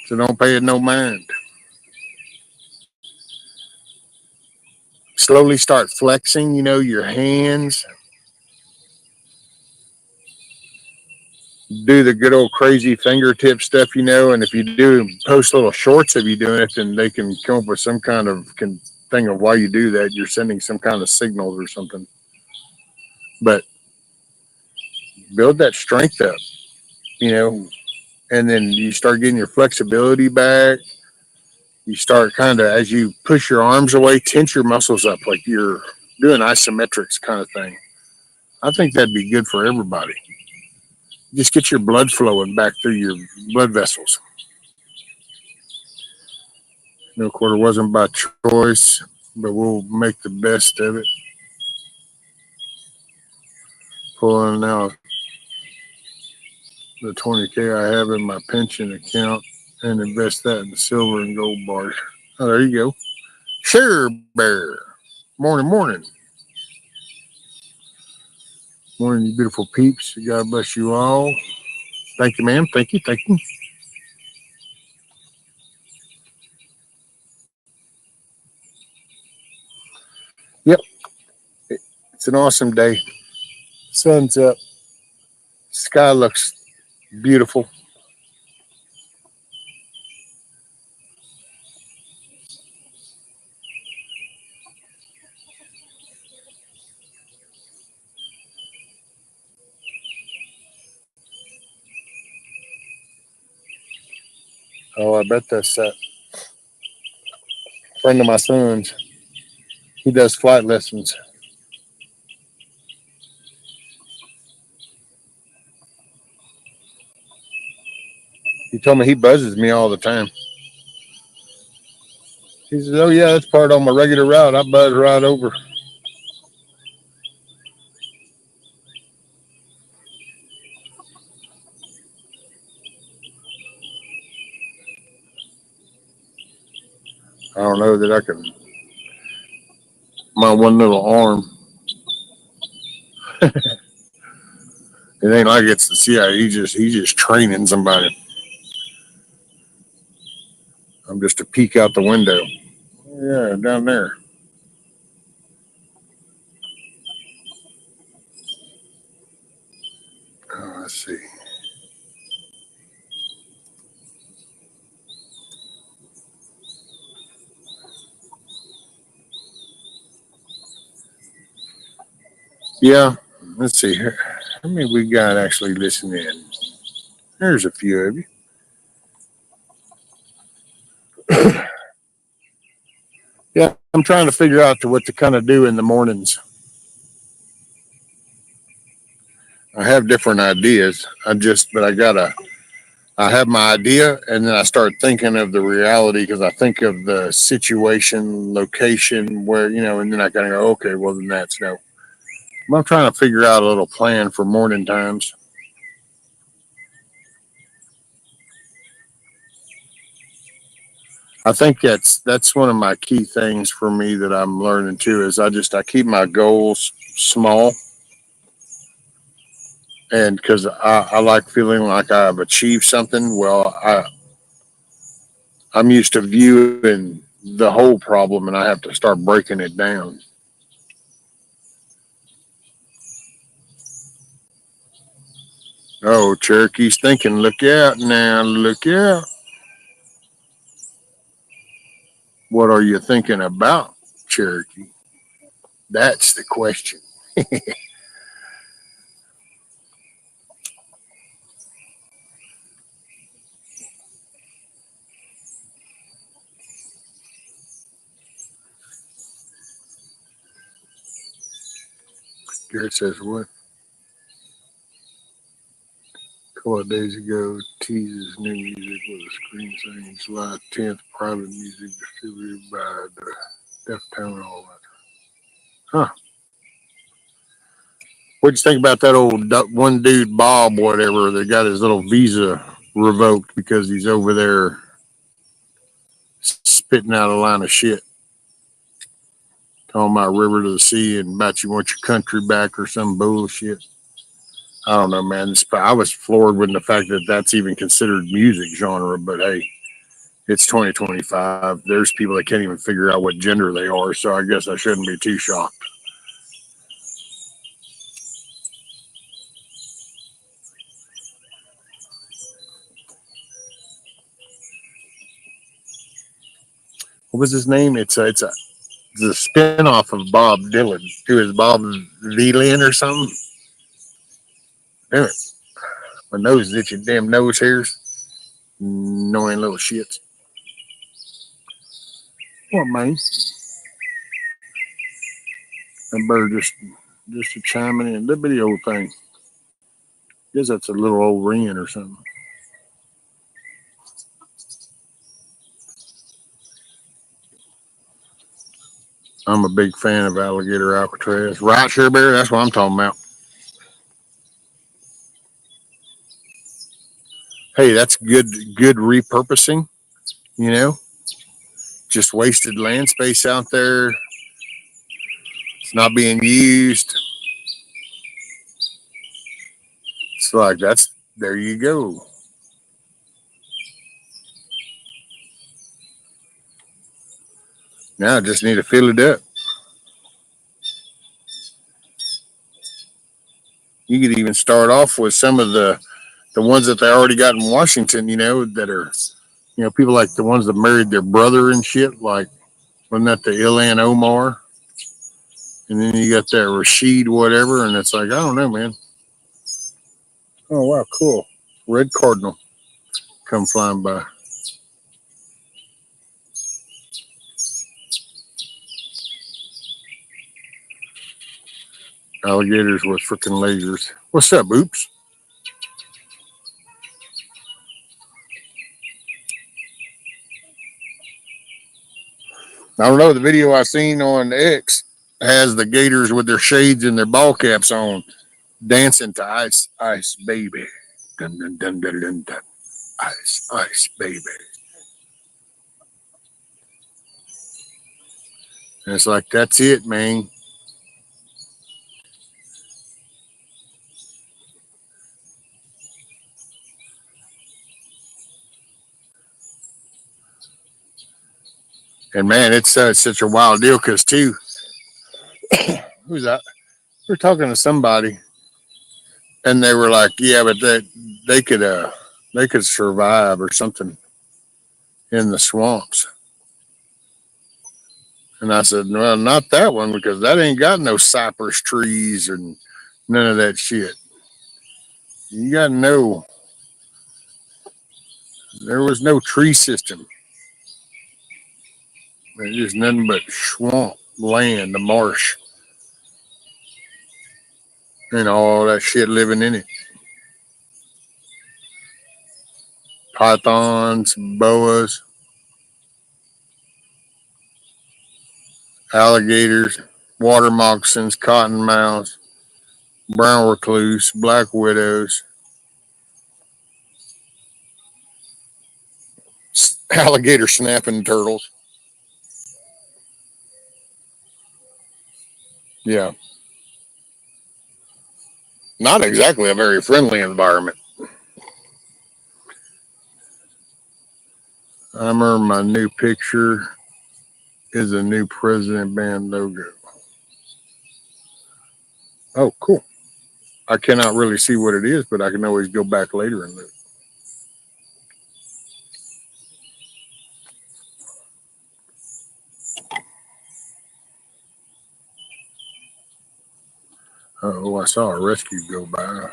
So don't pay it no mind. Slowly start flexing, your hands. Do the good old crazy fingertip stuff, and if you do post little shorts of you doing it, then they can come up with some kind of thing of why you do that. You're sending some kind of signals or something. But build that strength up, and then you start getting your flexibility back. You start kind of, as you push your arms away, tense your muscles up like you're doing isometrics kind of thing. I think that'd be good for everybody. Just get your blood flowing back through your blood vessels. No quarter wasn't by choice, but we'll make the best of it. Pulling out the 20K I have in my pension account and invest that in the silver and gold bars. Oh, there you go. Sure, Bear. Morning, morning. Morning, you beautiful peeps. God bless you all. Thank you, ma'am. Thank you. Thank you. Yep. It's an awesome day. Sun's up. Sky looks beautiful. Oh, I bet that's that friend of my son's. He does flight lessons. He told me he buzzes me all the time. He says, "Oh yeah, that's part on my regular route. I buzz right over." I don't know that I can. My one little arm. It ain't like it's the CIA. He's just training somebody. I'm just a peek out the window. Yeah, down there. Oh, let's see. Yeah, let's see here. How many we got actually listening? There's a few of you. Yeah, I'm trying to figure out what to kind of do in the mornings. I have different ideas. But I have my idea, and then I start thinking of the reality because I think of the situation, location, where, and then I kind of go, okay, well, then that's no. I'm trying to figure out a little plan for morning times. I think that's one of my key things for me that I'm learning too is I keep my goals small, and because I like feeling like I've achieved something. Well, I'm used to viewing the whole problem, and I have to start breaking it down. Oh, Cherokee's thinking, look out now, look out. What are you thinking about, Cherokee? That's the question. Garrett says, what? A couple of days ago, teases new music with a screen saying July 10th, private music distributed by the Deftone and all that. Huh. What'd you think about that old one dude, Bob, whatever, that got his little visa revoked because he's over there spitting out a line of shit, talking about river to the sea and about you want your country back or some bullshit. I don't know, man. I was floored with the fact that that's even considered music genre, but hey, it's 2025. There's people that can't even figure out what gender they are, so I guess I shouldn't be too shocked. What was his name? It's a spinoff of Bob Dylan. Who is Bob Dylan or something? Damn it. My nose is itching. Damn nose hairs. Annoying little shits. What, man? That bird just a chiming in. Little bitty old thing. Guess that's a little old wren or something. I'm a big fan of alligator Alcatraz. Right, sure, Bear? That's what I'm talking about. Hey, that's good repurposing, you know? Just wasted land space out there. It's not being used. It's like there you go. Now I just need to fill it up. You could even start off with some of the ones that they already got in Washington, that are, people like the ones that married their brother and shit, like, wasn't that the Ilan Omar? And then you got that Rashid whatever, and it's like, I don't know, man. Oh, wow, cool. Red Cardinal come flying by. Alligators with freaking lasers. What's up, Oops? I don't know. The video I seen on X has the gators with their shades and their ball caps on, dancing to Ice, Ice, Baby. Dun, dun, dun, dun, dun, dun. Ice, Ice, Baby. And it's like, that's it, man. And man, it's such a wild deal because, too, who's that? We were talking to somebody, and they were like, yeah, but they could they could survive or something in the swamps. And I said, well, not that one because that ain't got no cypress trees and none of that shit. You got to know there was no tree system. There's just nothing but swamp land, the marsh. and all that shit living in it. Pythons, boas, alligators, water moccasins, cottonmouths, brown recluse, black widows, alligator snapping turtles. Yeah, not exactly a very friendly environment. I remember my new picture is a new President Band logo. Oh, cool. I cannot really see what it is, but I can always go back later and look. Oh, I saw a rescue go by.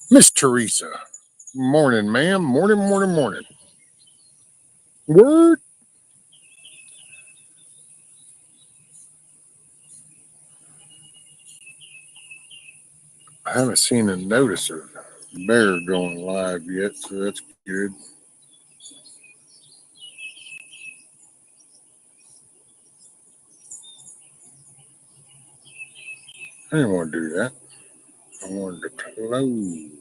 Miss Teresa. Morning, ma'am. Morning, morning, morning. Word. I haven't seen a notice of bear going live yet, so that's good. I didn't want to do that. I wanted to close.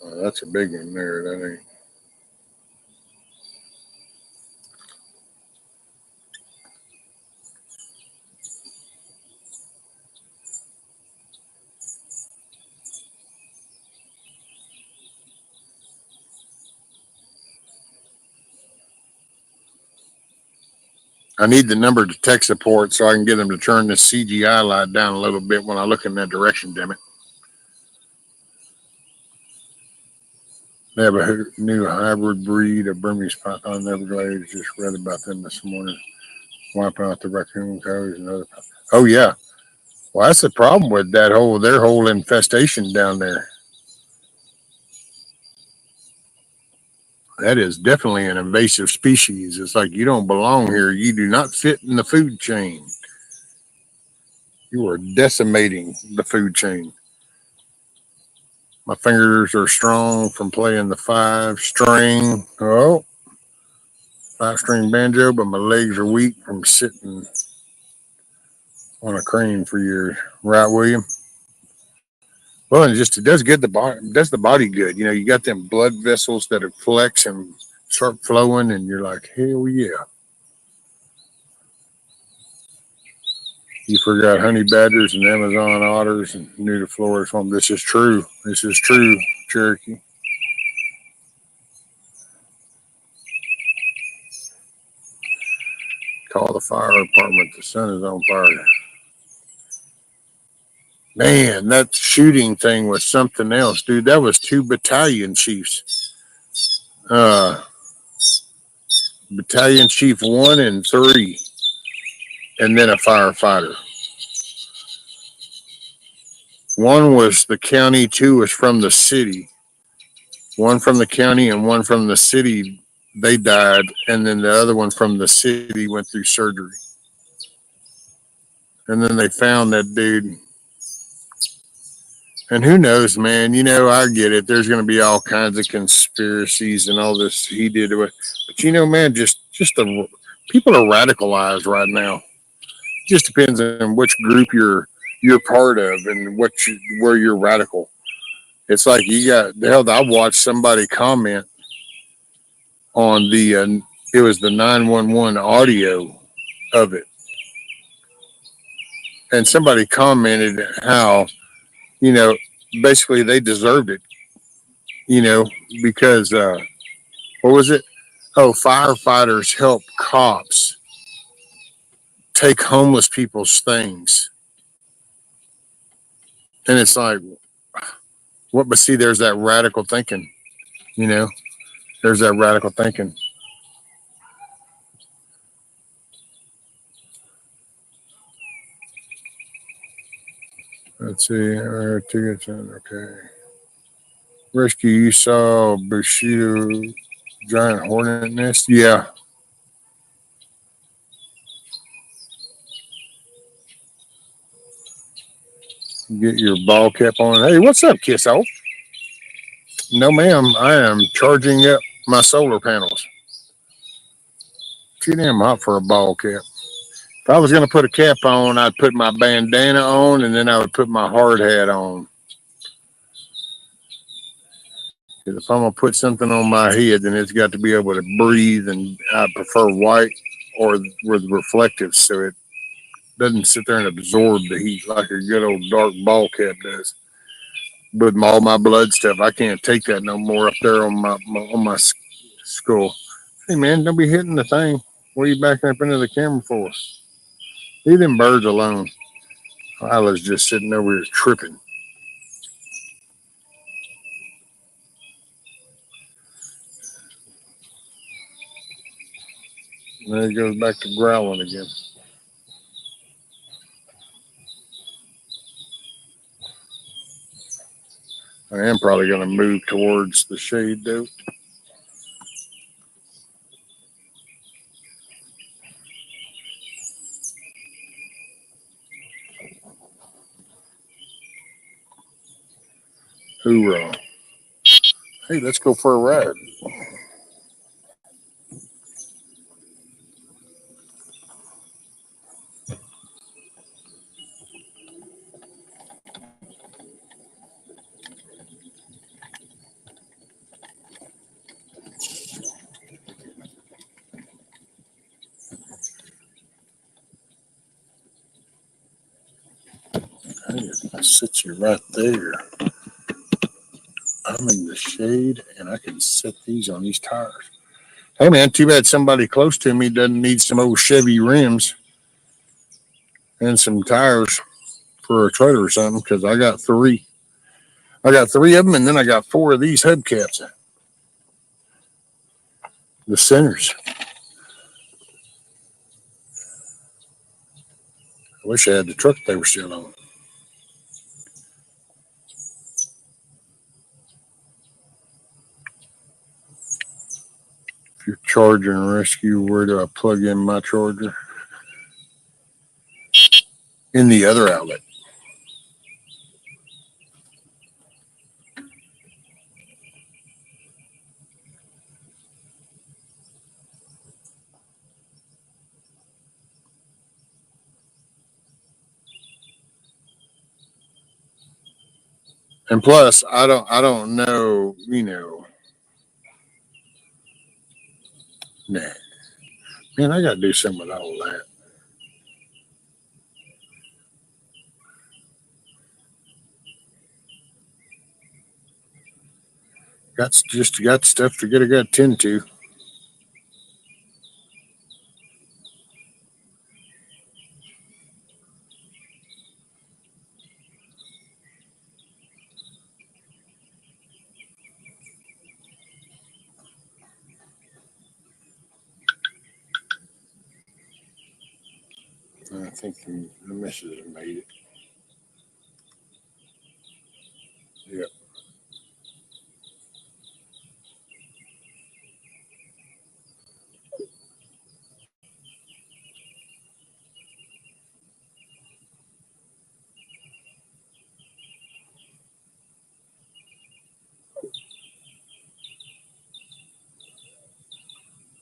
Oh, that's a big one there. That ain't. I need the number to tech support so I can get them to turn this CGI light down a little bit when I look in that direction, damn it. They have a new hybrid breed of Burmese python Everglades. Just read about them this morning. Wiping out the raccoon coyotes and other. Oh yeah. Well, that's the problem with their whole infestation down there. That is definitely an invasive species. It's like you don't belong here. You do not fit in the food chain. You are decimating the food chain. My fingers are strong from playing the 5-string. Oh, 5-string banjo, but my legs are weak from sitting on a crane for years. Right, William? Well, and it does good the body, does the body good. You know, you got them blood vessels that are flex and start flowing, and you're like, hell yeah. You forgot honey badgers and Amazon otters and knew the Florida swamp. This is true. This is true, Cherokee. Call the fire department. The sun is on fire. Man, that shooting thing was something else, dude. That was 2 battalion chiefs. Uh, Battalion Chief 1 and 3, and then a firefighter. One was the county, 2 was from the city. One from the county and one from the city, they died, and then the other one from the city went through surgery. And then they found that dude. And who knows, man? You know, I get it. There's going to be all kinds of conspiracies and all this he did. But you know, man, just the people are radicalized right now. It just depends on which group you're part of and where you're radical. It's like you got the hell. I watched somebody comment on it was the 911 audio of it, and somebody commented how, you know, basically they deserved it, you know, because what was it? Oh, firefighters help cops take homeless people's things, and it's like, what? But see, there's that radical thinking, you know. There's that radical thinking. Let's see. Tickets. Okay. Rescue. You saw Bushido giant hornet nest. Yeah. Get your ball cap on. Hey, what's up, Kisso? No, ma'am. I am charging up my solar panels. Too damn hot for a ball cap. If I was going to put a cap on, I'd put my bandana on and then I would put my hard hat on. Because if I'm going to put something on my head, then it's got to be able to breathe, and I prefer white or with reflective so it doesn't sit there and absorb the heat like a good old dark ball cap does. With all my blood stuff, I can't take that no more up there on my skull. Hey man, don't be hitting the thing. What are you backing up into the camera for? Leave them birds alone. Lila's just sitting over here tripping. And then he goes back to growling again. I am probably going to move towards the shade though. Hoorah. Hey, let's go for a ride. Hey, I sit you right there. I'm in the shade and I can set these on these tires. Hey man, too bad somebody close to me doesn't need some old Chevy rims and some tires for a trailer or something, because I got three. I got three of them, and then I got four of these hubcaps. The centers. I wish I had the truck they were still on. If you're charging a rescue, where do I plug in my charger? In the other outlet. And plus, I don't know, nah. Man, I got to do something with all that. Got stuff to get to tend to. I think the missus have made it. Yep.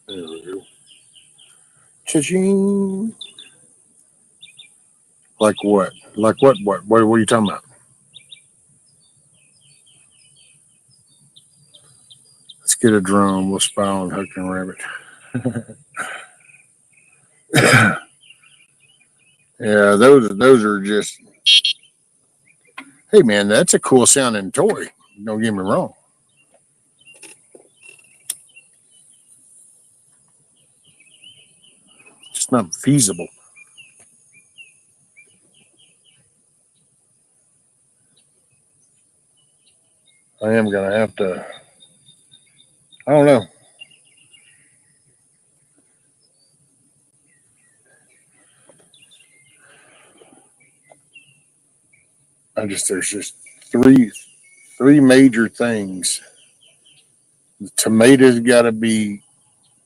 There we go. Cha-ching. Like what? Like what? What are you talking about? Let's get a drone. We'll spy on Hook and Rabbit. Yeah, those are just. Hey man, that's a cool sounding toy. Don't get me wrong. It's not feasible. I am gonna have to. I don't know. There's just three major things. The tomatoes got to be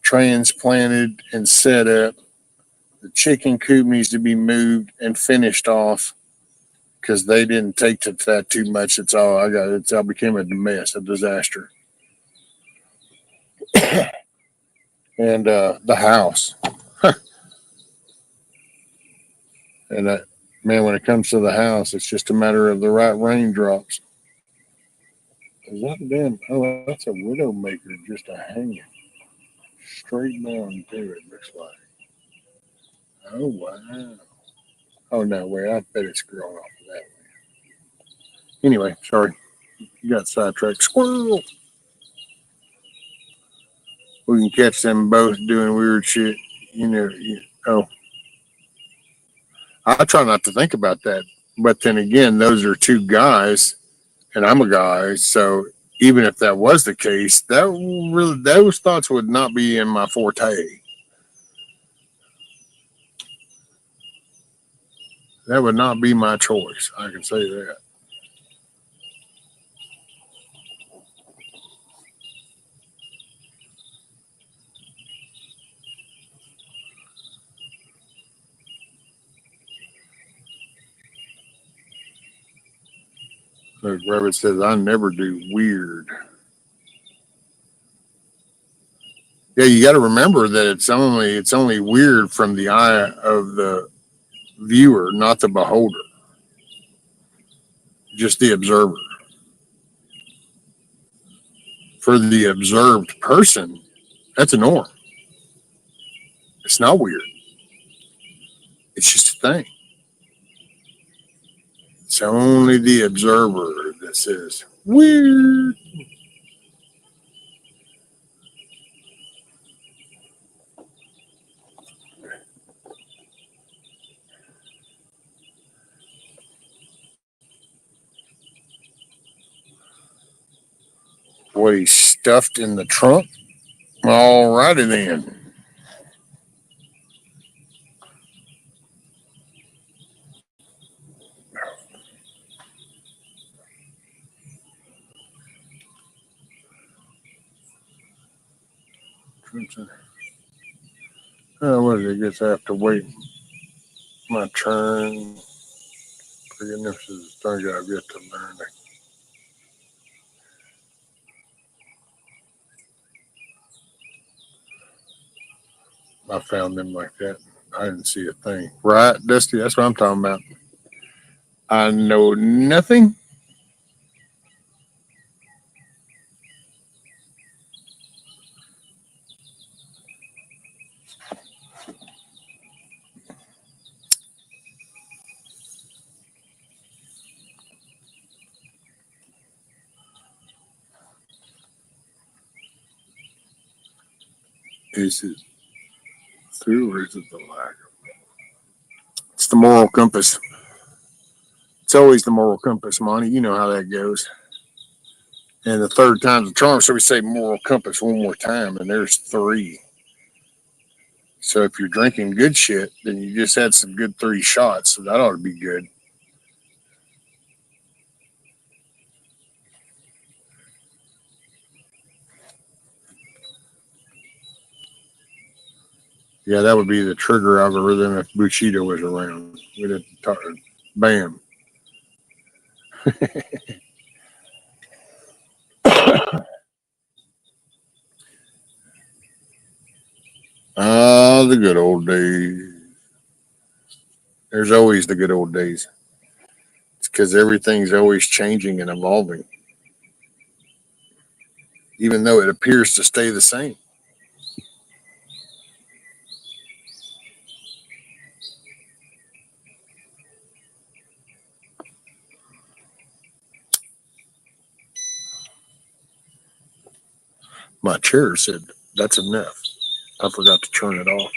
transplanted and set up. The chicken coop needs to be moved and finished off. because they didn't take to that too much. It's all I got. It's all became a mess, a disaster. And the house, and man, when it comes to the house, it's just a matter of the right raindrops. Is that damn? Oh, that's a widowmaker, just a hanging straight down to it. Looks like. Oh wow. Oh no, wait. I bet it's growing off of that way. Anyway, sorry, you got sidetracked. Squirrel. We can catch them both doing weird shit. Oh, I try not to think about that. But then again, those are two guys, and I'm a guy. So even if that was the case, those thoughts would not be in my forte. That would not be my choice. I can say that. Look, Rabbit says I never do weird. Yeah, you got to remember that it's only weird from the eye of the viewer, not the beholder, just the observer. For the observed person, that's a norm. It's not weird. It's just a thing. It's only the observer that says weird. What he stuffed in the trunk? All righty then. Oh, what is it? I guess I have to wait my turn. Forgiveness is the thing I've yet to learn. I found them like that. I didn't see a thing. Right, Dusty? That's what I'm talking about. I know nothing. Is it through or is it the lack? It's the moral compass. It's always the moral compass, Monty. You know how that goes. And the third time's a charm. So we say moral compass one more time, and there's three. So if you're drinking good shit, then you just had some good 3 shots. So that ought to be good. Yeah, that would be the trigger algorithm if Bushido was around. We'd have to talk. Bam. Ah, the good old days. There's always the good old days. It's because everything's always changing and evolving, even though it appears to stay the same. My chair said, that's enough. I forgot to turn it off.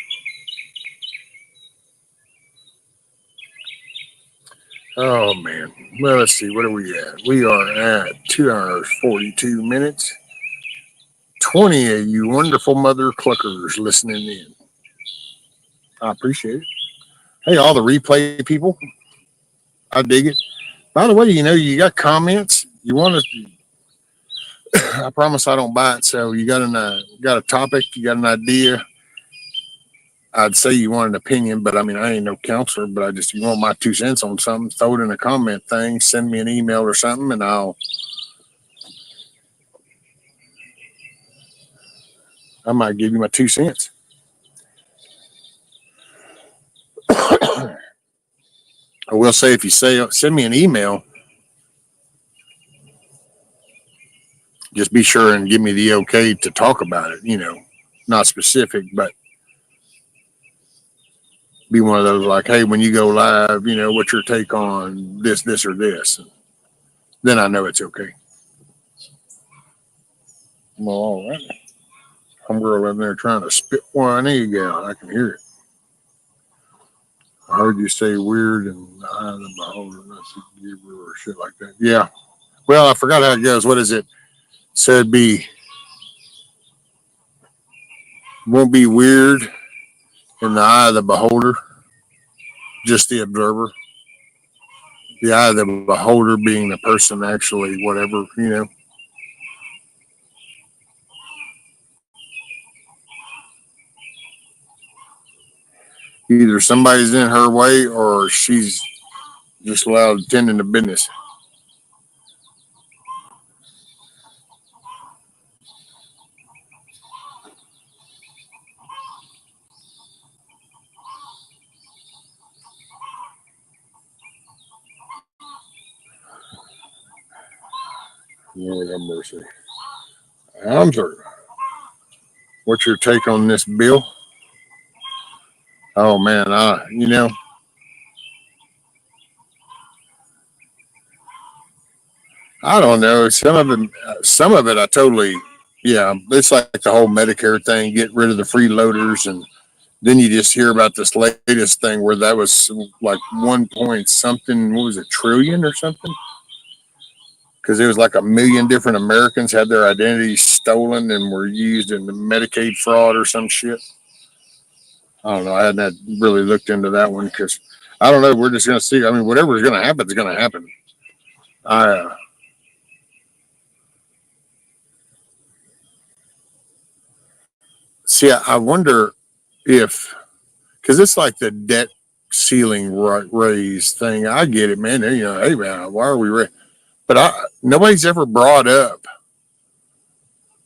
Oh, man. Well, let's see. What are we at? We are at 2 hours, 42 minutes. 20 of you wonderful mother cluckers listening in. I appreciate it. Hey, all the replay people. I dig it. By the way, you got comments. You want to, I promise I don't bite. So you got a topic, you got an idea. I'd say you want an opinion, but I mean, I ain't no counselor, but you want my 2 cents on something, throw it in a comment thing, send me an email or something, and I might give you my 2 cents. I will say, if you send me an email, just be sure and give me the okay to talk about it, not specific, but be one of those like, hey, when you go live, what's your take on this, or this? And then I know it's okay. Well, all right. Homegirl in there trying to spit one egg out. I can hear it. I heard you say weird and the eye of the beholder, or shit like that. Yeah. Well, I forgot how it goes. What is it? Said won't be weird in the eye of the beholder, just the observer. The eye of the beholder being the person actually, whatever. Either somebody's in her way or she's just allowed tending to business. Lord have mercy. I'm sorry. What's your take on this bill? Oh man, I don't know. Some of it, I totally, yeah. It's like the whole Medicare thing. Get rid of the freeloaders, and then you just hear about this latest thing where that was like 1 point something. What was it, trillion or something? Because it was like 1 million different Americans had their identities stolen and were used in the Medicaid fraud or some shit. I don't know. I hadn't really looked into that one because I don't know. We're just going to see. I mean, whatever is going to happen is going to happen. See. I wonder if, because it's like the debt ceiling raise thing. I get it, man. Hey man, why are we? But nobody's ever brought up.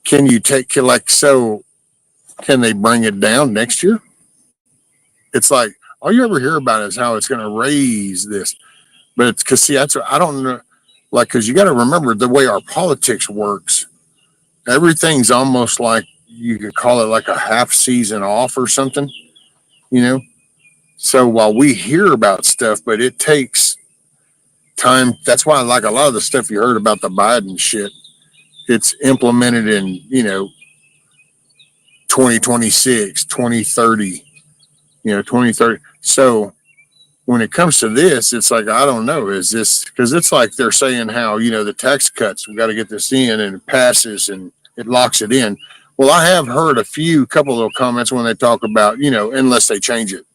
Can you take like so? Can they bring it down next year? It's like all you ever hear about is how it's going to raise this, but it's because that's what I don't know. Like, because you got to remember the way our politics works. Everything's almost like you could call it like a half season off or something, you know. So while we hear about stuff, but it takes time. That's why, like a lot of the stuff you heard about the Biden shit, it's implemented in 2026, 2030, 2030. So when it comes to this, it's like, I don't know, is this because it's like they're saying how, the tax cuts, we got to get this in and it passes and it locks it in. Well, I have heard couple little comments when they talk about, unless they change it,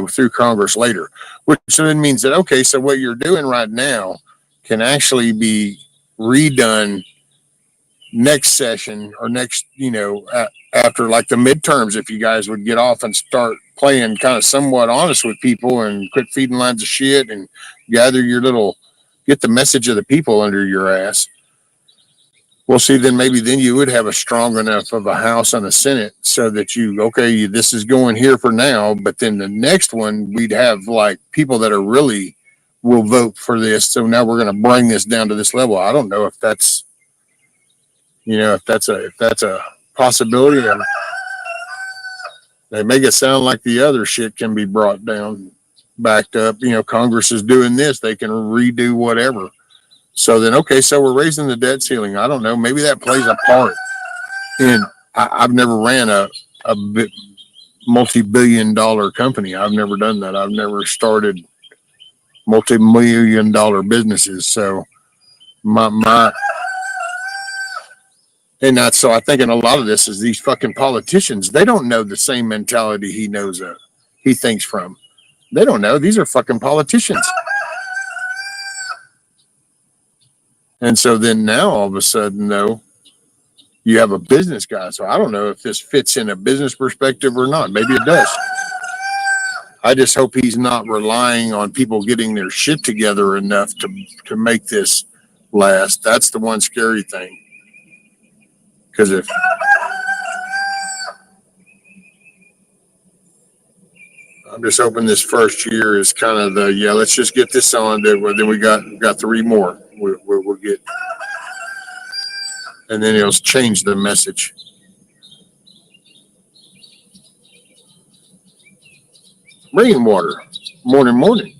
through Congress later, which then means that, okay, so what you're doing right now can actually be redone next session or next, after like the midterms, if you guys would get off and start playing kind of somewhat honest with people and quit feeding lines of shit and get the message of the people under your ass. Well, see, then maybe then you would have a strong enough of a House and a Senate so that this is going here for now, but then the next one we'd have like people that are really will vote for this. So now we're going to bring this down to this level. I don't know if that's, if that's a possibility. And they make it sound like the other shit can be brought down, backed up. Congress is doing this; they can redo whatever. So then, okay, so we're raising the debt ceiling. I don't know. Maybe that plays a part. And I've never ran a multi-billion-dollar company. I've never done that. I've never started multi-million-dollar businesses. So and that's so I think in a lot of this is these fucking politicians. They don't know the same mentality he thinks from. They don't know. These are fucking politicians. And so then now all of a sudden, though, you have a business guy. So I don't know if this fits in a business perspective or not. Maybe it does. I just hope he's not relying on people getting their shit together enough to make this last. That's the one scary thing. Because if I'm just hoping this first year is kind of the let's just get this on. Then we got 3 more. We'll get, and then it'll change the message. Rainwater, morning.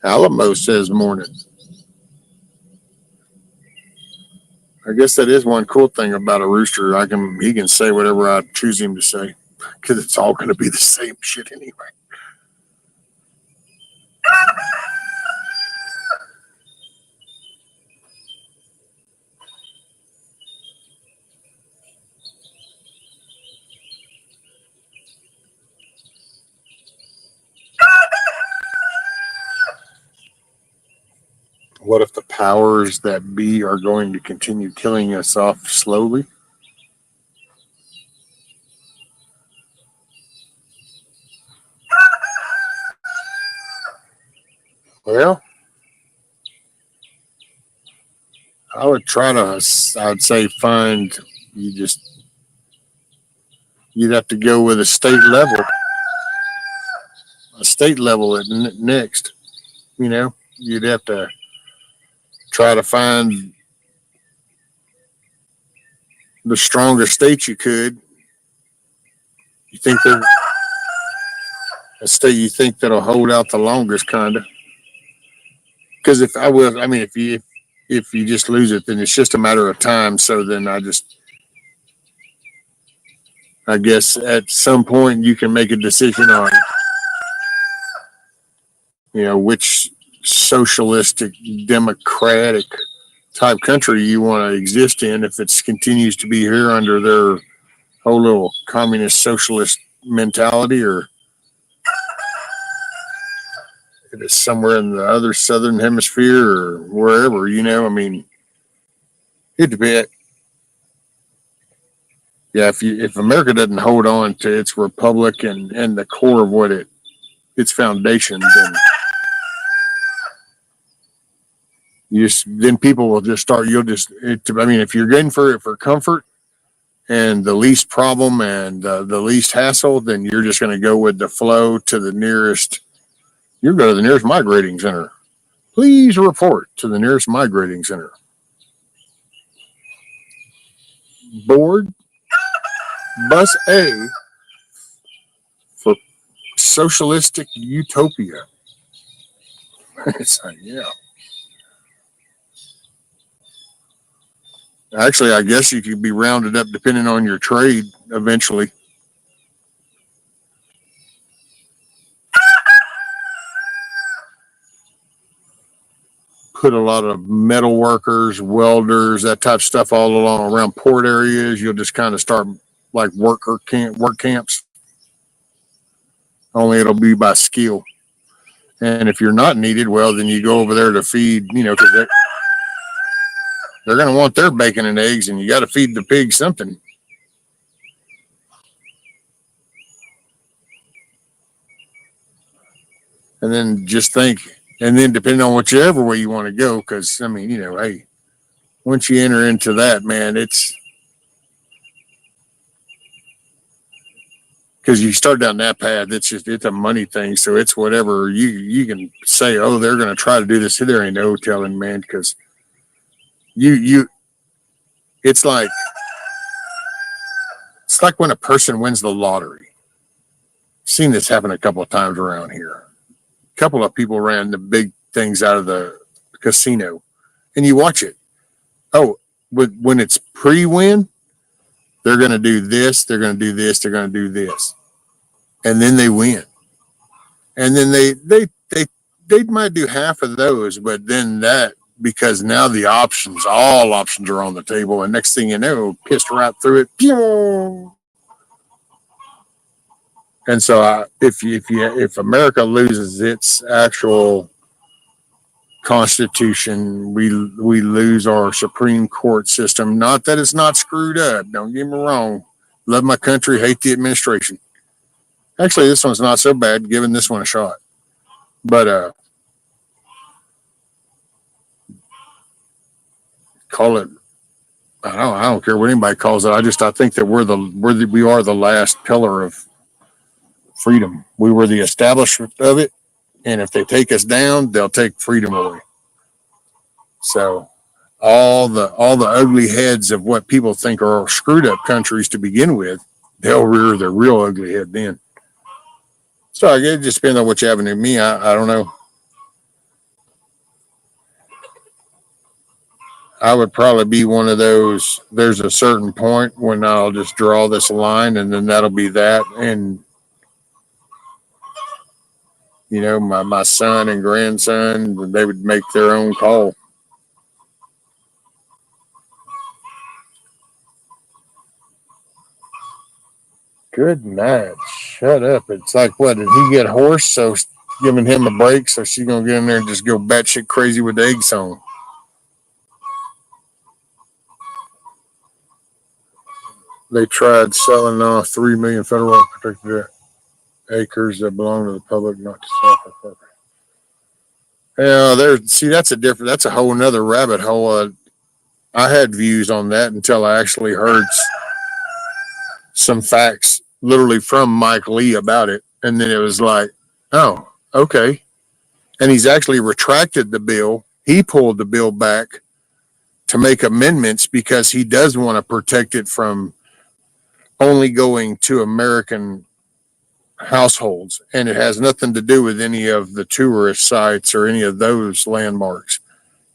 Alamo says morning. I guess that is one cool thing about a rooster. He can say whatever I choose him to say, because it's all going to be the same shit anyway. What if the powers that be are going to continue killing us off slowly? Well, I would I'd say you'd have to go with a state level at next. You'd have to try to find the strongest state you could. You think a state you think that'll hold out the longest, kind of. Because if you just lose it, then it's just a matter of time. So then I guess at some point you can make a decision on, which socialistic, democratic type country you want to exist in. If it continues to be here under their whole little communist socialist mentality, or if it's somewhere in the other southern hemisphere or wherever, it depends. Yeah, if America doesn't hold on to its republic and the core of its foundation, then people will just start. If you're going for comfort and the least problem and the least hassle, then you're just going to go with the flow to the nearest. You go to the nearest migrating center. Please report to the nearest migrating center. Board Bus A for socialistic utopia. It's like, yeah. Actually, I guess you could be rounded up depending on your trade eventually. Put a lot of metal workers, welders, that type of stuff all along around port areas. You'll just kind of start like work camps. Only it'll be by skill. And if you're not needed, well, then you go over there to feed, because they're going to want their bacon and eggs, and you got to feed the pig something. And then just think, and then depending on whichever way you want to go, because, hey, once you enter into that, man, it's because you start down that path, it's a money thing. So it's whatever you can say, oh, they're going to try to do this. There ain't no telling, man, because it's like when a person wins the lottery. I've seen this happen a couple of times around here. A couple of people ran the big things out of the casino, and you watch it. Oh, when it's pre-win, they're going to do this, they're going to do this, they're going to do this, and then they win. And then they might do half of those, but then that, because now all options are on the table, and next thing you know, pissed right through it. Pew! And so if America loses its actual Constitution. We lose our Supreme Court system. Not that it's not screwed up. Don't get me wrong. Love my country, hate the administration. Actually, this one's not so bad. Giving this one a shot, but call it. I don't care what anybody calls it. I think that we are the last pillar of freedom. We were the establishment of it, and if they take us down, they'll take freedom away. So all the ugly heads of what people think are screwed up countries to begin with, they'll rear their real ugly head then. So it just depends on which avenue. Me, I don't know. I would probably be one of those. There's a certain point when I'll just draw this line, and then that'll be that. And my son and grandson, they would make their own call. Good night. Shut up. It's like, what, did he get hoarse? So giving him a break, so she's going to get in there and just go batshit crazy with the egg song. They tried selling off 3 million federal protected acres that belong to the public, not to sell. Yeah, that's a whole nother rabbit hole. I had views on that until I actually heard some facts literally from Mike Lee about it. And then it was like, oh, okay. And he's actually retracted the bill. He pulled the bill back to make amendments because he does want to protect it from only going to American households. And it has nothing to do with any of the tourist sites or any of those landmarks.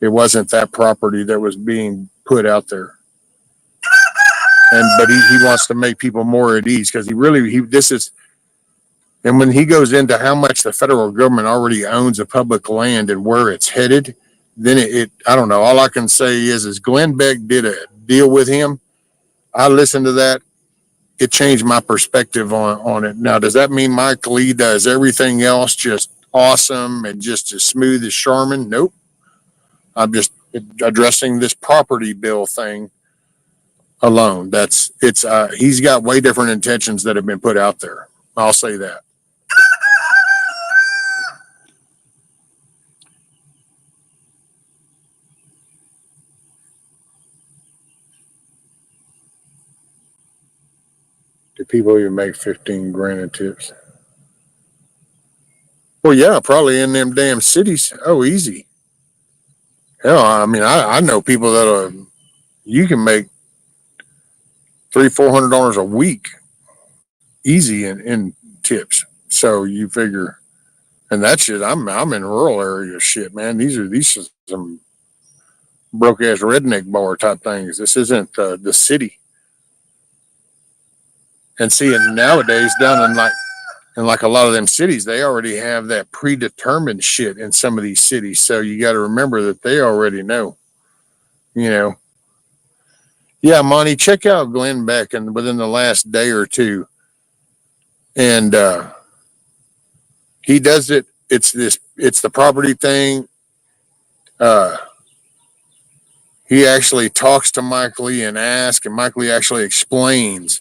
It wasn't that property that was being put out there. But he wants to make people more at ease because and when he goes into how much the federal government already owns of public land and where it's headed, then I don't know. All I can say is Glenn Beck did a deal with him. I listened to that. It changed my perspective on it. Now, does that mean Mike Lee does everything else just awesome and just as smooth as Charmin? Nope. I'm just addressing this property bill thing alone. He's got way different intentions that have been put out there. I'll say that. Do people even make 15 grand in tips? Well, yeah, probably in them damn cities. Oh, easy. Hell, I mean, I know people you can make $300-$400 a week easy in tips. So you figure, and that shit, I'm in rural area shit, man. These are some broke ass redneck bar type things. This isn't the city. And seeing nowadays down in like a lot of them cities, they already have that predetermined shit in some of these cities. So you got to remember that they already know. Yeah, Monty, check out Glenn Beck and within the last day or two. And he does it. It's the property thing. He actually talks to Mike Lee and asks, and Mike Lee actually explains.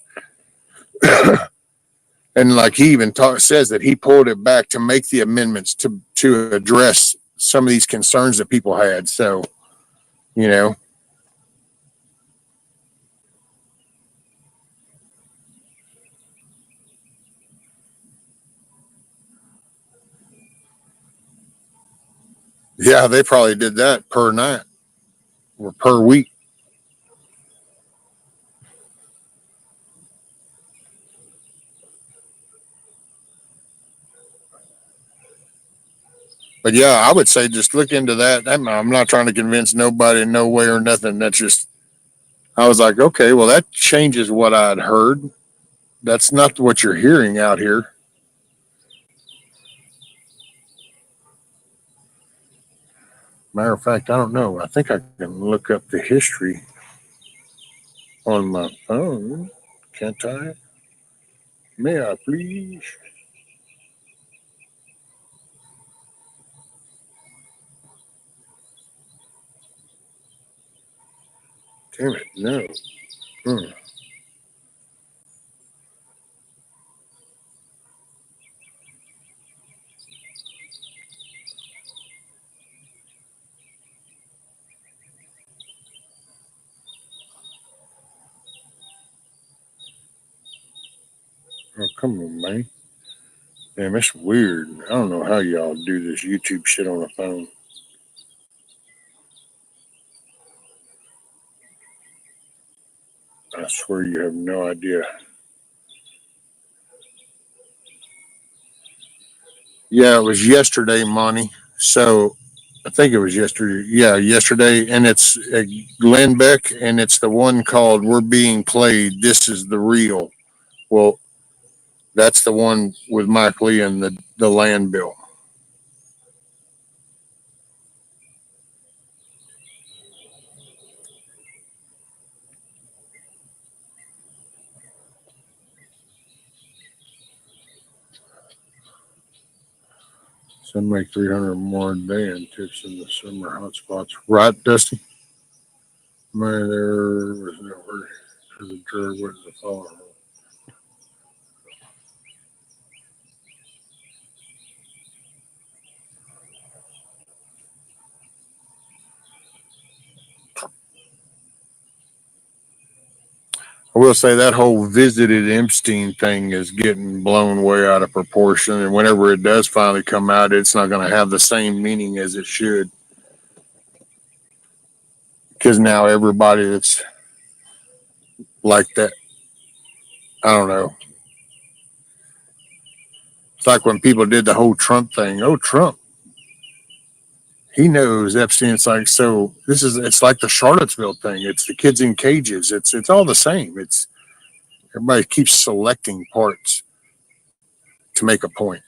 And like he even says that he pulled it back to make the amendments to address some of these concerns that people had. So, yeah, they probably did that per night or per week. But yeah, I would say just look into that. I'm not trying to convince nobody, no way or nothing. That's just, I was like, okay, well, that changes what I'd heard. That's not what you're hearing out here. Matter of fact, I don't know. I think I can look up the history on my phone. Can't I? May I please? Damn it, no. Hmm. Oh, come on, man. Damn, it's weird. I don't know how y'all do this YouTube shit on a phone. I swear you have no idea. Yeah, it was yesterday, Monty. So I think it was yesterday. Yeah, yesterday. And it's Glenn Beck, and it's the one called We're Being Played. This is the Real. Well, that's the one with Mike Lee and the land bill. Some make 300 more a day and tips in the summer hotspots. Right, Dusty? Man, there was no hurry. The jury was the follower. I will say that whole visited Epstein thing is getting blown way out of proportion. And whenever it does finally come out, it's not going to have the same meaning as it should. Because now everybody that's like that, I don't know. It's like when people did the whole Trump thing. Oh, Trump, he knows Epstein. It's like, so it's like the Charlottesville thing. It's the kids in cages. It's all the same. It's everybody keeps selecting parts to make a point.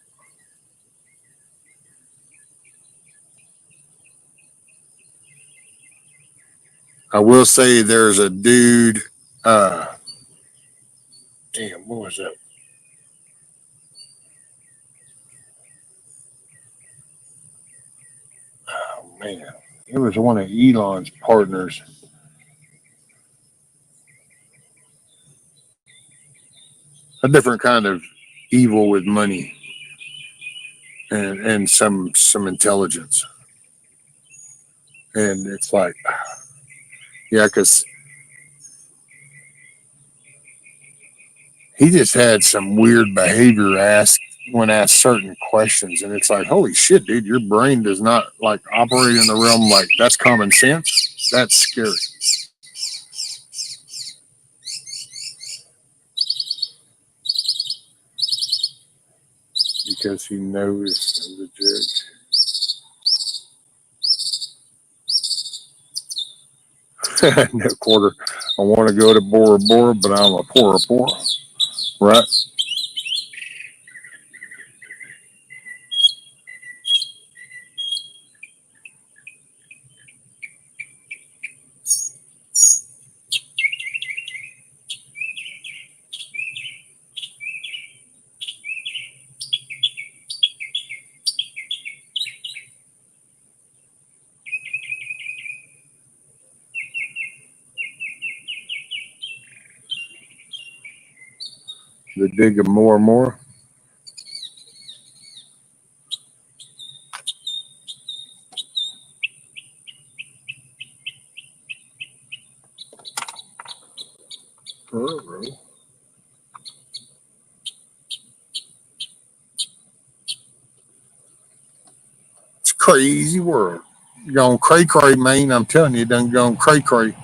I will say there's a dude. Damn, what was that? Oh man, it was one of Elon's partners. A different kind of evil with money and some intelligence. And it's like, yeah, because he just had some weird behavior asked when asked certain questions, and it's like, holy shit, dude, your brain does not like operate in the realm like that's common sense. That's scary. Because he knows the judge. No quarter. I want to go to Bora Bora, but I'm a Bora Bora. Right? The dig of more and more. It's a crazy world. You're going cray cray, man. I'm telling you, done going cray cray.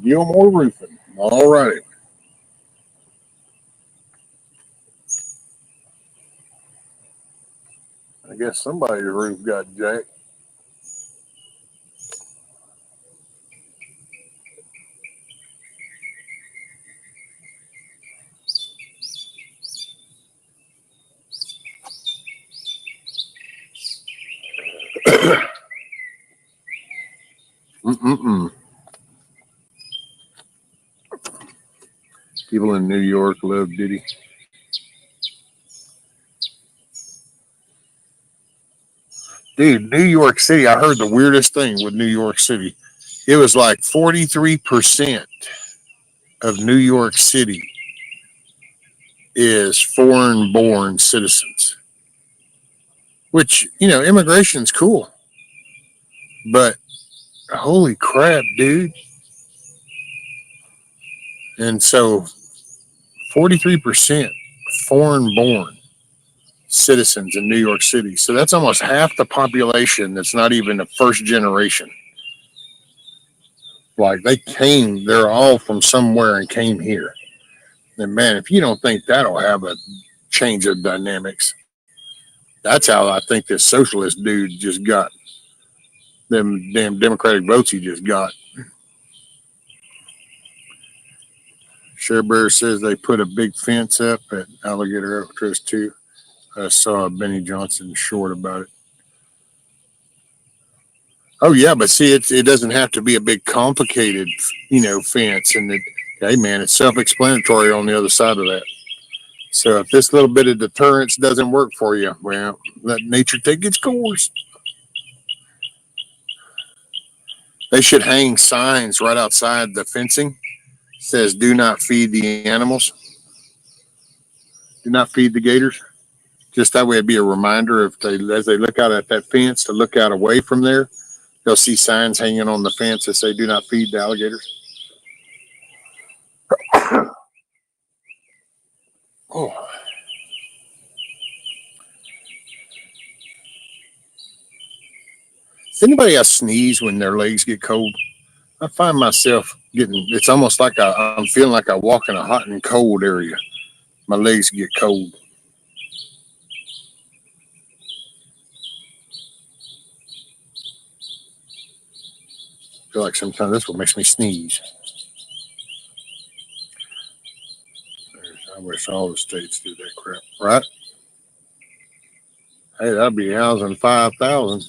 Gilmore Roofing. All righty. I guess somebody's roof got jacked. Mm-mm-mm. People in New York love Diddy. Dude, New York City, I heard the weirdest thing with New York City. It was like 43% of New York City is foreign born citizens, which, immigration's cool. But holy crap, dude. And so 43% foreign born citizens in New York City. So that's almost half the population that's not even the first generation. Like they're all from somewhere and came here. And man, if you don't think that'll have a change of dynamics, that's how I think this socialist dude just got them damn Democratic votes he just got. Bear says they put a big fence up at Alligator Actress too. I saw Benny Johnson short about it. Oh yeah, but see, it doesn't have to be a big complicated, fence. And hey man, it's self-explanatory on the other side of that. So if this little bit of deterrence doesn't work for you, well, let nature take its course. They should hang signs right outside the fencing. Says, "Do not feed the animals. Do not feed the gators." Just that way, it'd be a reminder if as they look out at that fence, to look out away from there. They'll see signs hanging on the fence that say, "Do not feed the alligators." Oh. Does anybody else sneeze when their legs get cold? I find myself it's almost like I'm feeling like I walk in a hot and cold area. My legs get cold. I feel like sometimes that's what makes me sneeze. I wish all the states did that crap, right? Hey, that'd be housing 5,000.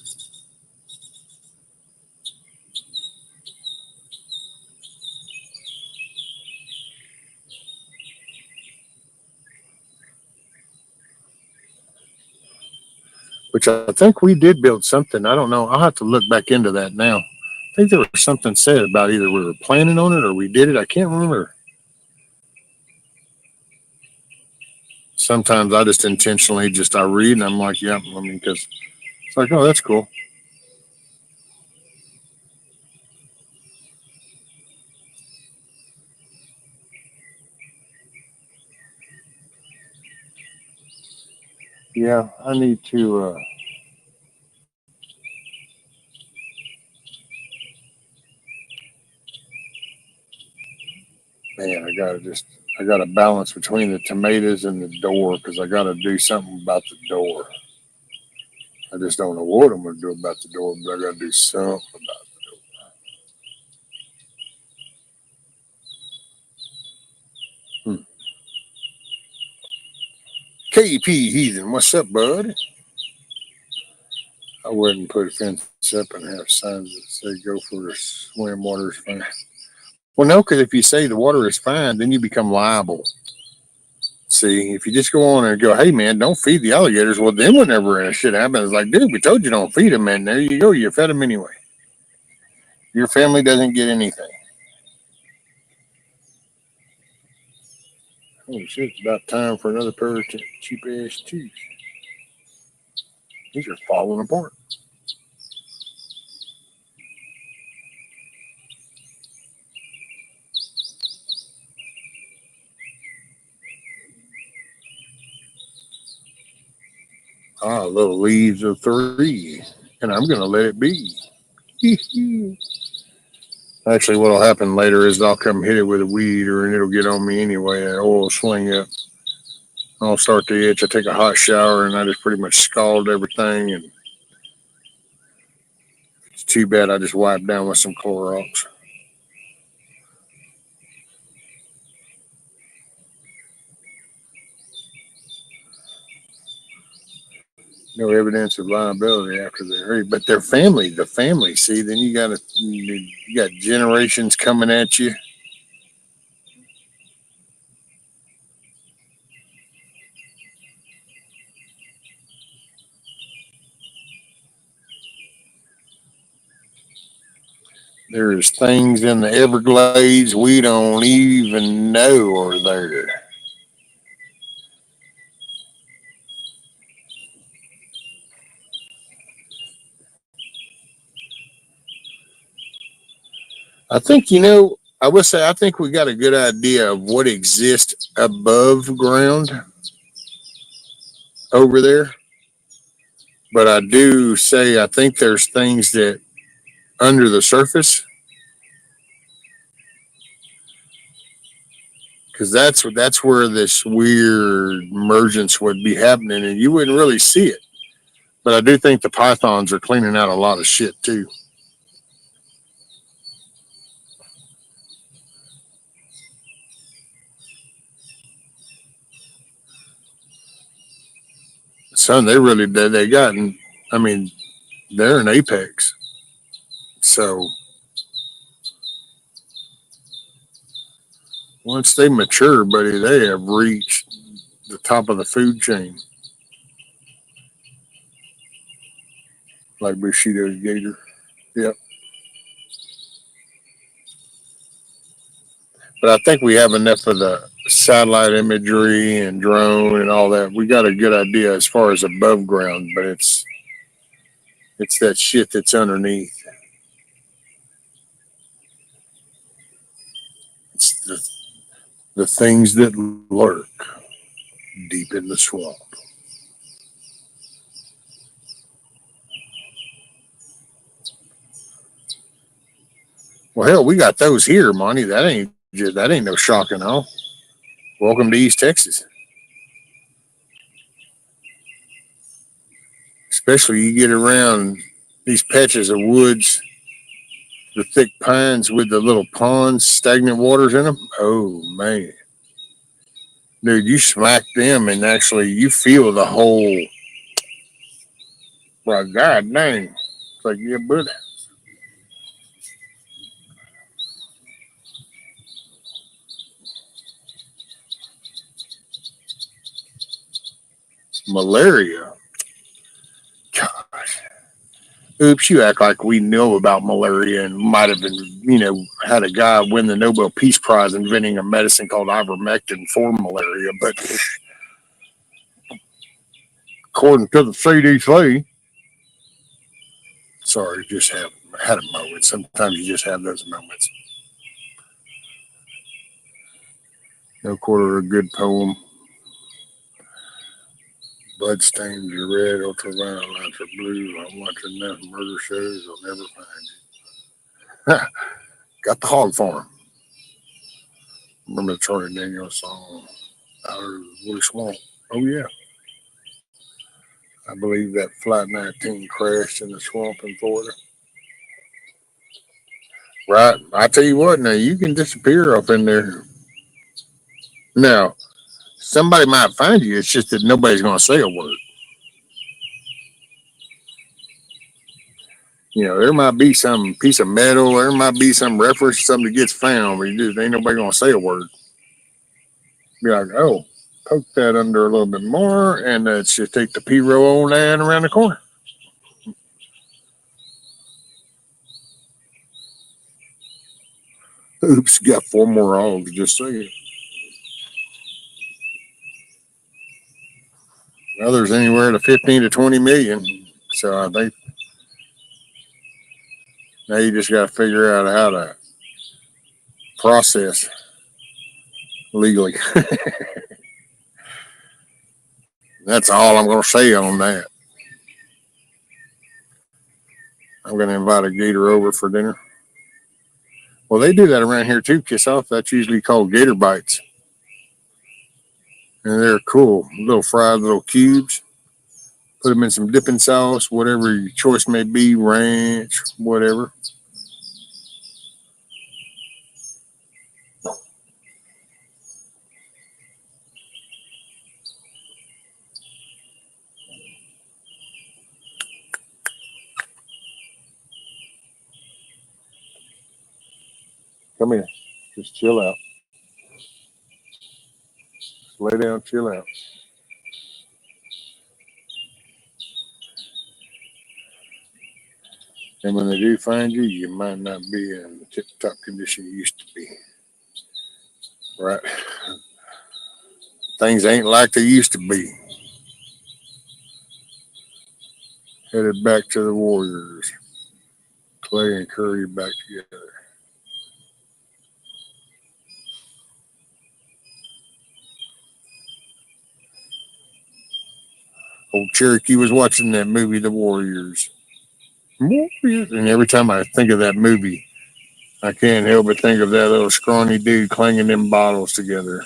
Which I think we did build something. I don't know. I'll have to look back into that now. I think there was something said about either we were planning on it or we did it. I can't remember. Sometimes I just intentionally I read and I'm like, yeah, because it's like, oh, that's cool. Yeah, I need to. Man, I got to balance between the tomatoes and the door because I got to do something about the door. I just don't know what I'm going to do about the door, but I got to do something about it. KP Heathen, what's up, bud? I wouldn't put a fence up and have signs that say go for the swim, water is fine. Well, no, because if you say the water is fine, then you become liable. See, if you just go on and go, hey, man, don't feed the alligators, well, then whenever shit happens, it's like, dude, we told you don't feed them, and there you go. You fed them anyway. Your family doesn't get anything. Holy shit, it's about time for another pair of cheap-ass shoes. These are falling apart. Little leaves of 3, and I'm going to let it be. Actually, what'll happen later is I'll come hit it with a weed eater, and it'll get on me anyway. That oil will swing up. I'll start to itch. I take a hot shower, and I just pretty much scald everything. And it's too bad I just wipe down with some Clorox. No evidence of liability after they're hurt, but their family, the family. See, then you got generations coming at you. There's things in the Everglades we don't even know are there. I think, I would say I think we got a good idea of what exists above ground over there. But I do say I think there's things that under the surface, because that's where this weird emergence would be happening, and you wouldn't really see it. But I do think the pythons are cleaning out a lot of shit too. Son, they really did. They gotten. I mean, they're an apex. So once they mature, buddy, they have reached the top of the food chain, like Bushido's gator. Yep. But I think we have enough of the satellite imagery and drone and all that. We got a good idea as far as above ground, but it's that shit that's underneath. It's the things that lurk deep in the swamp. Well, hell, we got those here, Monty. That ain't no shock and all. Welcome to East Texas. Especially you get around these patches of woods, the thick pines with the little ponds, stagnant waters in them. Oh man, dude, you smack them and actually you feel the whole. Well, god dang, it's like yeah, but malaria. Gosh, oops, you act like we know about malaria and might have been, had a guy win the Nobel Peace Prize inventing a medicine called ivermectin for malaria, but according to the CDC, sorry, just had a moment. Sometimes you just have those moments. No quarter a good poem. Bloodstains are red, ultraviolet lights are blue. I'm watching enough murder shows, I'll never find you. Got the hog farm. Remember the Charlie Daniels song, Outer Woody Swamp? Oh, yeah. I believe that Flight 19 crashed in the swamp in Florida. Right. I tell you what, now you can disappear up in there. Now, somebody might find you. It's just that nobody's going to say a word. There might be some piece of metal, there might be some reference to something that gets found, but you just ain't nobody gonna say a word. Be like, oh, poke that under a little bit more, and let's just take the P roll on that around the corner. Oops, got 4 more hogs, just saying. Well, there's anywhere to 15 to 20 million. So I think now you just got to figure out how to process legally. That's all I'm going to say on that. I'm going to invite a gator over for dinner. Well, they do that around here too, Kiss Off. That's usually called gator bites. And they're cool. Little fried little cubes. Put them in some dipping sauce, whatever your choice may be, ranch, whatever. Come here. Just chill out. Just lay down, chill out. And when they do find you, you might not be in the tip-top condition you used to be. Right? Things ain't like they used to be. Headed back to the Warriors. Clay and Curry back together. Old Cherokee was watching that movie, The Warriors. Warriors. And every time I think of that movie, I can't help but think of that little scrawny dude clanging them bottles together.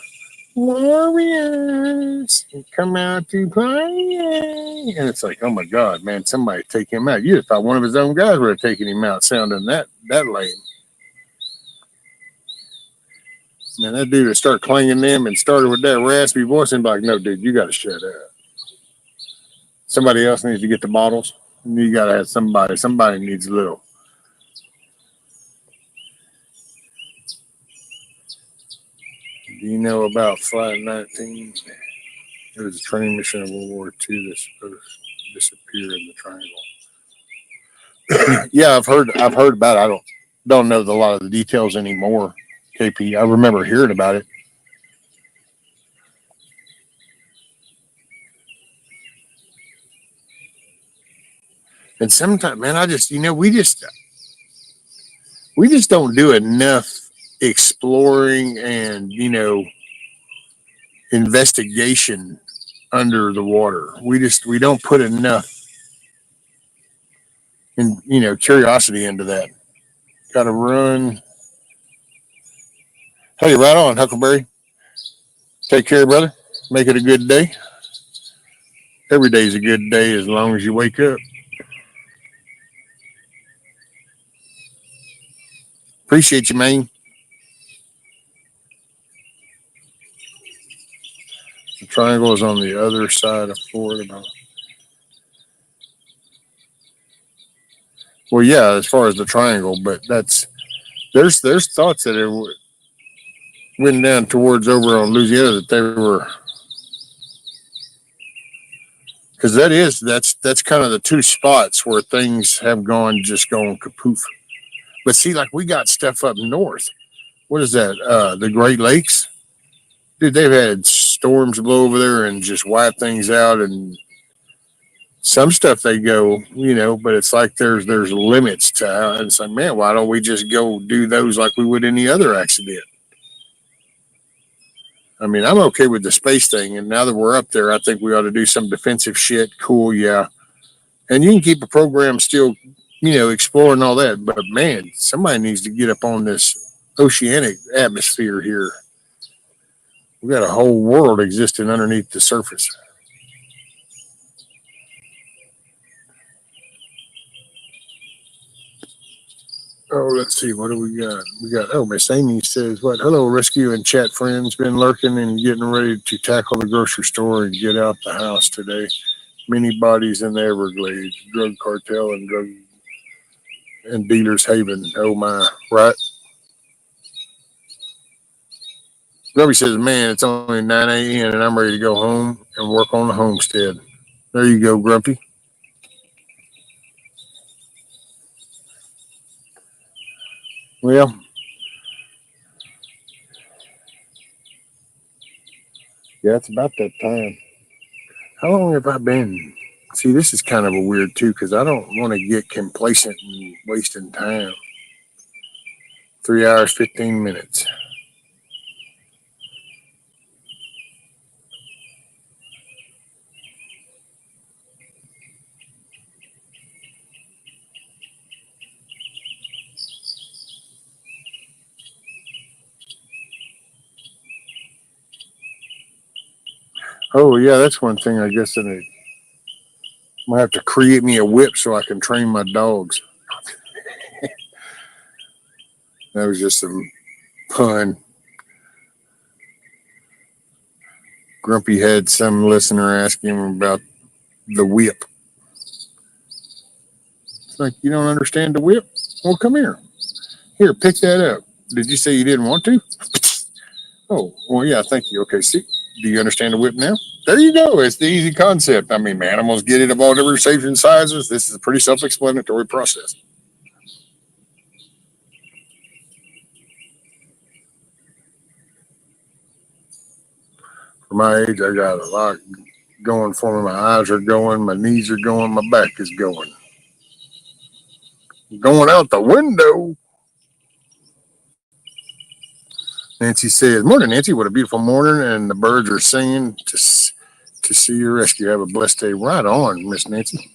Warriors, come out to play. And it's like, oh my God, man, somebody take him out. You'd have thought one of his own guys would have taken him out sounding that lame. Man, that dude would start clanging them and started with that raspy voice and be like, no, dude, you got to shut up. Somebody else needs to get the bottles. You got to have somebody. Somebody needs a little. Do you know about Flight 19? It was a training mission of World War II that's supposed to disappear in the triangle. Yeah, I've heard about it. I don't know a lot of the details anymore, KP. I remember hearing about it. And sometimes, man, we just don't do enough exploring and, investigation under the water. We don't put enough curiosity into that. Gotta run. Hey, right on, Huckleberry. Take care, brother. Make it a good day. Every day's a good day as long as you wake up. Appreciate you, man. The triangle is on the other side of Florida. Well, yeah, as far as the triangle, but there's thoughts that it went down towards over on Louisiana that they were, because that's kind of the two spots where things have gone kapoof. But see, like we got stuff up north. What is that? The Great Lakes, dude. They've had storms blow over there and just wipe things out, and some stuff they go, but it's like there's limits to how. And it's like, man, why don't we just go do those like we would any other accident? I mean, I'm okay with the space thing, and now that we're up there, I think we ought to do some defensive shit. Cool, yeah. And you can keep a program still, exploring all that. But man, somebody needs to get up on this oceanic atmosphere here. We got a whole world existing underneath the surface. Oh, let's see. What do we got? Miss Amy says, what? Hello, rescue and chat friends. Been lurking and getting ready to tackle the grocery store and get out the house today. Many bodies in the Everglades. Drug cartel and drug and dealers haven. Oh, my. Right? Grubby says, man, it's only 9 a.m. and I'm ready to go home and work on the homestead. There you go, Grumpy. Well, yeah, it's about that time. How long have I been? See, this is kind of a weird, too, because I don't want to get complacent and wasting time. 3 hours, 15 minutes. Oh, yeah, that's one thing I guess that I might have to create me a whip so I can train my dogs. That was just some pun. Grumpy had some listener asking him about the whip. It's like, you don't understand the whip? Well, come here. Here, pick that up. Did you say you didn't want to? Oh, well, yeah, thank you. Okay, see, do you understand the whip now? There you go. It's the easy concept. I mean, animals get it of all different shapes and sizes. This is a pretty self-explanatory process. For my age, I got a lot going for me. My eyes are going, my knees are going, my back is going. Going out the window. Nancy says, "Morning, Nancy. What a beautiful morning, and the birds are singing to see your rescue. Have a blessed day." Right on, Miss Nancy.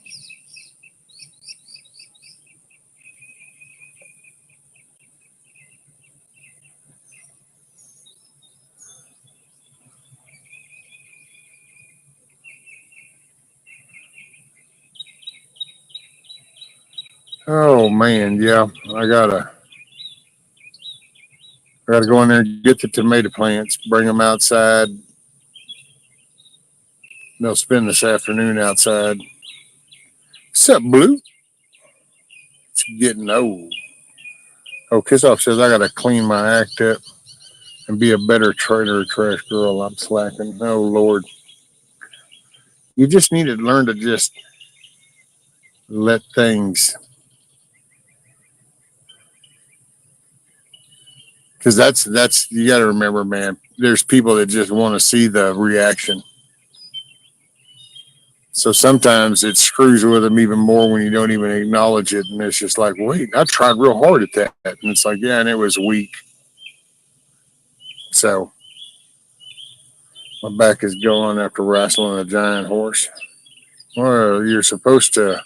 Oh man, yeah. I gotta go in there and get the tomato plants, bring them outside. They'll spend this afternoon outside. What's up, Blue? It's getting old. Oh, Kiss Off says I gotta clean my act up and be a better trader or trash girl. I'm slacking. Oh Lord. You just need to learn to just let things, because that's you got to remember, man. There's people that just want to see the reaction. So sometimes it screws with them even more when you don't even acknowledge it, and it's just like, wait, I tried real hard at that, and it's like, yeah, and it was weak. So my back is going after wrestling a giant horse. Well, you're supposed to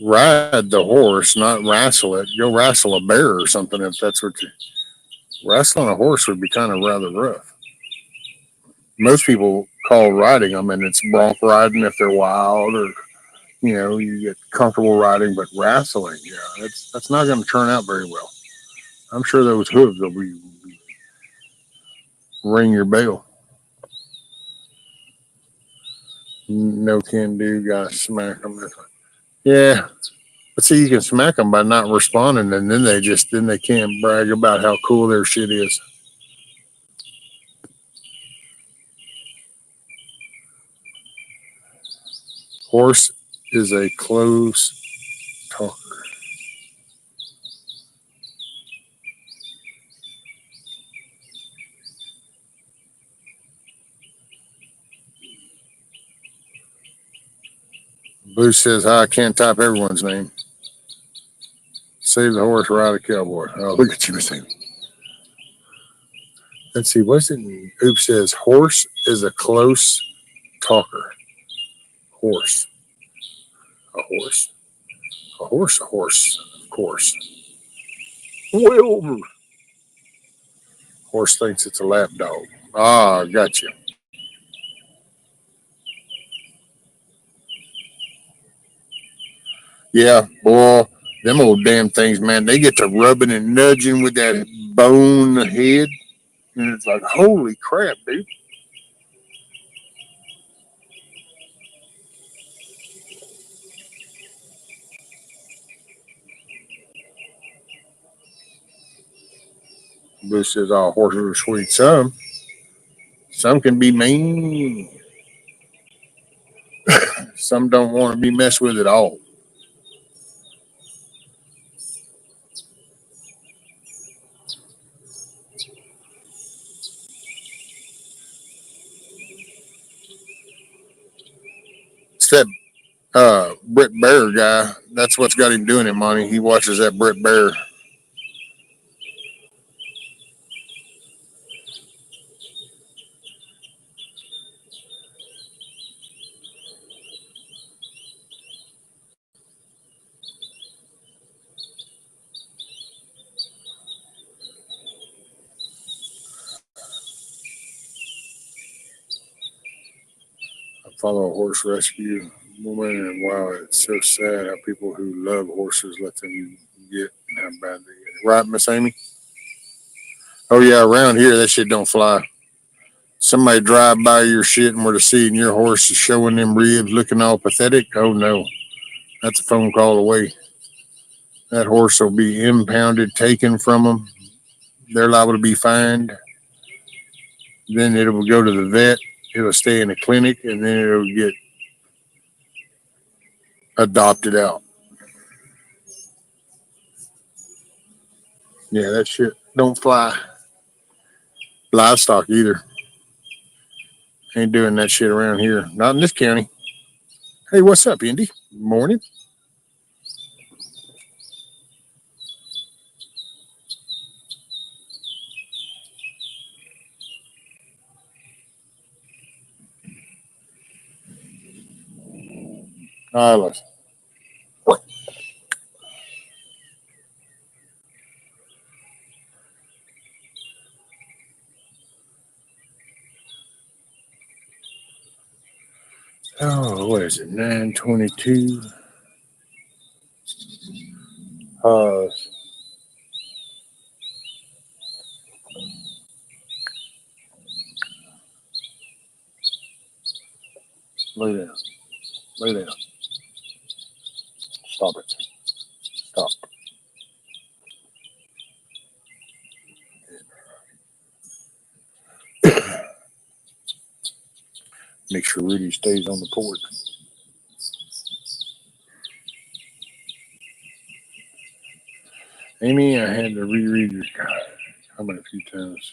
ride the horse, not wrestle it. Go wrestle a bear or something if that's what you. Wrestling a horse would be kind of rather rough. Most people call riding them, and it's bronc riding if they're wild, or you get comfortable riding. But wrestling, yeah, that's not going to turn out very well. I'm sure those hooves will be ring your bell. No can do, gotta smack them. Yeah, but see, you can smack them by not responding, and then they can't brag about how cool their shit is. Horse is a close talker. Blue says, "Hi, I can't type everyone's name. Save the horse, ride a cowboy." Oh, look at you, saying. Let's see, what's it? Oops says, "Horse is a close talker." Horse, a horse, a horse, a horse, of course. Way over. Horse thinks it's a lap dog. Ah, gotcha. Yeah, boy, them old damn things, man, they get to rubbing and nudging with that bone head. And it's like, holy crap, dude. Bush says, "All horses are sweet. Some can be mean. Some don't want to be messed with at all." It's that Brett Bear guy. That's what's got him doing it, money. He watches that Brett Bear. I follow a horse rescue woman, and wow, it's so sad how people who love horses let them get how bad they get. Right, Miss Amy? Oh yeah, around here that shit don't fly. Somebody drive by your shit and were to see and your horse is showing them ribs looking all pathetic. Oh no, that's a phone call away. That horse will be impounded, taken from them. They're liable to be fined. Then it will go to the vet. It'll stay in a clinic, and then it'll get adopted out. Yeah, that shit don't fly. livestock either. Ain't doing that shit around here. Not in this county. Hey, what's up, Indy? Morning. All right, listen. Oh, what is it? 9:22. Lay down. Lay down. Stop it. Stop. Make sure Rudy stays on the porch. Amy, I had to reread your comment a few times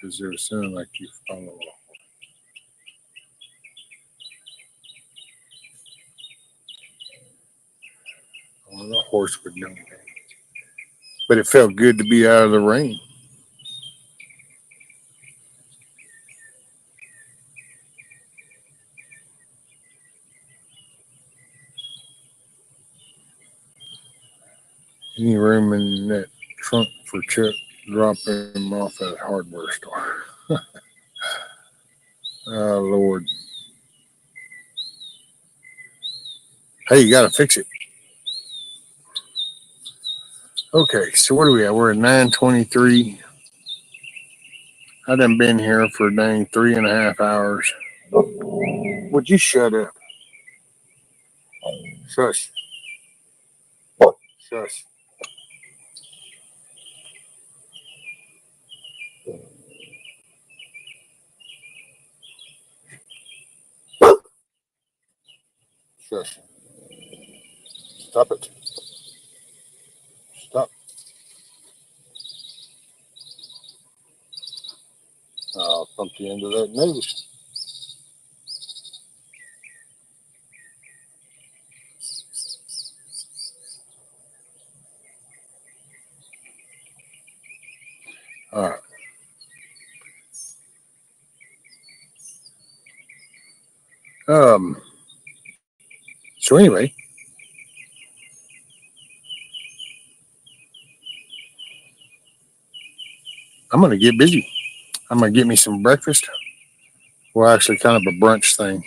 because there was something like you follow. Well, the horse would know. But it felt good to be out of the rain. Any room in that trunk for Chuck dropping him off at a hardware store? Oh, Lord. Hey, you got to fix it. Okay, so what are we at? We're at 9:23. I done been here for dang 3.5 hours. Would you shut up? Shush. Shush. Shush. Stop it. Stop. I'll thump you into that nose. All right. So anyway, I'm going to get busy. I'm going to get me some breakfast. Well, actually kind of a brunch thing.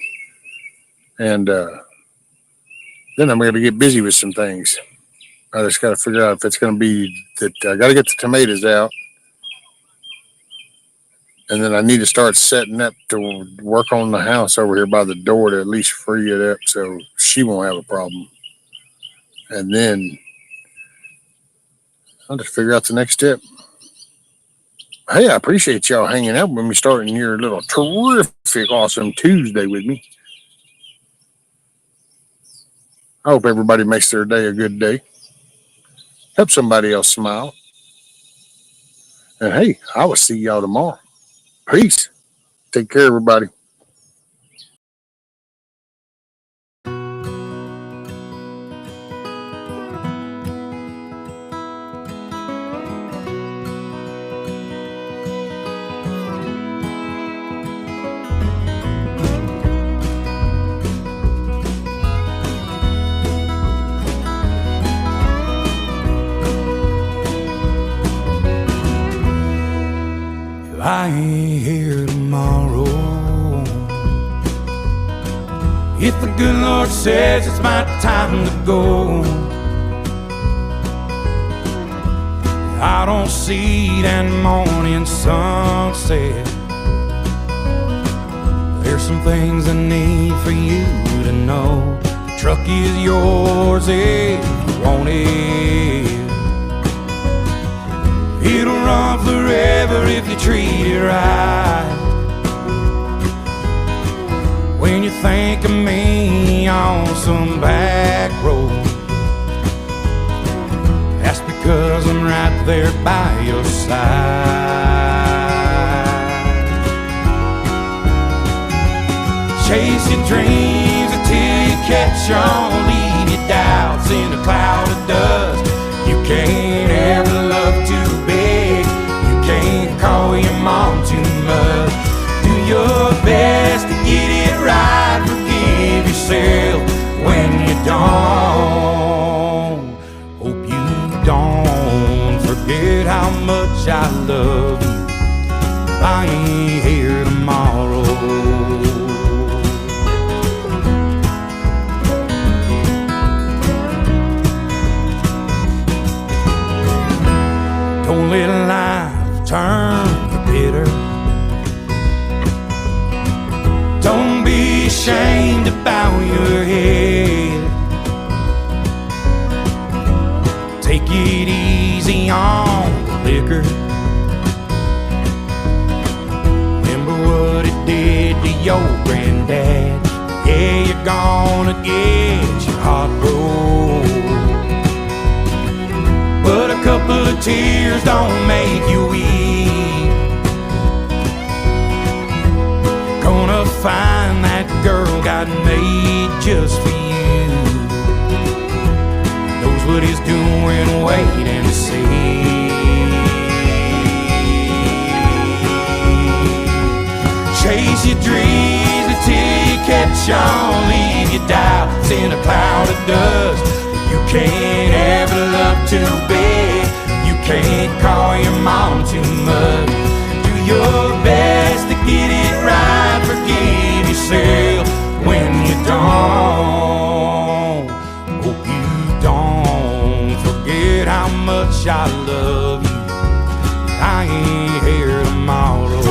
And then I'm going to get busy with some things. I just got to figure out if it's going to be that I got to get the tomatoes out. And then I need to start setting up to work on the house over here by the door to at least free it up so she won't have a problem. And then I'll just figure out the next step. Hey, I appreciate y'all hanging out with me, starting your little terrific, awesome Tuesday with me. I hope everybody makes their day a good day. Help somebody else smile. And hey, I will see y'all tomorrow. Peace. Take care, everybody. I ain't here tomorrow. If the good Lord says it's my time to go, I don't see that morning sunset. There's some things I need for you to know. The truck is yours if you want it. It'll run forever if you treat it right. When you think of me on some back road, that's because I'm right there by your side. Chase your dreams until you catch on. Leave your doubts in a cloud of dust. You can't ever love too big. You can't call your mom too much. Do your best to get it right. Forgive yourself when you don't. Hope you don't forget how much I love you. I ain't here tomorrow. Don't let life turn you bitter. Don't be ashamed about your head. Take it easy on the liquor. Remember what it did to your granddad. Yeah, you're gonna get your heart broke, but a couple of tears don't make you weep. Gonna find that girl God made just for you. Knows what he's doing, wait and see. Chase your dreams until you catch on. Leave your doubts in a cloud of dust. You can't ever love too big. You can't call your mom too much. Do your best to get it right. Forgive yourself when you don't. Hope you don't forget how much I love you. I ain't here tomorrow.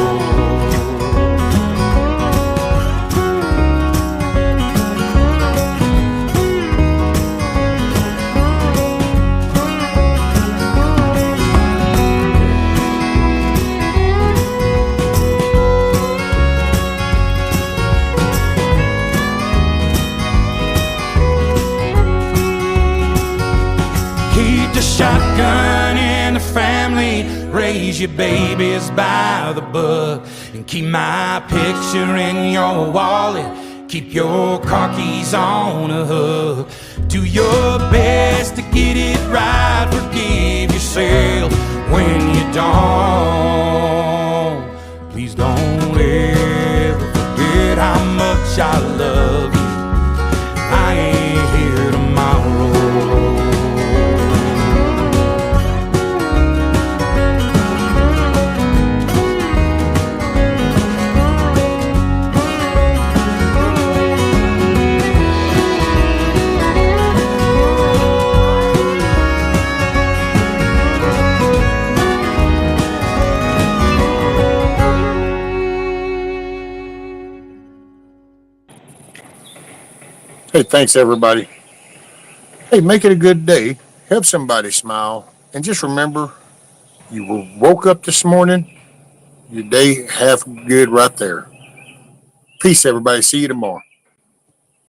Shotgun in the family, raise your babies by the book, and keep my picture in your wallet. Keep your car keys on a hook. Do your best to get it right. Forgive yourself when you don't. Please don't ever forget how much I love you. I ain't here tomorrow. Hey, thanks everybody. Hey, make it a good day. Help somebody smile. And just remember, you woke up this morning, your day half good right there. Peace, everybody. See you tomorrow.